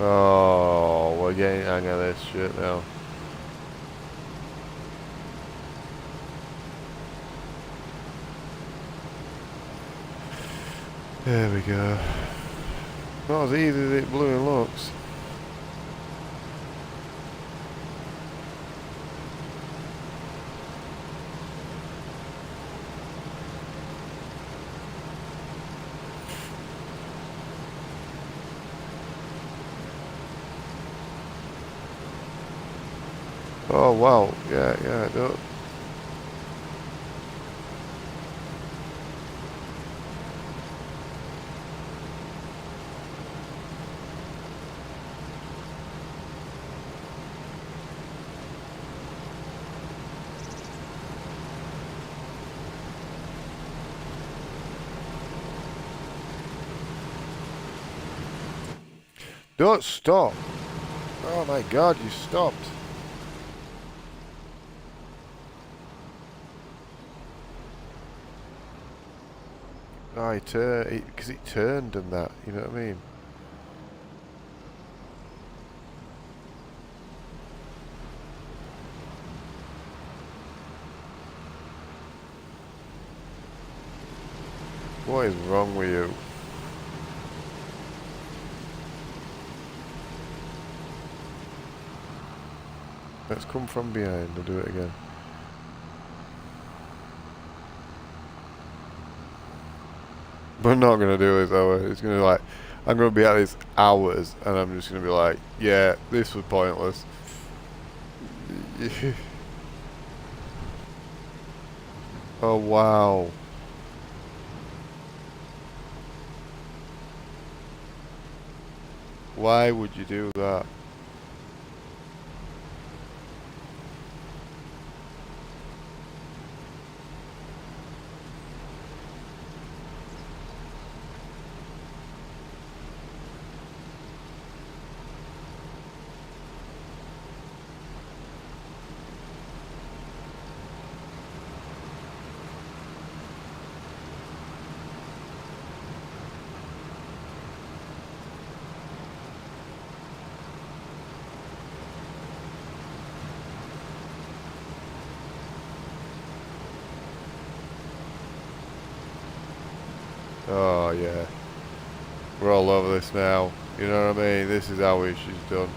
Oh, we're getting hang of this shit now. There we go. Not as easy as it blooming looks. Oh wow, yeah, yeah, no. Don't stop. Oh my god, you stopped. Oh, he turned, because it turned and that, you know what I mean? What is wrong with you? Let's come from behind and do it again. We're not going to do this, are we? It's going to like, I'm going to be at this hours and I'm just going to be like, yeah, this was pointless. Oh wow. Why would you do that? Oh yeah. We're all over this now. You know what I mean? This is how issues done.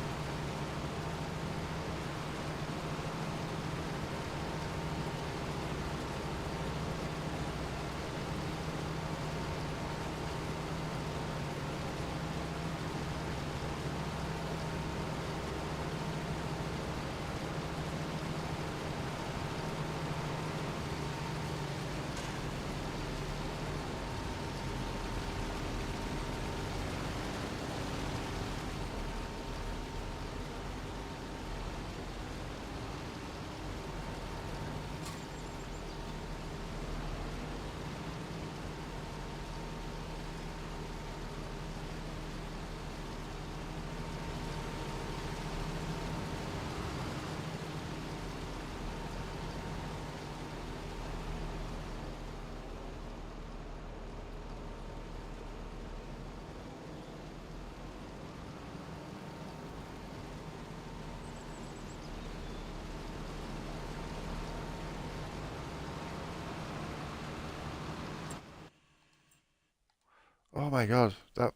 Oh my god, that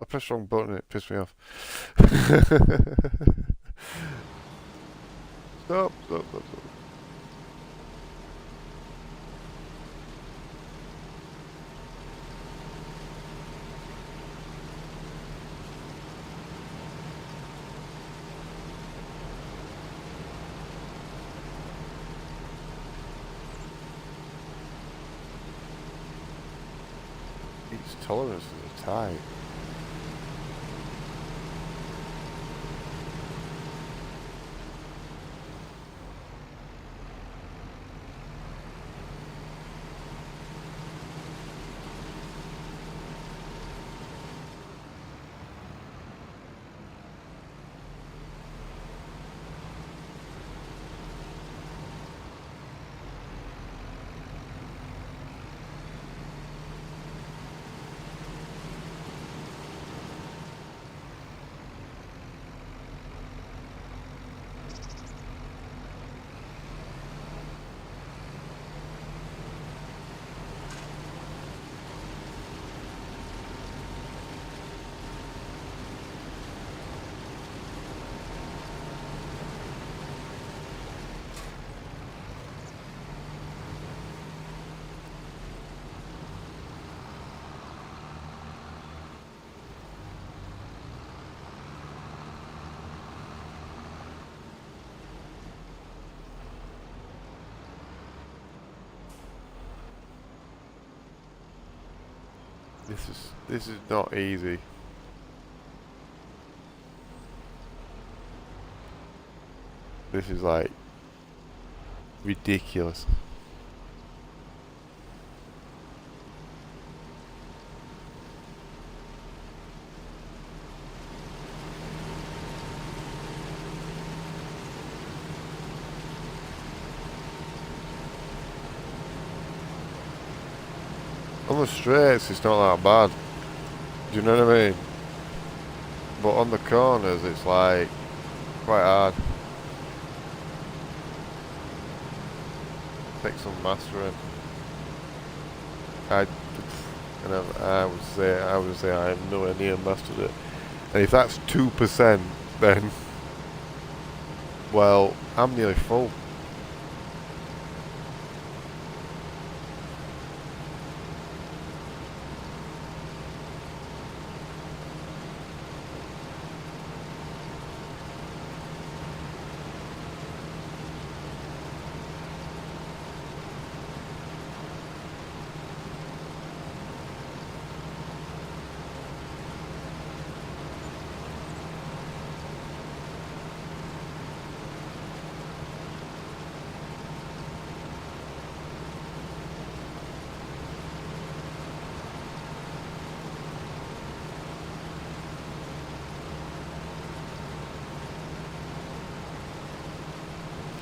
I pressed the wrong button and it pissed me off. Stop, stop, stop, stop. Each tolerance is a tie. This is not easy. This is like ridiculous. On the straights it's not that bad. Do you know what I mean? But on the corners it's like quite hard. Take some mastering. I would say I am nowhere near mastered it. And if that's 2%, then well, I'm nearly full.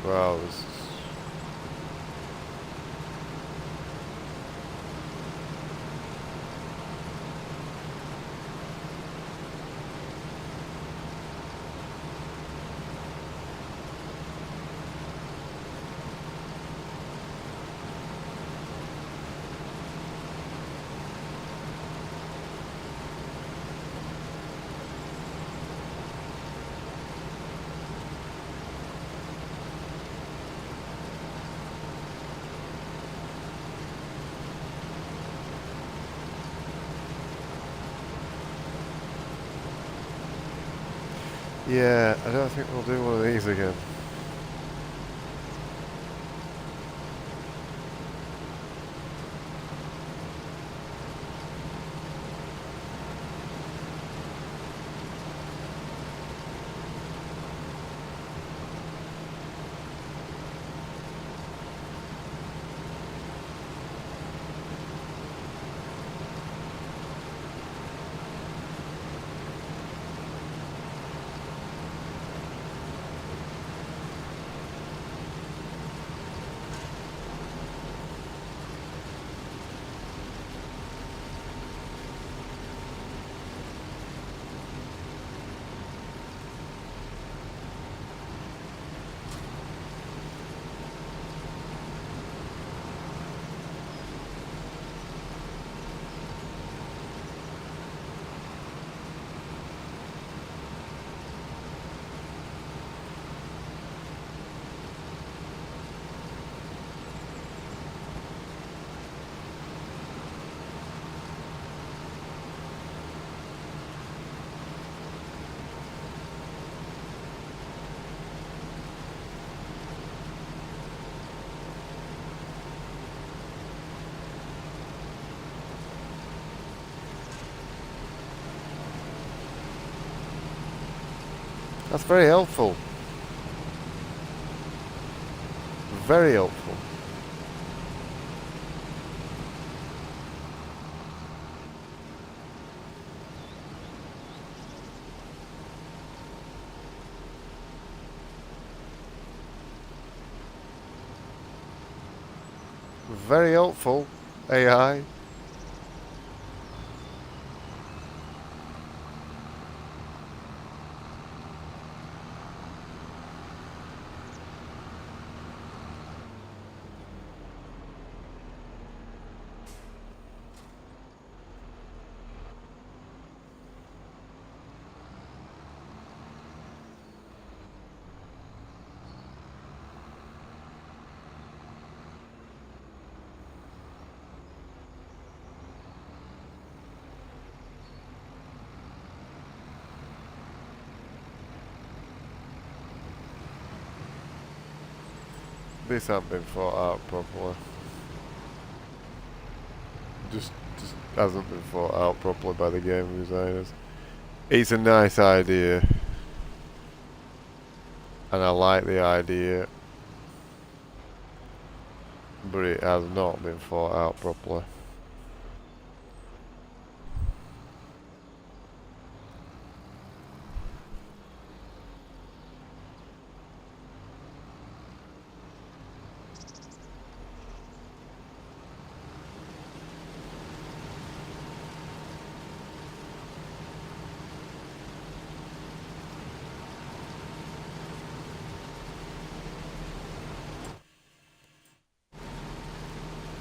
Wow, this is... Yeah, I don't think we'll do one of these again. That's very helpful. Very helpful. Very helpful, AI. This hasn't been thought out properly. Just hasn't been thought out properly by the game designers. It's a nice idea, and I like the idea, but it has not been thought out properly.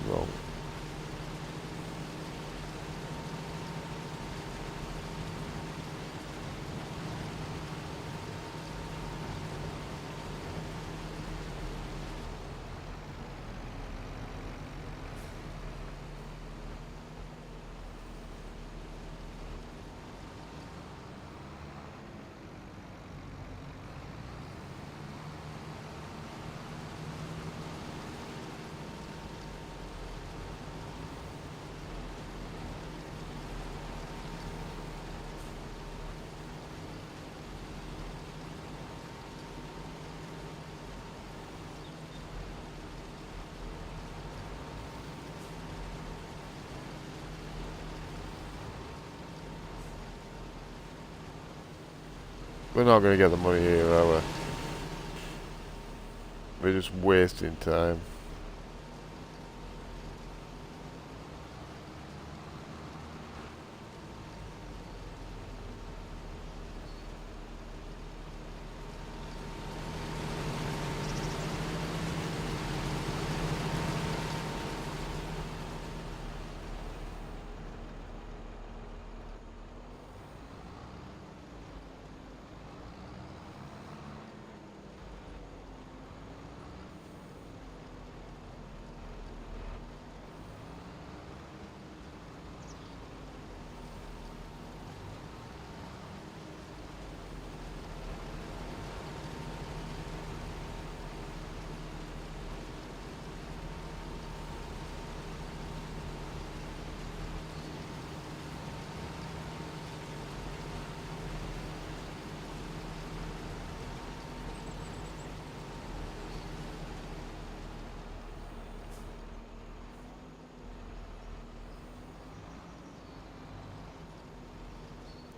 Wrong. We're not going to get the money here, are we? We're just wasting time.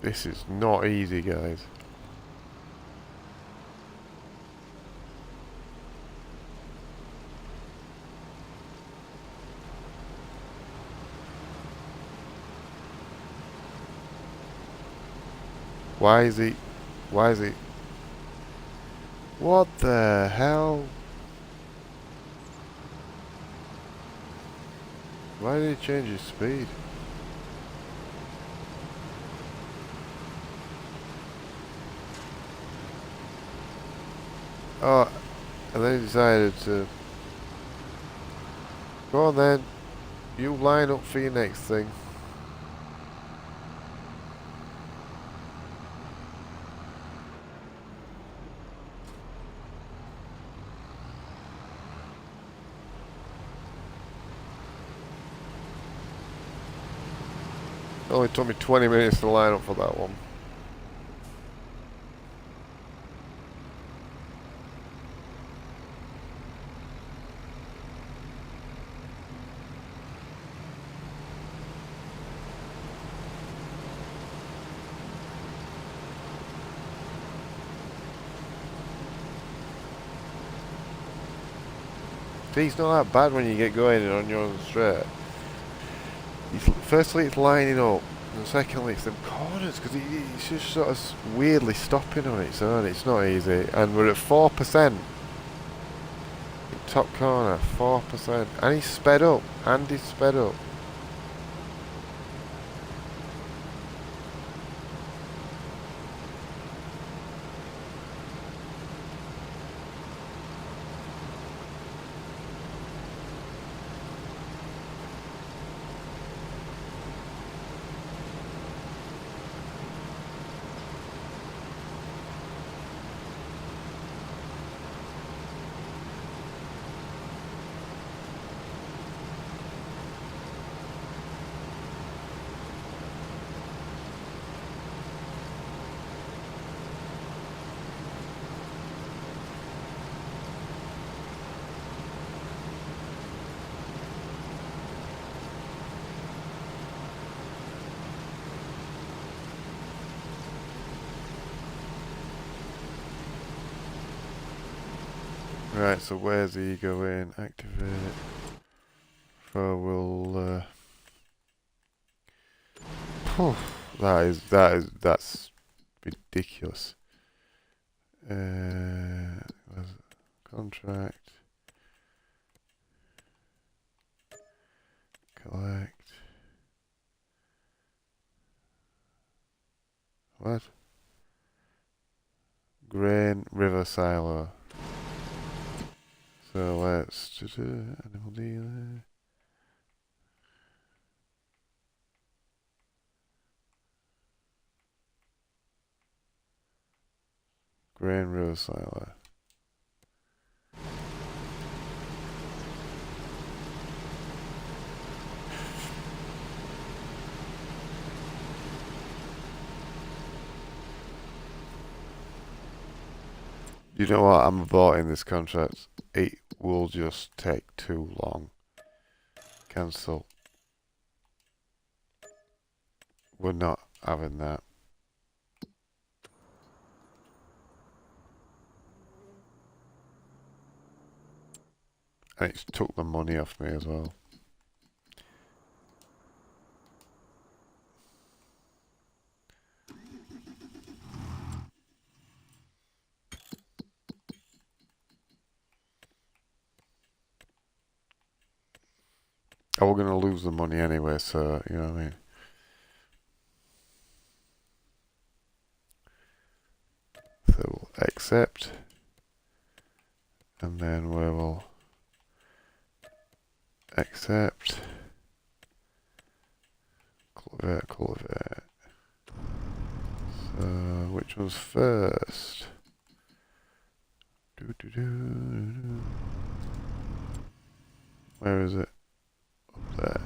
This is not easy, guys. Why is he... What the hell? Why did he change his speed? Oh, and then he decided to... Go on then. You line up for your next thing. It only took me 20 minutes to line up for that one. See, it's not that bad when you get going on your own straight. Firstly, it's lining up, and secondly, it's them corners, because it's just sort of weirdly stopping on its own. It's not easy. And we're at 4%. Top corner, 4%. And he's sped up. And he's sped up. Right, so where's he going? Activate. So we'll that's ridiculous. Contract. Collect. What? Grain River Silo. So let's do animal dealer. Grain River Silo. You know what? I'm aborting this contract. It will just take too long. Cancel. We're not having that. And it's took the money off me as well. Oh, we're going to lose the money anyway, so, you know what I mean? So we'll accept. And then we will accept. Cultivate, cultivate. So, which one's first? Where is it? Up there.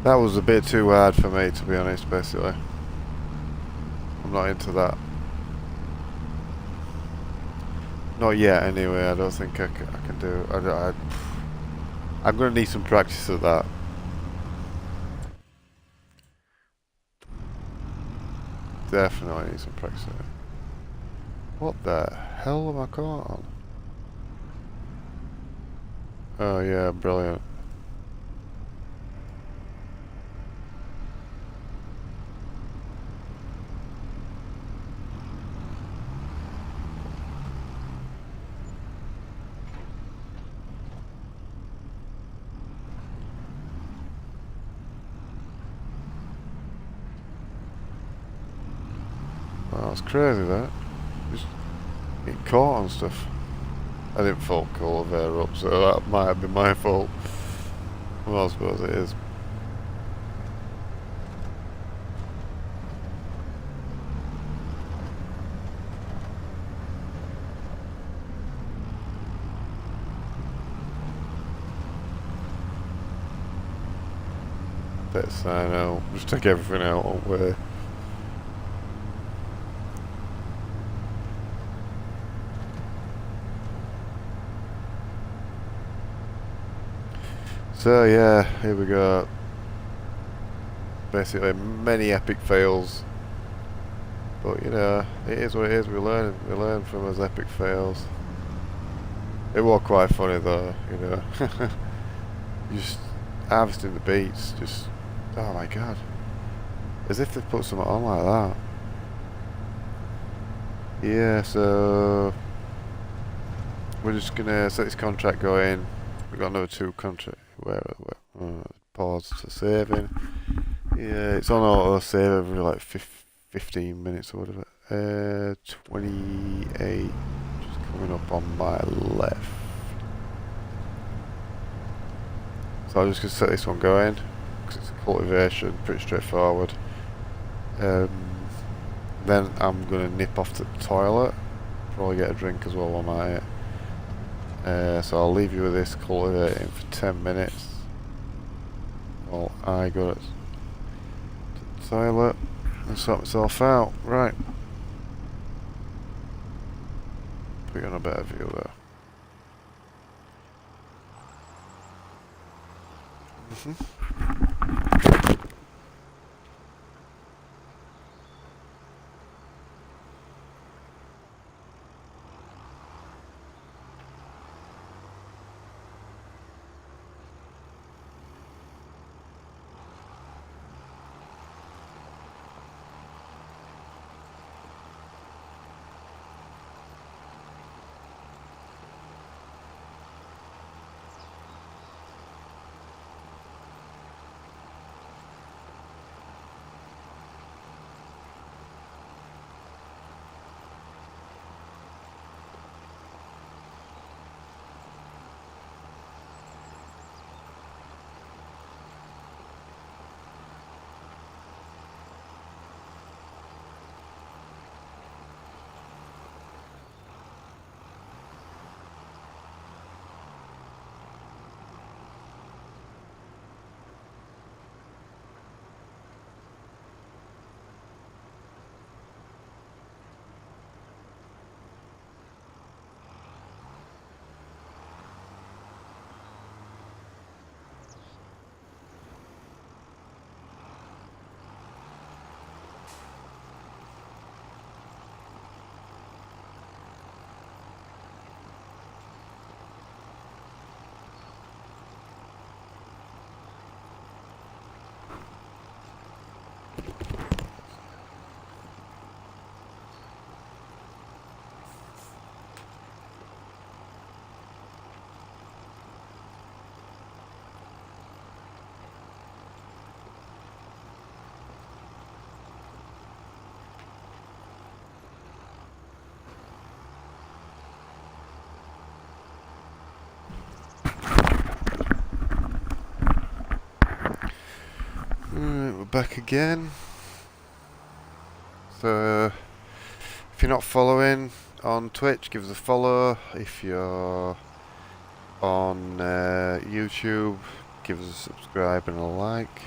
That was a bit too hard for me, to be honest, basically. I'm not into that. Not yet, anyway. I don't think I can do. I'm going to need some practice at that. Definitely need some practice at it. What the hell am I caught on? Oh yeah, brilliant. Wow, that's crazy that. Just get caught on stuff. I didn't full cultivate up, so that might have been my fault. Well, I suppose it is. Better sign out. Just take everything out on way. So yeah, here we go. Basically, many epic fails. But you know, it is what it is. We learn from those epic fails. It was quite funny though, you know. Just harvesting the beets, just oh my god. As if they've put something on like that. Yeah, so we're just gonna set this contract going. We've got another 2 contract where pause to saving. Yeah, it's on auto save every like 15 minutes or whatever. 28 just coming up on my left. So I'm just gonna set this one going because it's a cultivation, pretty straightforward. Then I'm gonna nip off to the toilet, probably get a drink as well while I'm at it. So I'll leave you with this cultivating for 10 minutes while I go to the toilet and sort myself out. Right. Put you on a better view there. Alright, we're back again. So, if you're not following on Twitch, give us a follow. If you're on YouTube, give us a subscribe and a like.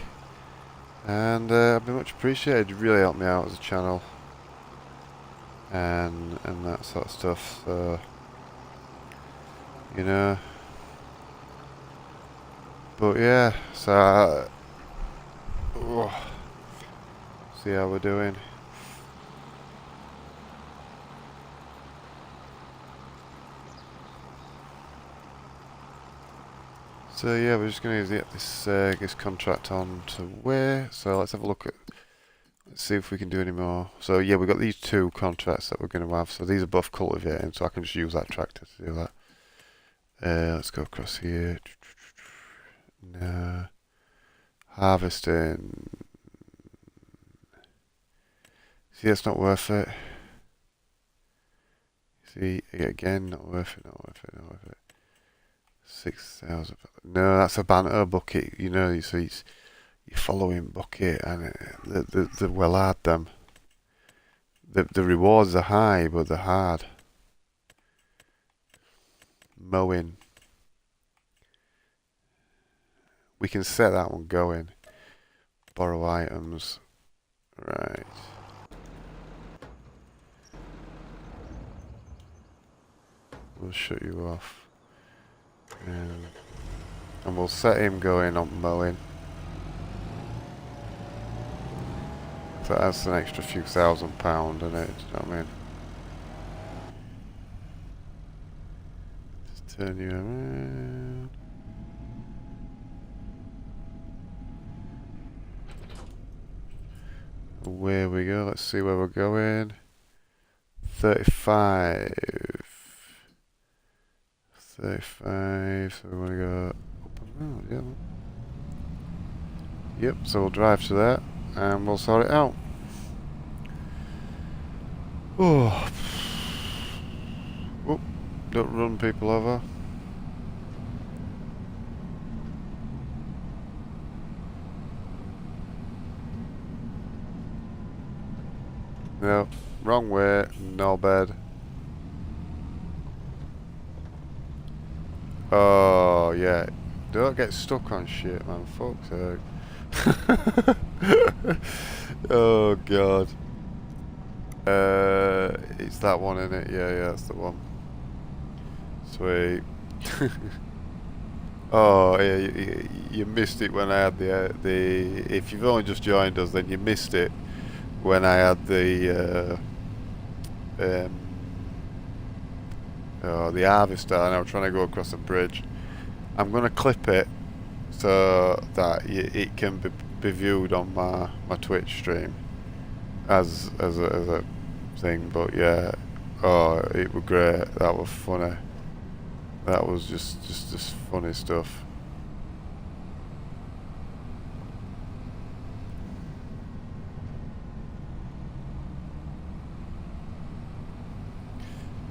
And I'd be much appreciated. You'd really help me out as a channel. And that sort of stuff. So, you know. But yeah, so see how we're doing. So yeah, we're just going to get this contract on to where. So let's have a look at. Let's see if we can do any more. So yeah, we've got these two contracts that we're going to have. So these are both cultivating, so I can just use that tractor to do that. Let's go across here. No. Harvesting. See, it's not worth it. See, again, not worth it, not worth it, not worth it. 6,000. No, that's a banter bucket, you know, so you're following bucket, and they're well hard, them. The rewards are high, but they're hard. Mowing. We can set that one going. Borrow items. Right. We'll shut you off. And we'll set him going on mowing. So that's an extra few £1,000, isn't it? Do you know what I mean? Just turn you around. Away we go. Let's see where we're going. 35. 35. So we want to go up and round. Yep. So we'll drive to that and we'll sort it out. Oh. Oh. Don't run people over. No, wrong way, no bed. Oh, yeah. Don't get stuck on shit, man. Fuck's sake. Oh, God. It's that one, isn't it? Yeah, that's the one. Sweet. Oh, yeah, you missed it when I had the. If you've only just joined us, then you missed it when I had the harvester, and I was trying to go across a bridge. I'm gonna clip it so that it can be viewed on my Twitch stream as a thing. But yeah, oh, it was great. That was funny. That was just funny stuff.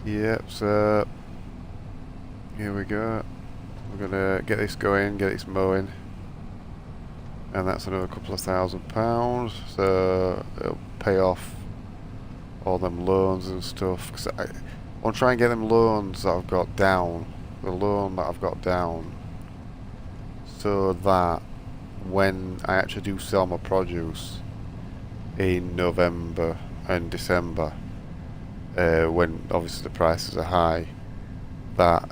Yep, so here we go. We're gonna get this going, get this mowing, and that's another couple of £1,000, so it'll pay off all them loans and stuff. Cause I want to try and get them loans that I've got down, the loan that I've got down, so that when I actually do sell my produce in November and December, when obviously the prices are high, that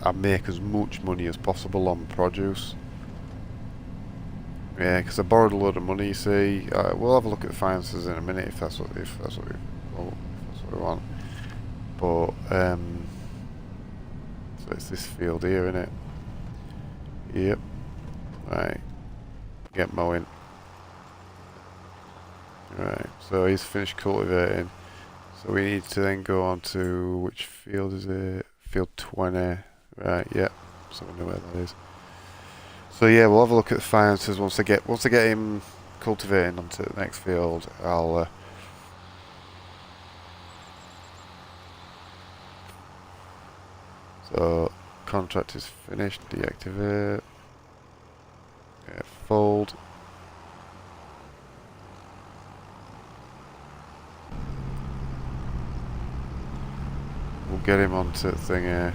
I make as much money as possible on produce. Yeah, because I borrowed a load of money. You see, we'll have a look at the finances in a minute if that's what we want. But so it's this field here, isn't it? Yep. Right. Get mowing. Right. So he's finished cultivating. So we need to then go on to, which field is it? Field 20. Right, yeah. So we know where that is. So yeah, we'll have a look at the finances once I get him cultivating onto the next field. I'll so contract is finished, deactivate. Yeah, fold. We'll get him onto the thing here.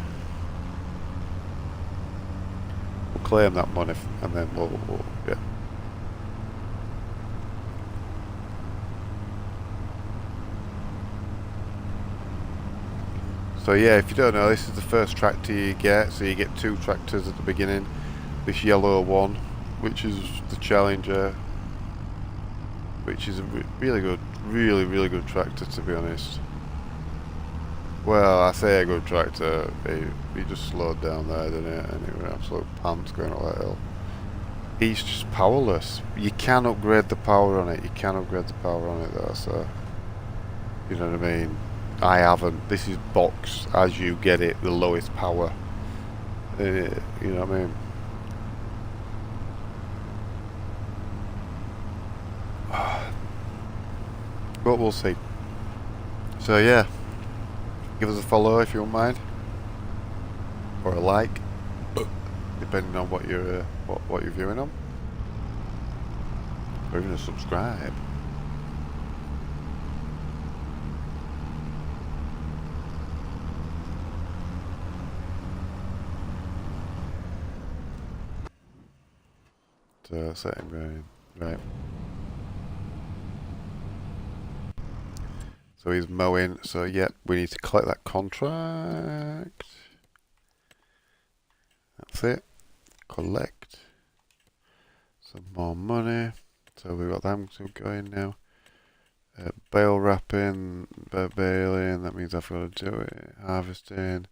We'll claim that money and then we'll yeah. So yeah, if you don't know, this is the first tractor you get. So you get 2 tractors at the beginning. This yellow one, which is the Challenger, which is a really good tractor, to be honest. Well, I say a good tractor, he just slowed down there, didn't it? And it was absolute pants going up that hill. He's just powerless. You can upgrade the power on it. You can upgrade the power on it though, so you know what I mean? I haven't. This is box as you get it, the lowest power. You know what I mean? But we'll see. So yeah, give us a follow if you don't mind, or a like, depending on what you're what you're viewing on, or even a subscribe. So setting going right. So he's mowing, so yeah, we need to collect that contract. That's it. Collect some more money. So we've got them two going now. Bale wrapping, baling, that means I've got to do it. Harvesting.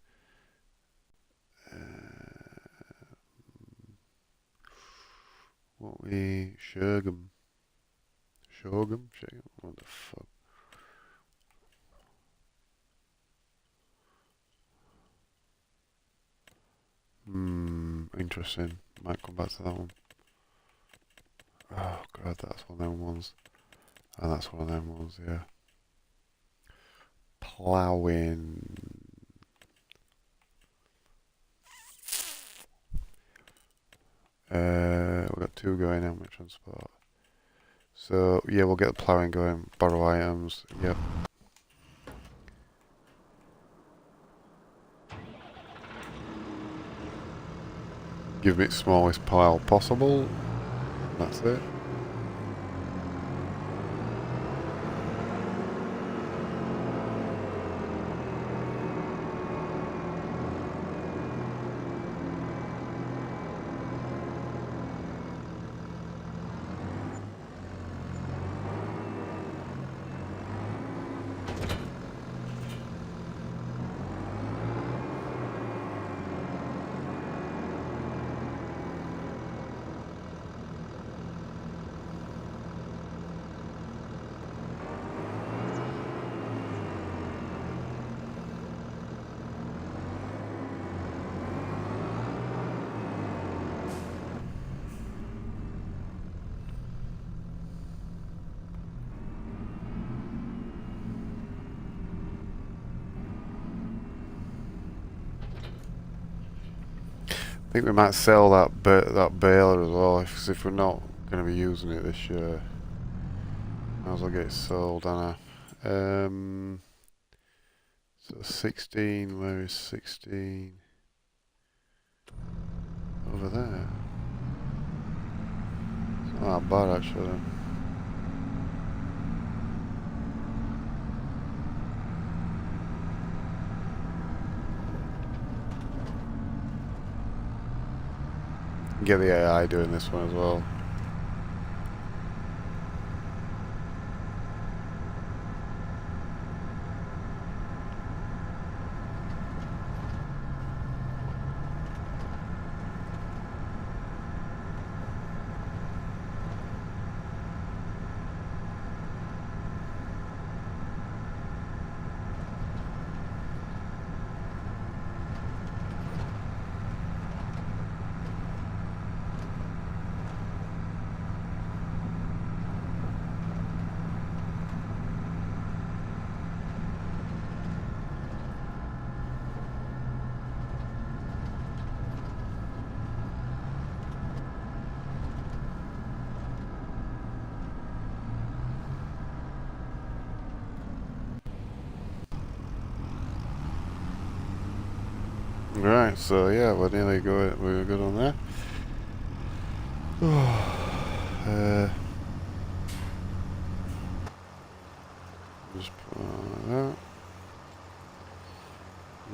Shogun. What the fuck? Interesting. Might come back to that one. Oh god, that's one of them ones. And that's one of them ones, yeah. Ploughing. We've got 2 going now with transport. So yeah, we'll get the ploughing going. Borrow items. Yep. Give me its smallest pile possible. That's it. think we might sell that baler as well, if we're not going to be using it this year. Might as well get it sold, Anna. So 16, where is 16? Over there. It's not that bad actually. Get the AI doing this one as well. Right, so yeah, we're nearly good. We're good on there. Just put that.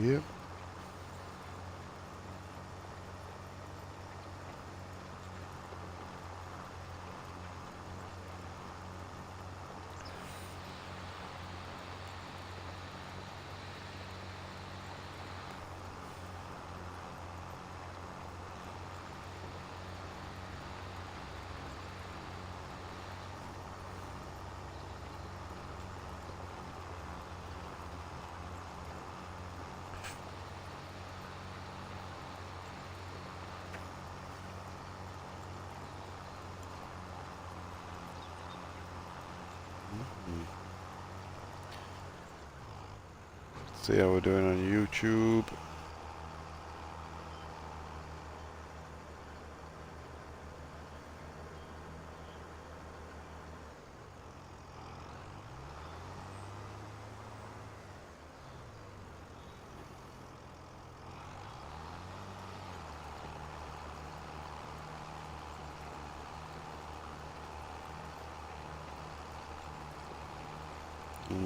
Yep. See how we're doing on YouTube.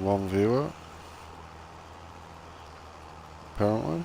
One viewer, apparently.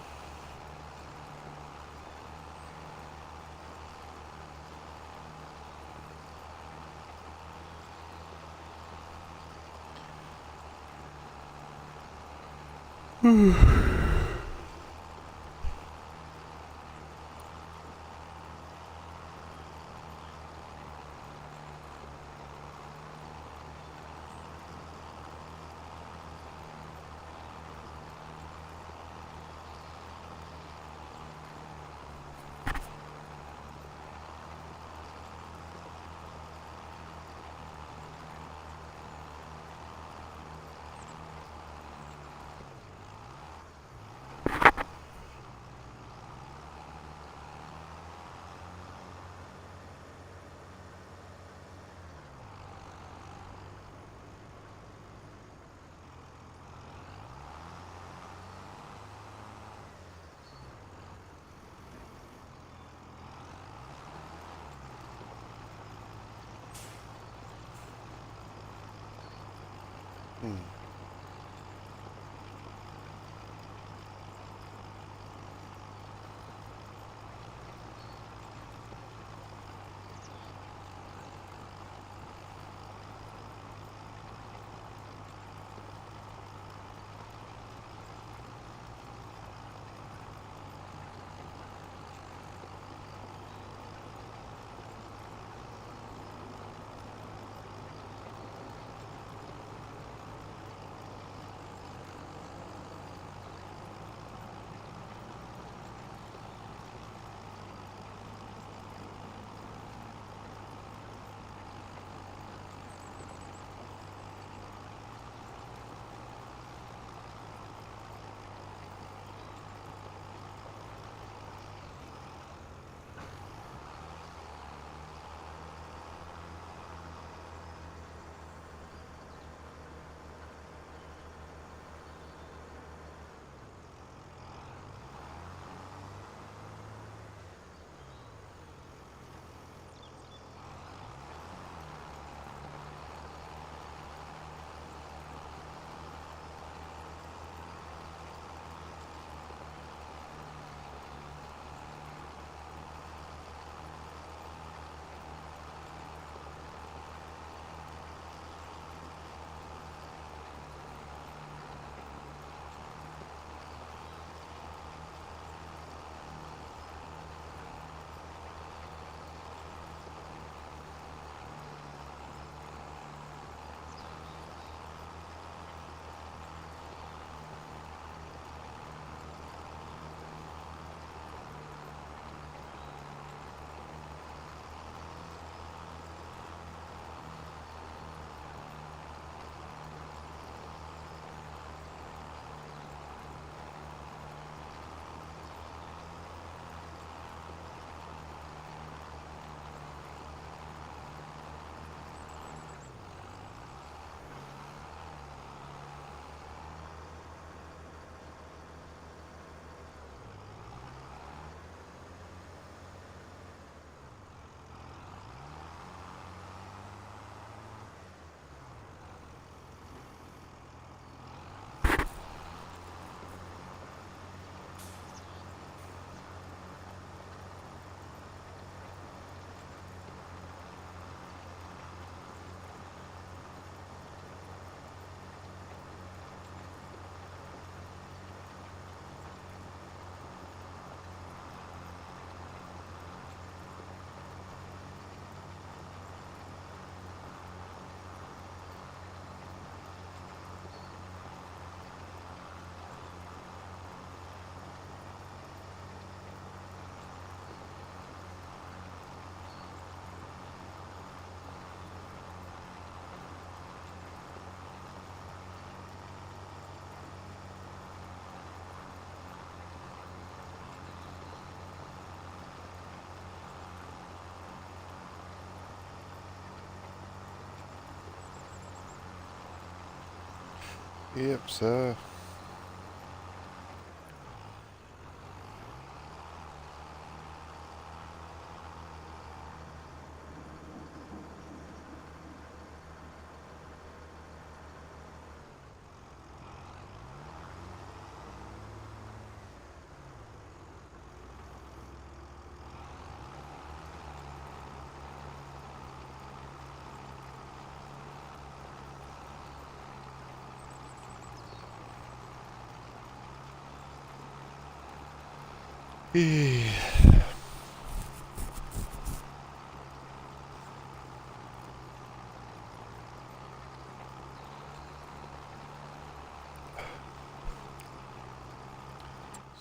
Yep, sir.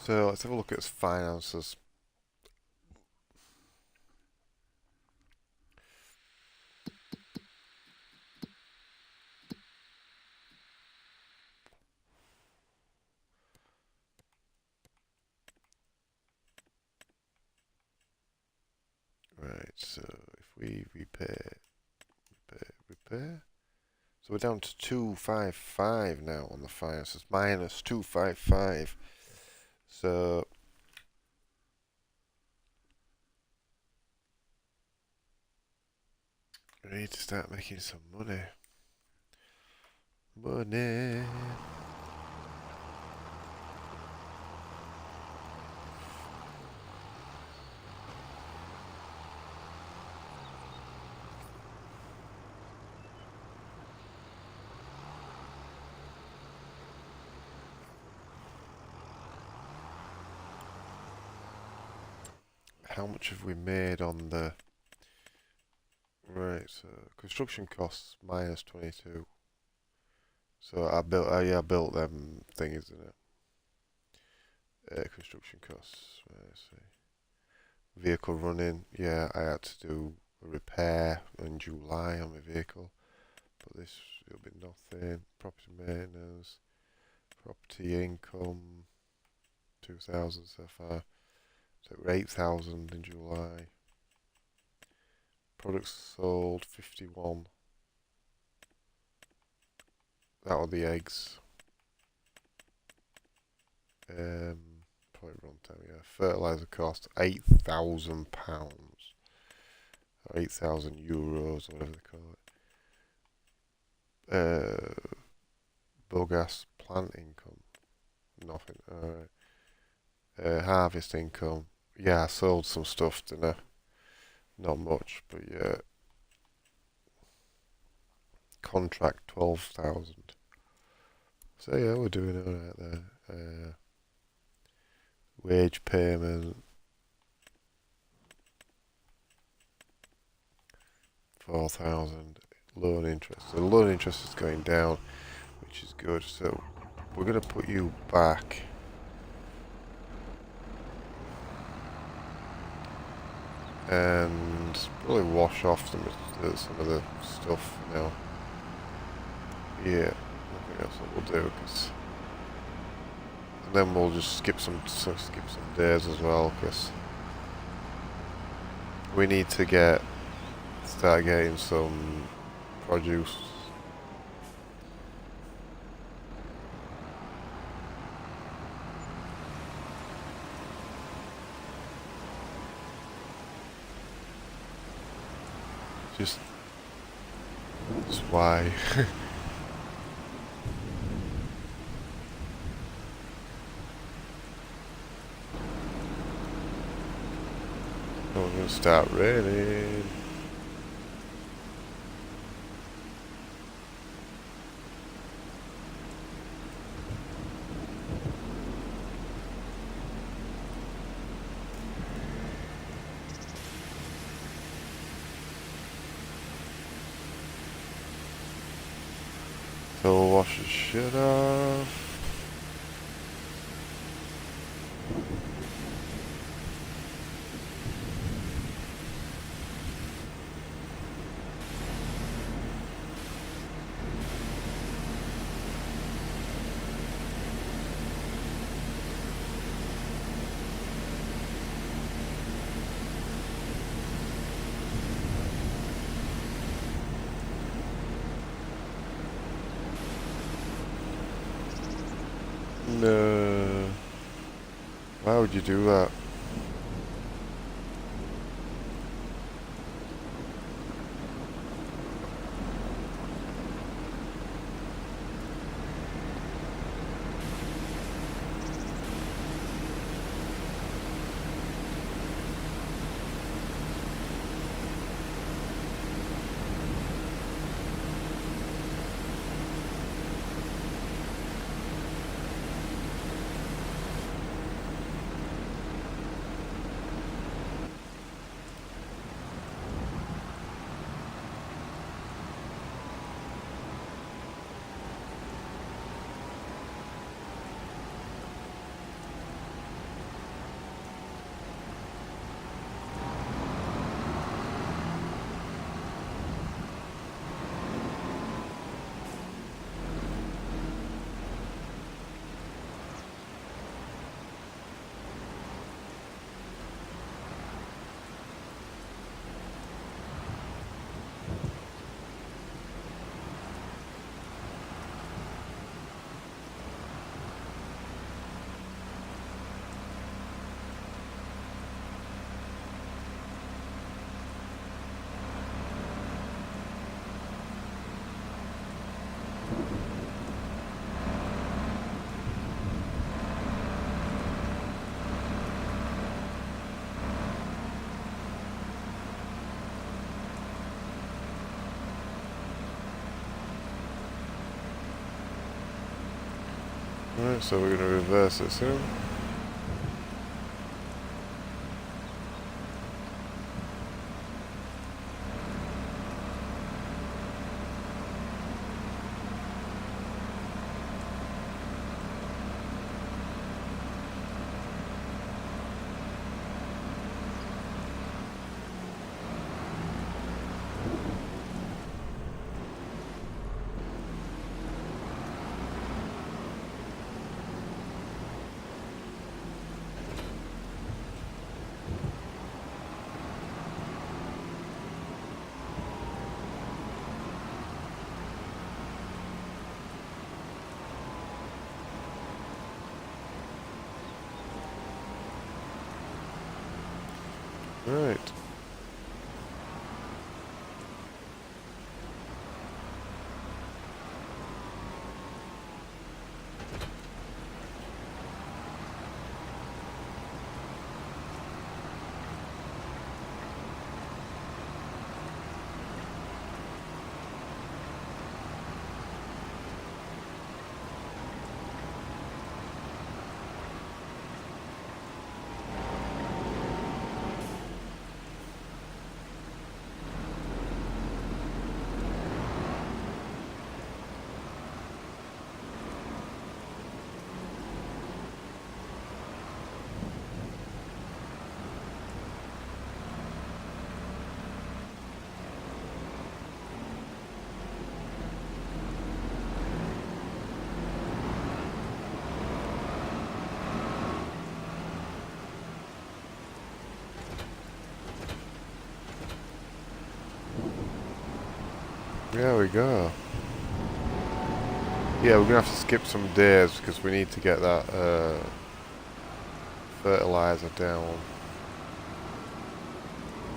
So let's have a look at his finances. Right, so if we repair, so we're down to 255 now on the finances, minus 255. So we need to start making some money. Money. How much have we made on the... Right, so construction costs minus 22. So I built, yeah, I built them thingies, isn't it? Construction costs. Let's see. Vehicle running. Yeah, I had to do a repair in July on my vehicle, but this will be nothing. Property maintenance, property income, 2,000 so far. So we're 8,000 in July. Products sold 51. That were the eggs. Probably run time, yeah. Fertilizer cost £8,000. Or €8,000, whatever they call it. Bogas plant income. Nothing. Alright. Harvest income. Yeah, I sold some stuff, didn't I? Not much, but yeah. Contract 12,000. So yeah, we're doing alright there. Wage payment 4,000. Loan interest. So the loan interest is going down, which is good. So we're gonna put you back. And probably wash off some of the stuff now. Yeah, I think that's what we'll do. And then we'll just skip some days as well, because we need to start getting some produce. That's why. Oh, we're gonna start raining. So we'll wash the shit off. How would you do that? Right, so we're going to reverse it soon. Right. There we go. Yeah, we're gonna have to skip some days because we need to get that fertilizer down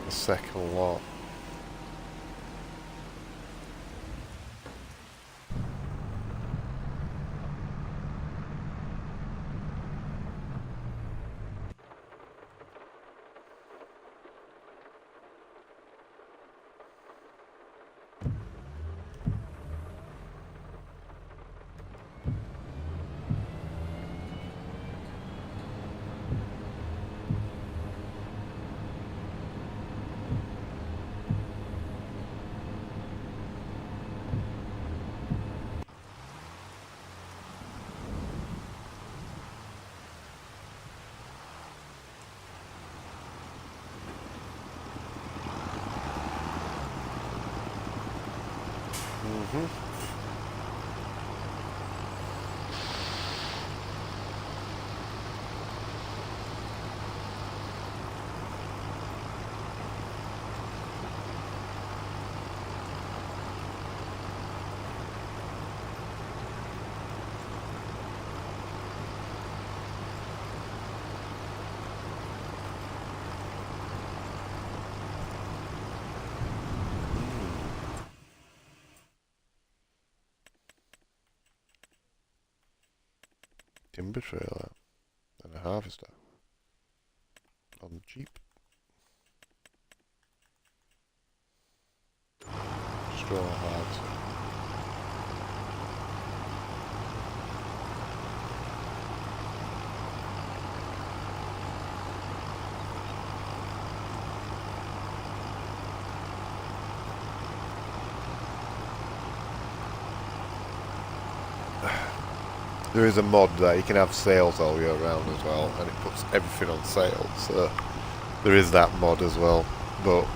the second lot. timber trailer and a harvester on the Jeep. Straw harvester. There is a mod that you can have sales all year round as well, and it puts everything on sale, so there is that mod as well. But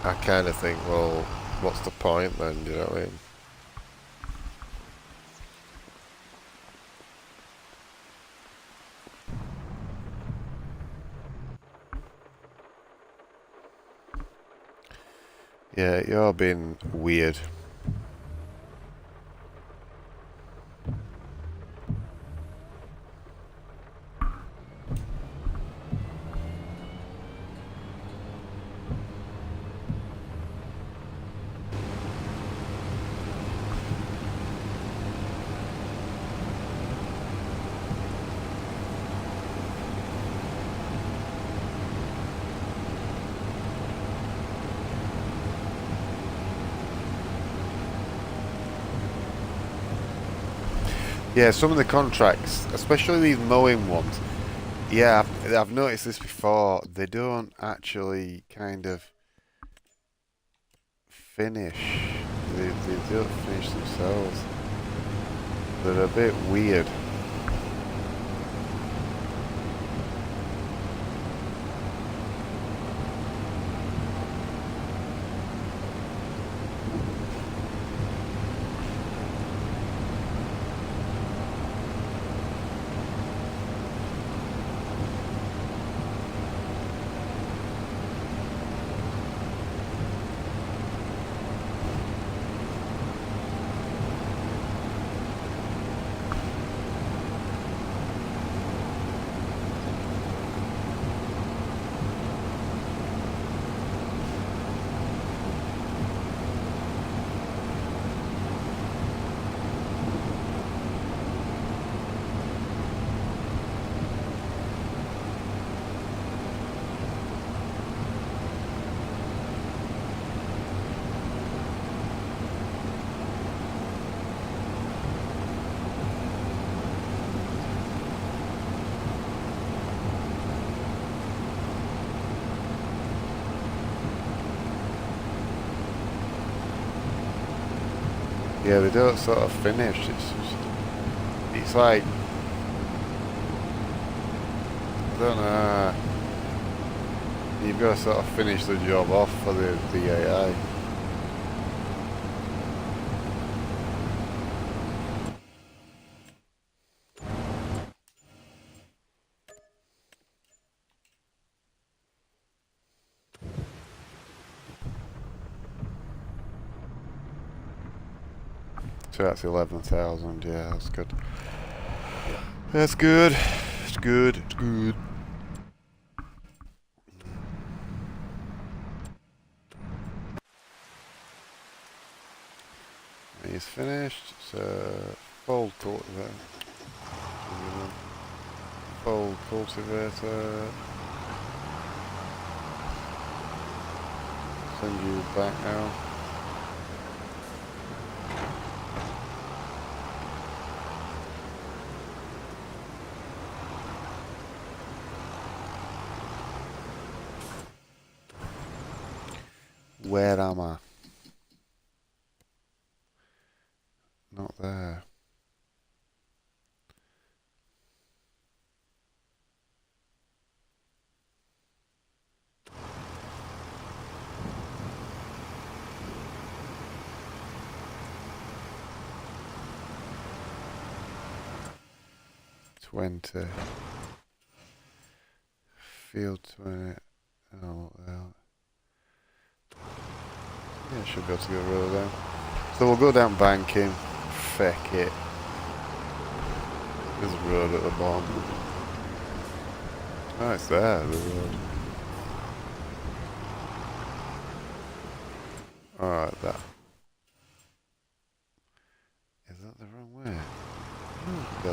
I kind of think, well, what's the point then, do you know what I mean? Yeah, you're being weird. Yeah, some of the contracts, especially these mowing ones, yeah, I've noticed this before, they don't actually kind of finish. They don't finish themselves. They're a bit weird. Yeah, they don't sort of finish. It's like, I don't know. You've got to sort of finish the job off for the AI. So that's 11,000. Yeah, that's good. That's good. It's good. It's good. He's finished. So fold cultivator. Fold cultivator. Send you back now. Where am I? Not there. $20. Field 20. Oh, well. Yeah, should be able to go roll down. So we'll go down banking. Feck it. There's a road at the bottom. Oh, it's there, the road. Alright, that. Is that the wrong way? No.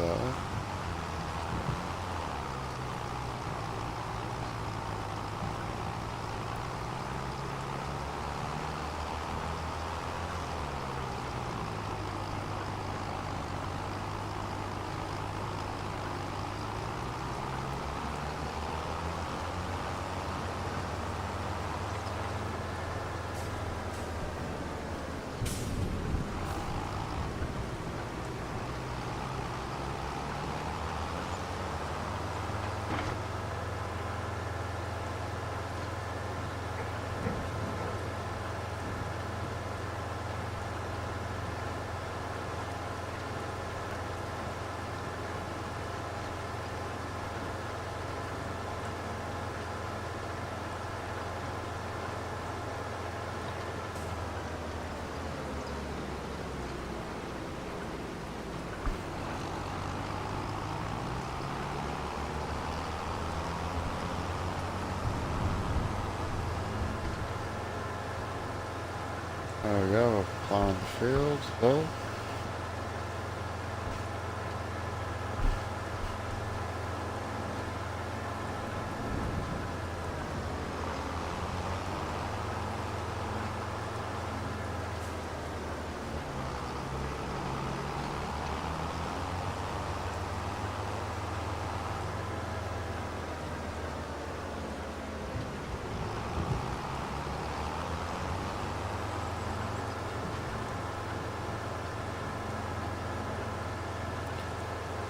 There we go, we're plowing the fields, though.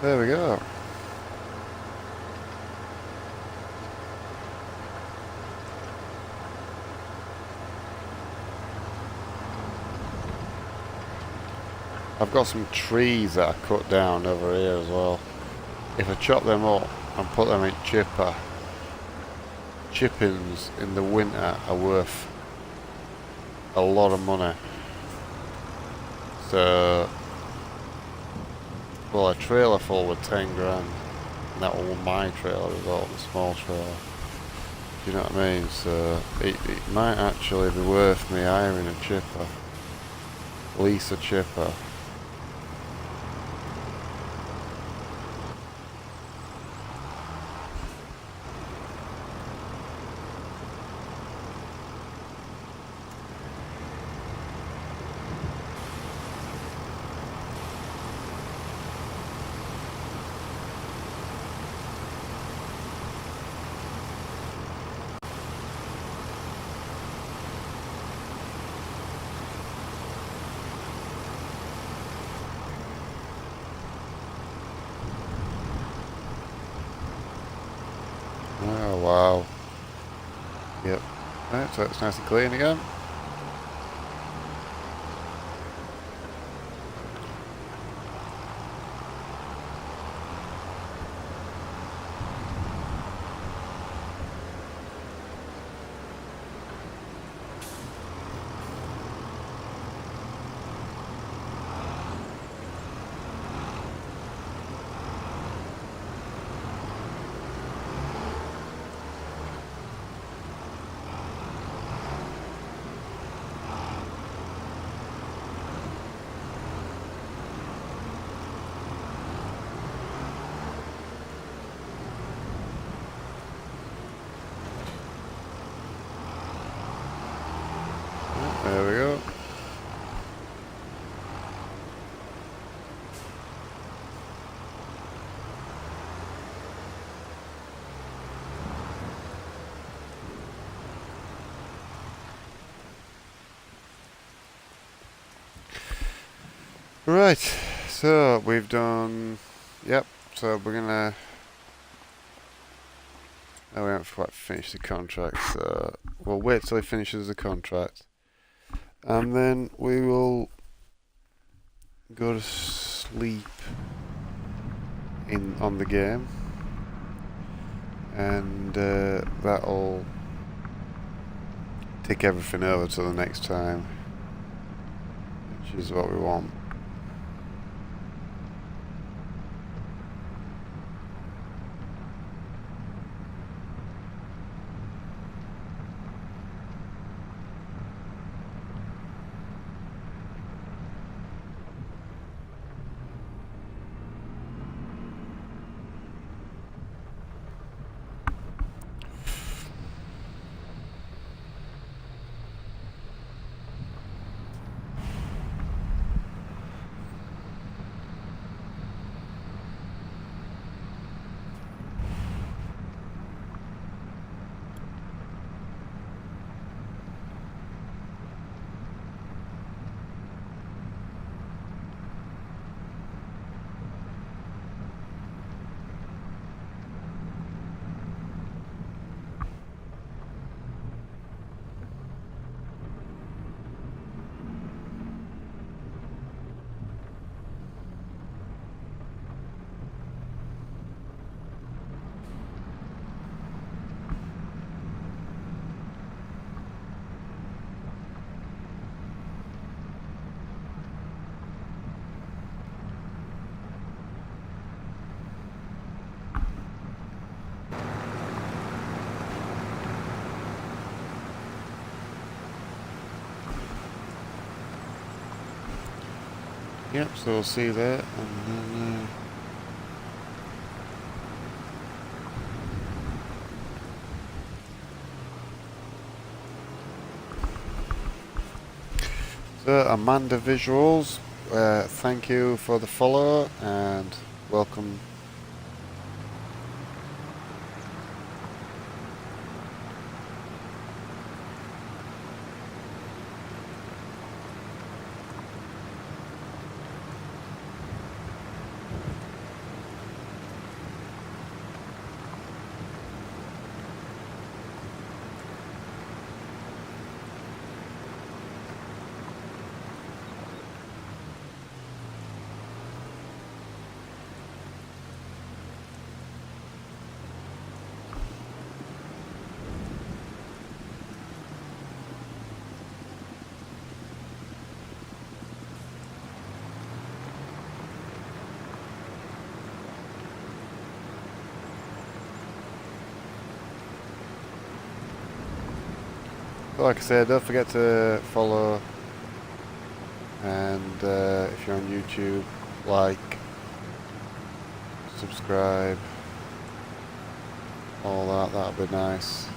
There we go. I've got some trees that I cut down over here as well. If I chop them up and put them in chipper, chippings in the winter are worth a lot of money. So, well, a trailer full with 10 grand. And that was my trailer as well, the small trailer. Do you know what I mean? So, it might actually be worth me hiring a chipper. Lease a chipper. Oh wow. Yep. Right, so it's nice and clean again. There we go. Right, so we've done, yep, so we're gonna, no, we haven't quite finished the contract, so we'll wait till he finishes the contract, and then we will go to sleep on the game, and that'll take everything over to the next time, which is what we want. Yep, so we'll see you there, and then so Amanda Visuals, thank you for the follow and welcome. Like I said, don't forget to follow, and if you're on YouTube, like, subscribe, all that, that'd be nice.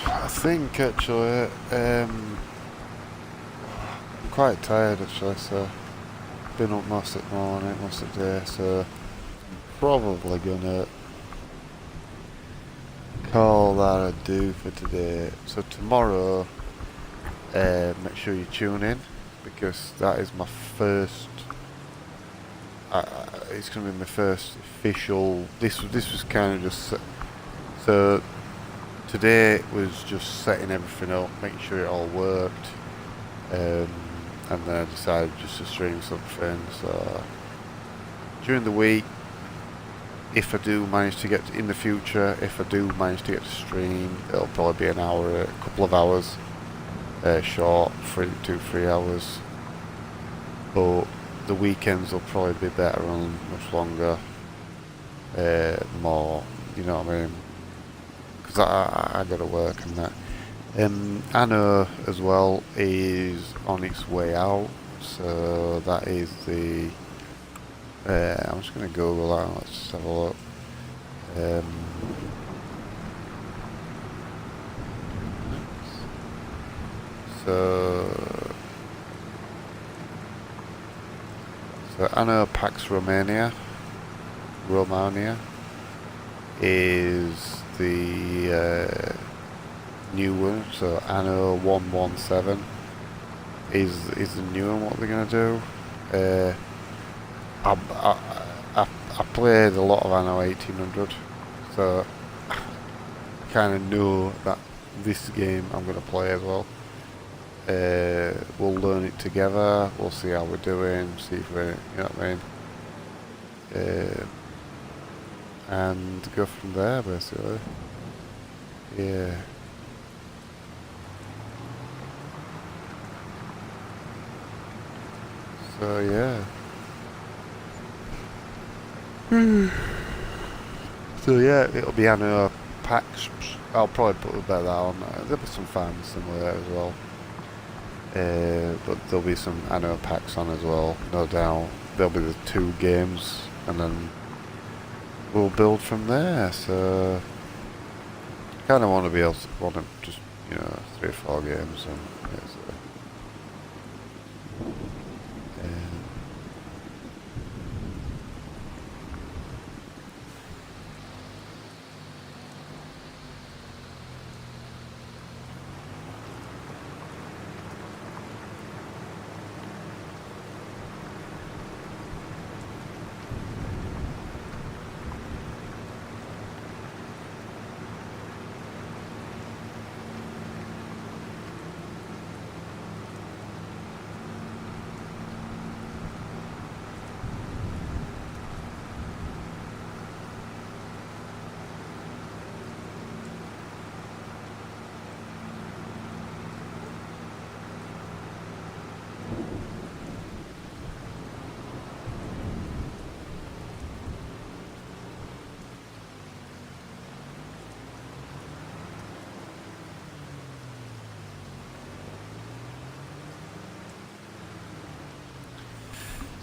I think actually, I'm quite tired actually, so been up most of the morning, most of the day, so probably gonna call that a do for today. So tomorrow, make sure you tune in because that is my first. It's gonna be my first official. This was kind of just so. Today was just setting everything up, making sure it all worked, and then I decided just to stream something. So during the week, if I do manage to get in the future, if I do manage to get to stream, it'll probably be an hour, a couple of hours short, 3 hours. But the weekends will probably be better and much longer, more, you know what I mean? Because I got to work and that. Anno as well is on its way out, so that is the. I'm just going to Google that. Let's just have a look. So Anno Pax Romania is the new one. So Anno 117 is the new one. What they're gonna do? I played a lot of Anno 1800, so I kind of know that this game I'm gonna play as well. We'll learn it together. We'll see how we're doing. See if we're, you know what I mean. And go from there, basically. Yeah. So yeah. So yeah, it'll be Anno Pax. I'll probably put a bit of that on. There'll be some fans somewhere as well. But there'll be some Anno Pax on as well, no doubt. There'll be the 2 games, and then we'll build from there. So kind of want to be able to just, you know, 3 or 4 games, and yeah, so,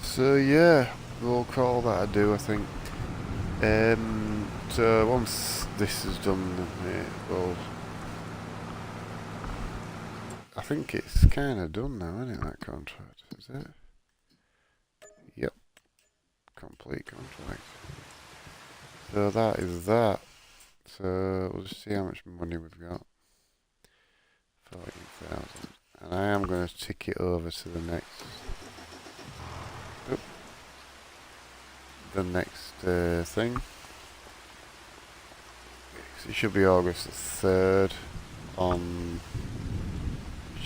so yeah, we'll call that a do, I think. So once this is done, well, I think it's kind of done now, isn't it, that contract? Is it? Yep. Complete contract. So that is that. So we'll just see how much money we've got. 40,000. And I am going to tick it over to the next. The next thing. So it should be August the 3rd.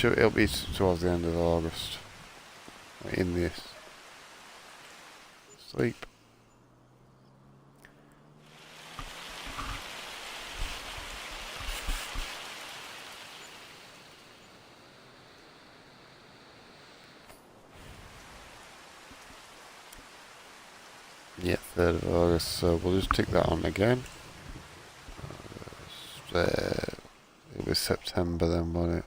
It'll be towards the end of August. In this. Sleep. Yeah, 3rd of August, so we'll just tick that on again. It was September then, wasn't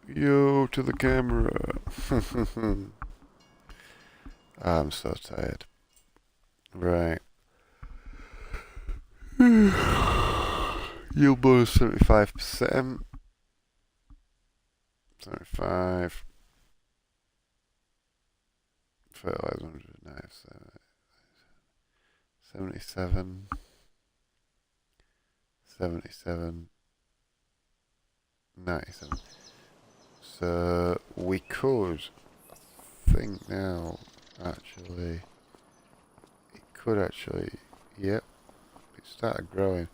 it? Yo, to the camera. I'm so tired. Right. Yield bonus 75%. 75. Fertilizer 77. 77. 97. So we could, I think now, actually, it could actually, yep, it started growing.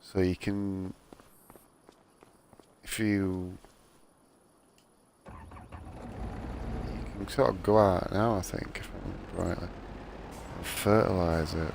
So you can, if you can sort of go out now, I think, if I remember rightly. And fertilise it.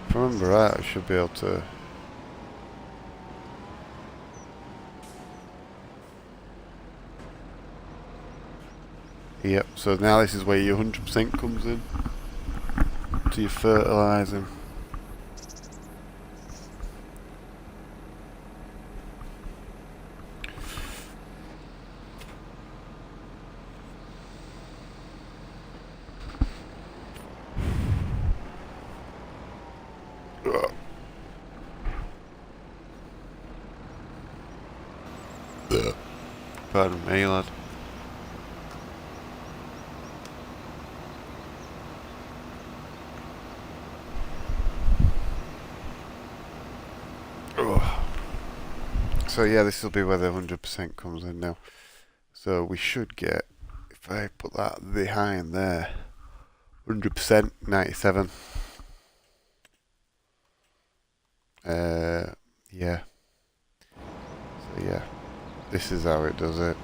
If I remember right, I should be able to... Yep, so now this is where your 100% comes in. To your fertilising. Pardon me, lad. So yeah, this will be where the 100% comes in now. So we should get, if I put that behind there, 100%, 97. Yeah. So yeah, this is how it does it.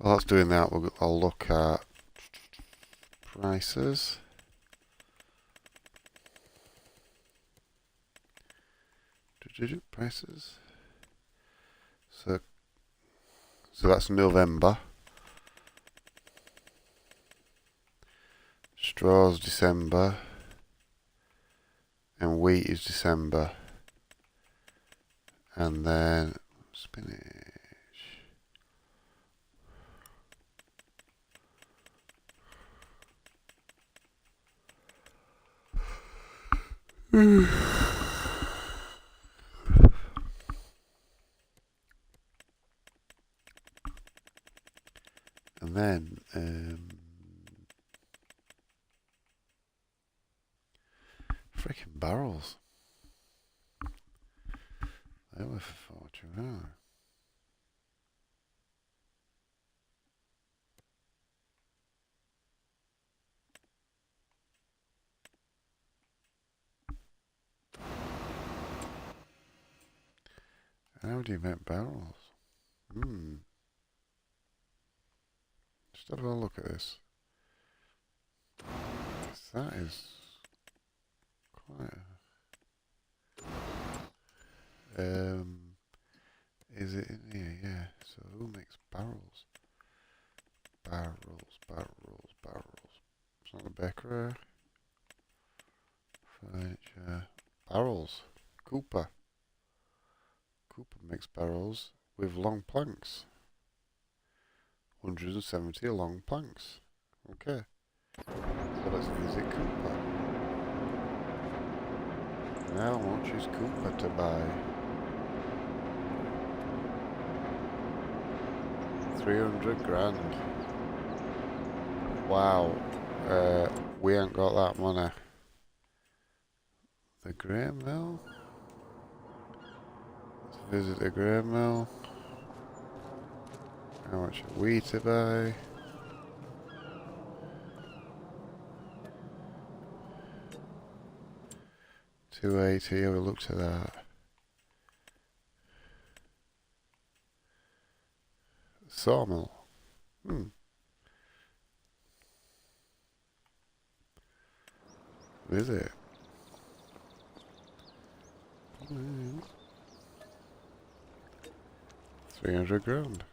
While that's doing that, I'll look at prices. Prices. So that's November. Straws December. And wheat is December. And then spinach. And then freaking barrels. They were for fortune, huh? How do you make barrels? Just have a look at this. That is quite is it in here? Yeah. So who makes barrels? Barrels. It's not a bakery. Furniture. Barrels. Cooper makes barrels with long planks. 170 long planks. Okay. So let's visit Cooper. How much is Cooper to buy? 300 grand. Wow. We ain't got that money. The grain mill? Let's visit the grain mill. How much are we to buy? 280, we looked at that. Sawmill. Is it? 300 grand.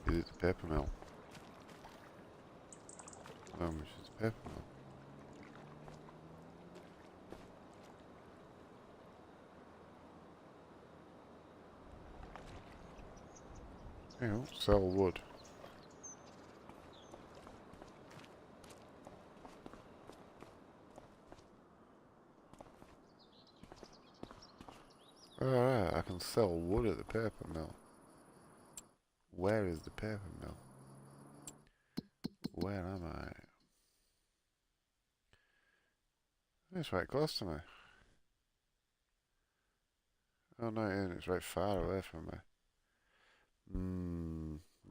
Is it the paper mill? How much is the paper mill? Yeah, sell wood. Alright, I can sell wood at the paper mill. Where is the paper mill? Where am I? It's right close to me. Oh no, it isn't. It's right far away from me.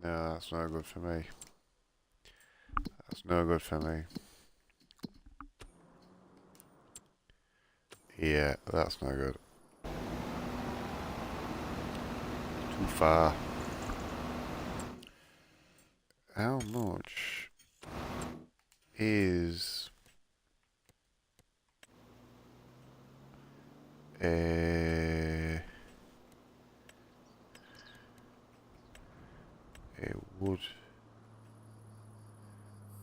No, that's no good for me. That's no good for me. Yeah, that's no good. Too far. How much is a wood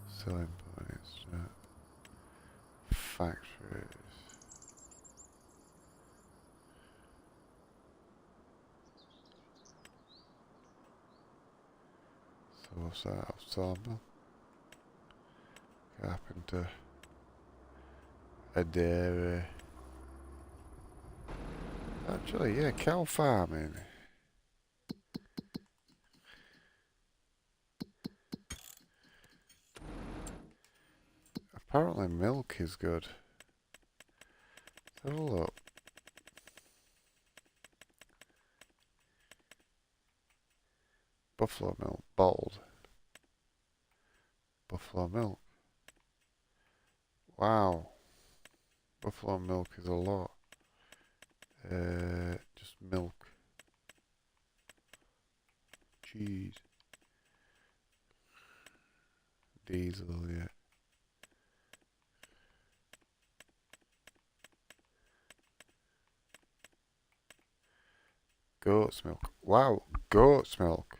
selling points? Factories. So what's that? Sawmill, carpenter, a dairy. Actually, yeah, cow farming. Apparently milk is good. Let's have a look. Buffalo milk, bottled. Buffalo milk. Wow. Buffalo milk is a lot. Just milk. Cheese. Diesel, yeah. Goat's milk. Wow, goat's milk.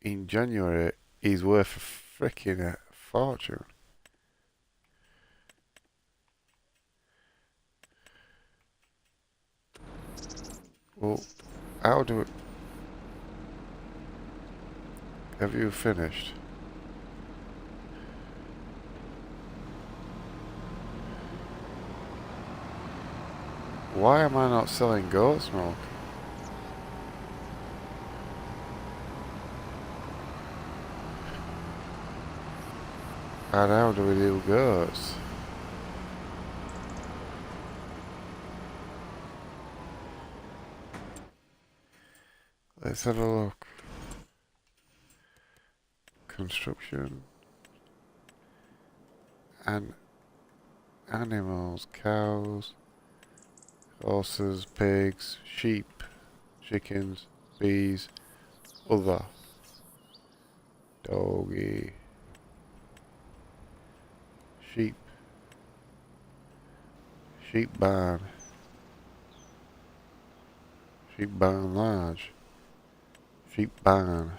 In January, is worth a freaking fortune. Well, how do it... Have you finished? Why am I not selling goat's milk? And how do we do goats? Let's have a look. Construction. And animals, cows, horses, pigs, sheep, chickens, bees, other, doggy, sheep, sheep barn large, sheep barn.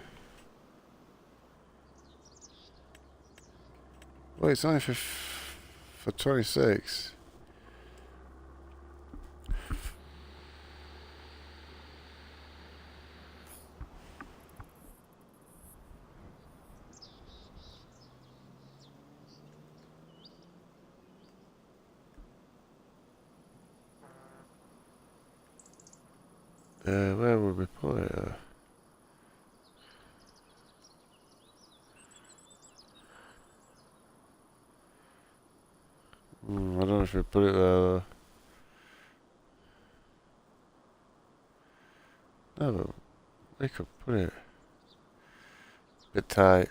Well, it's only for 26. Where would we put it? I don't know if you put it there though. No, but we could put it a bit tight.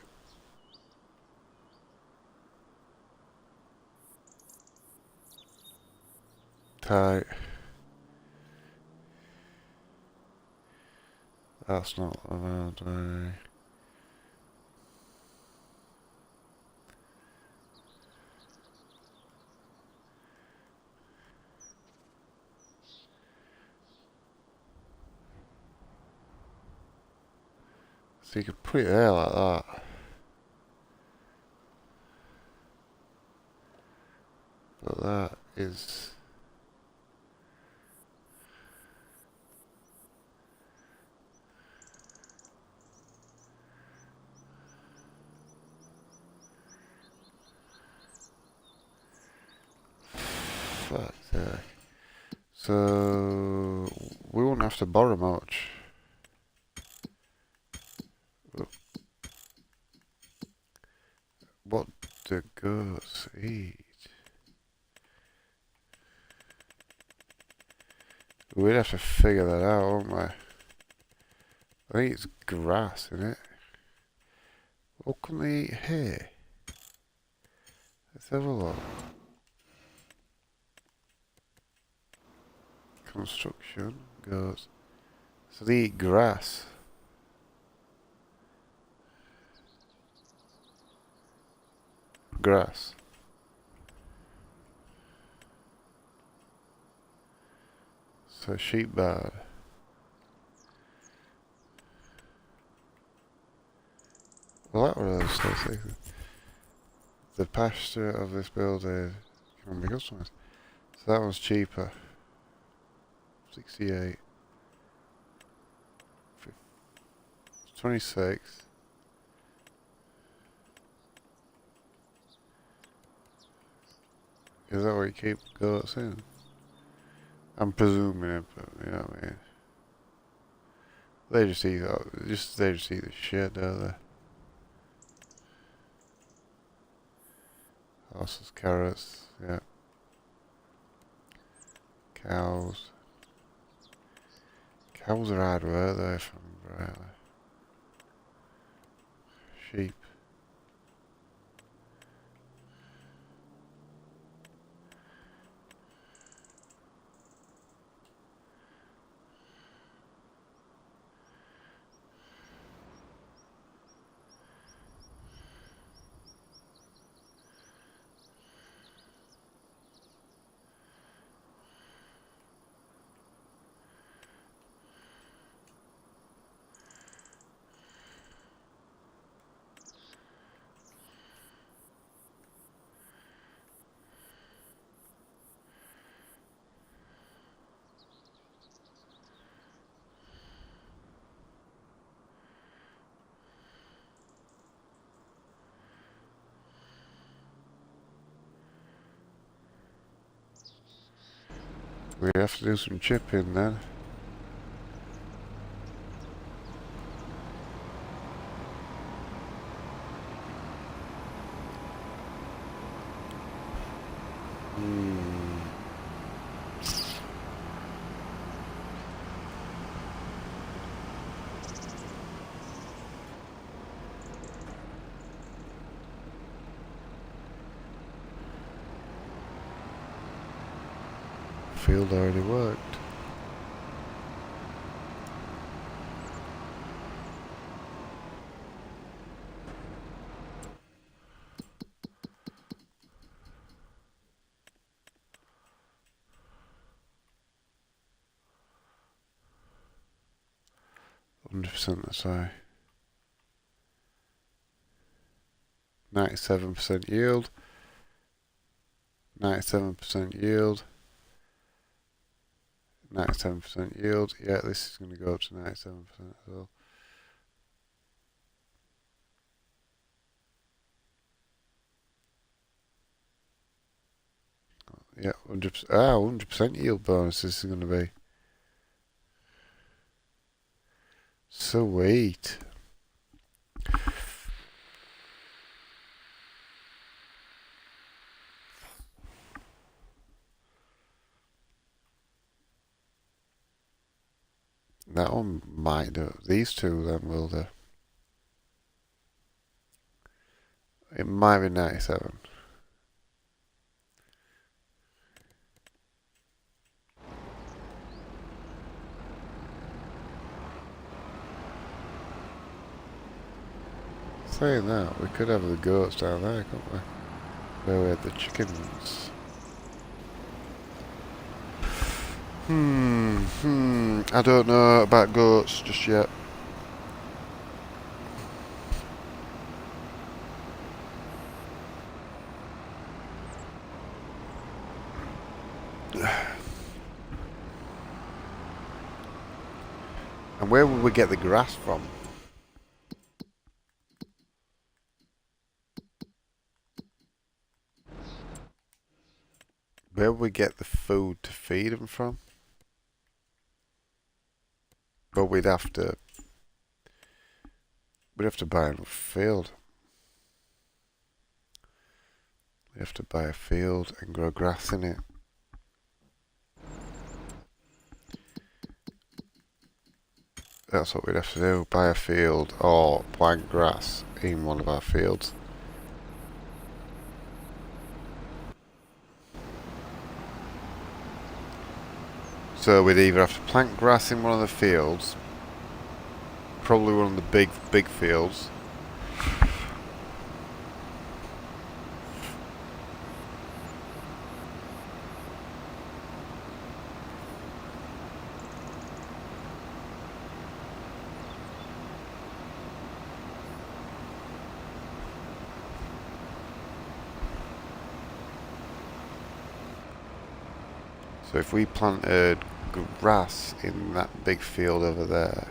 Tight. That's not allowed. So you could put it there like that. But that is... Fuck that. So... we won't have to borrow much. What do goats eat? We'd have to figure that out, won't we? I think it's grass, isn't it? What can they eat here? Let's have a look. Construction goes. So they eat grass. Grass. So sheep bad. Well, that was statistic. The pasture of this building can be customized. So that one's cheaper. 68. 26. Is that where you keep goats in? I'm presuming it, but you know what I mean. They just eat the shit, don't they? Horses, carrots, yeah. Cows. Cows are hard work though, if I remember rightly. Sheep. We have to do some chipping then. Field already worked. %, sorry. 97% yield. 97% yield. 97% yield. Yeah, this is going to go up to 97% as well. Yeah, 100%. 100% yield bonus. This is going to be. Sweet. that one might do it. These two then will do. It might be 97. Saying that, we could have the goats down there, couldn't we? Where we had the chickens. I don't know about goats just yet. And where would we get the grass from? Where would we get the food to feed them from? But we'd have to buy a field. We have to buy a field and grow grass in it. That's what we'd have to do, buy a field or plant grass in one of our fields. So we'd either have to plant grass in one of the fields, probably one of the big fields. So if we planted grass in that big field over there.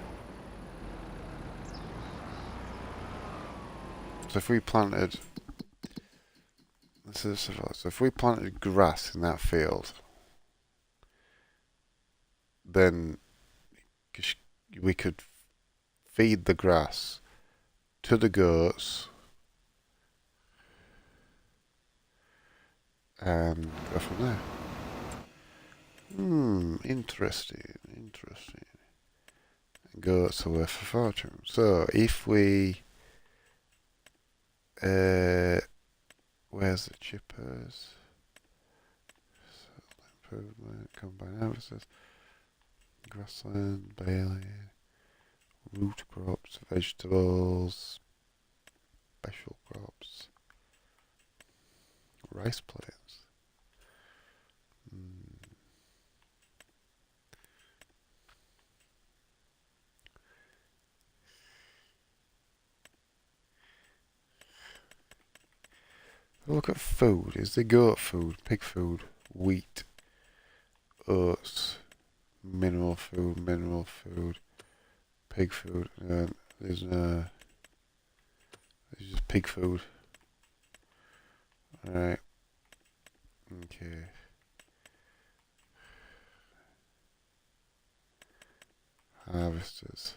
So if we planted, so if we planted grass in that field, then we could feed the grass to the goats and go from there. Interesting. Goats are worth a fortune. So if we where's the chippers? Improvement, combine harvesters, grassland, barley, root crops, vegetables, special crops, rice plants. Look at food. Is there goat food, pig food, wheat, oats, mineral food, pig food? There's just pig food. Alright. Okay. Harvesters.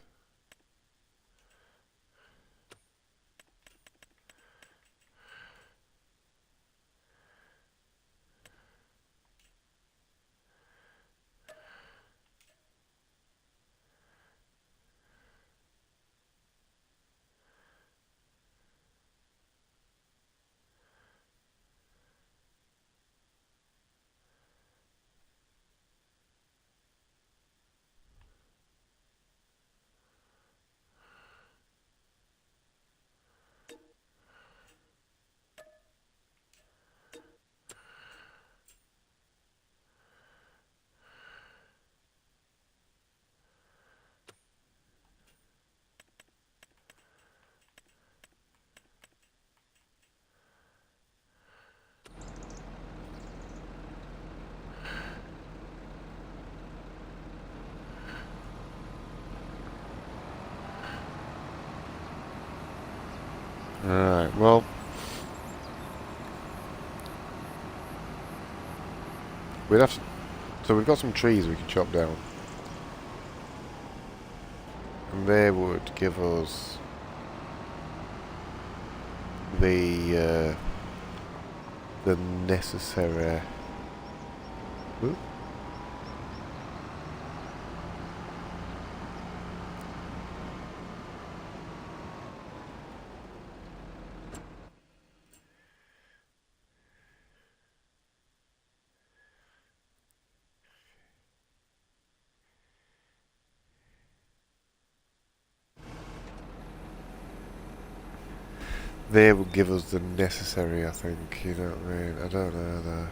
Alright, well, we'd have to, so we've got some trees we can chop down, and they would give us the necessary they would give us the necessary, I think, you know what I mean? I don't know though.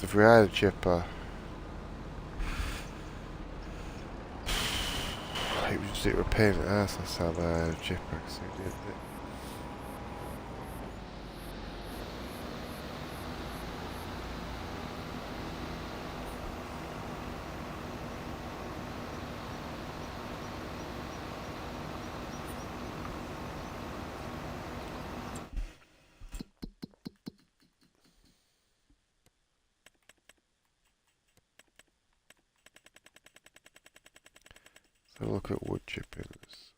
If we had a chipper, it was just a pain in the ass last time I had a chipper, because it did it. So look at wood chippings.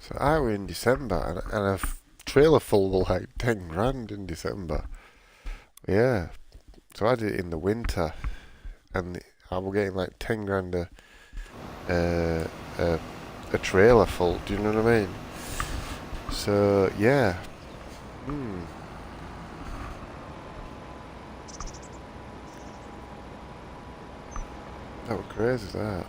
So I were in December, and a trailer full of like 10 grand in December. Yeah. So I did it in the winter, and I was getting like 10 grand uh, a, a trailer full, do you know what I mean? So, yeah. Hmm. That was crazy, that.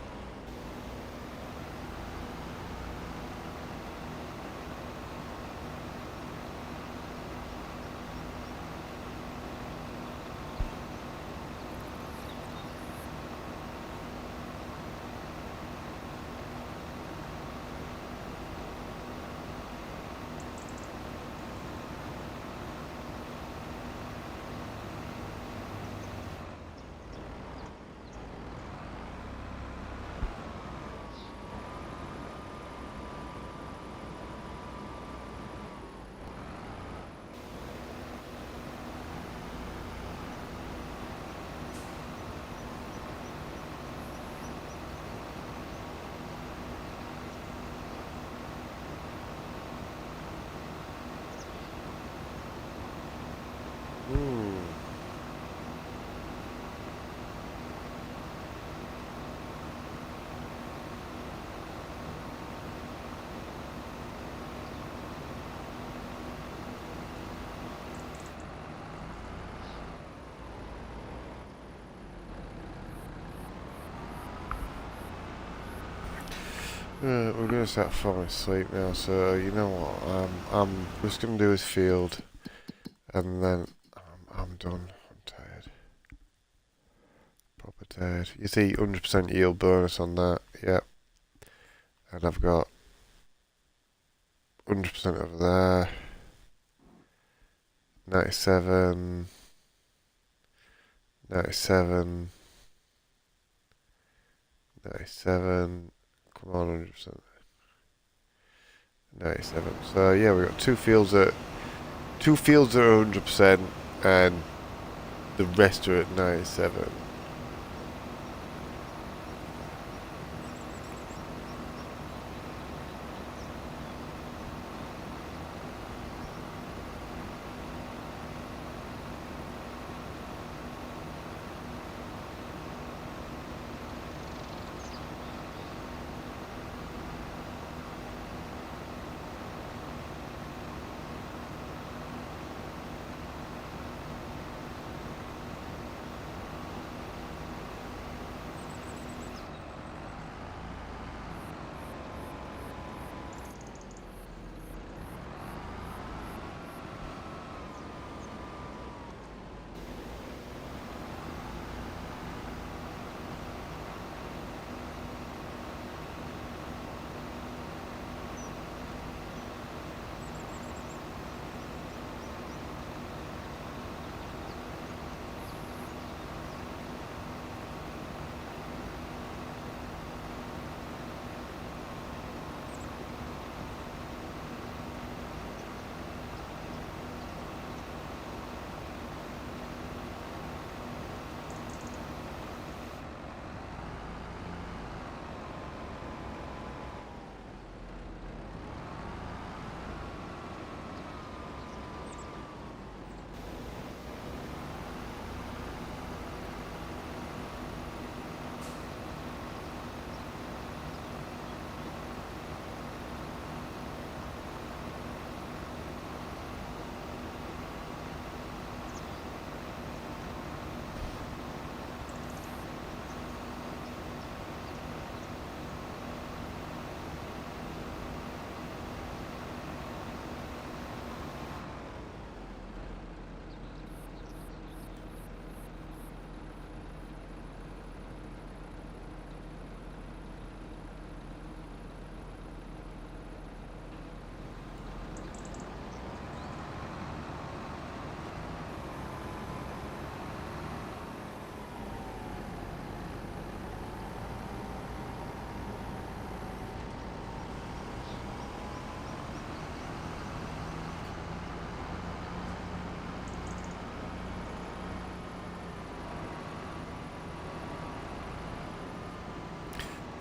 Hmm. We're gonna start falling asleep now, so you know what? I'm just gonna do his field, and then I'm done. I'm tired. Proper tired. You see, 100% yield bonus on that. Yep. And I've got 100% over there. 97. 97. 97. Come on, 100%. 97. So yeah, we got two fields at 100%, and the rest are at 97.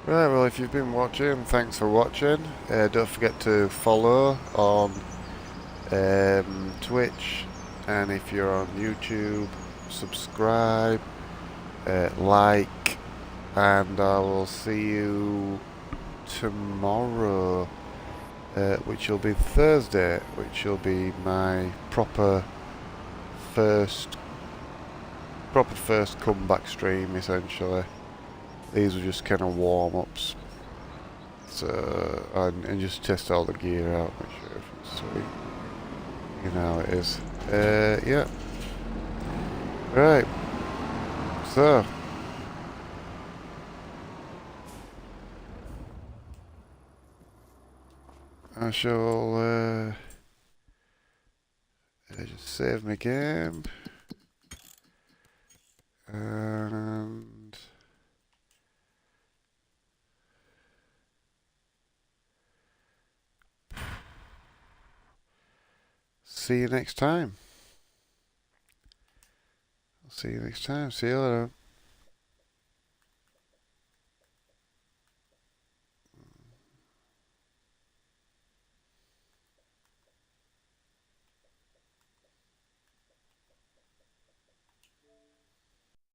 Right, well, if you've been watching, thanks for watching. Don't forget to follow on Twitch, and if you're on YouTube, subscribe, like, and I will see you tomorrow, which will be Thursday, which will be my proper first comeback stream, essentially. These were just kind of warm-ups, so and just test all the gear out, make sure everything's sweet. You know how it is. Yeah. Right. So. I shall just save my game. And see you next time. See you next time. See you later.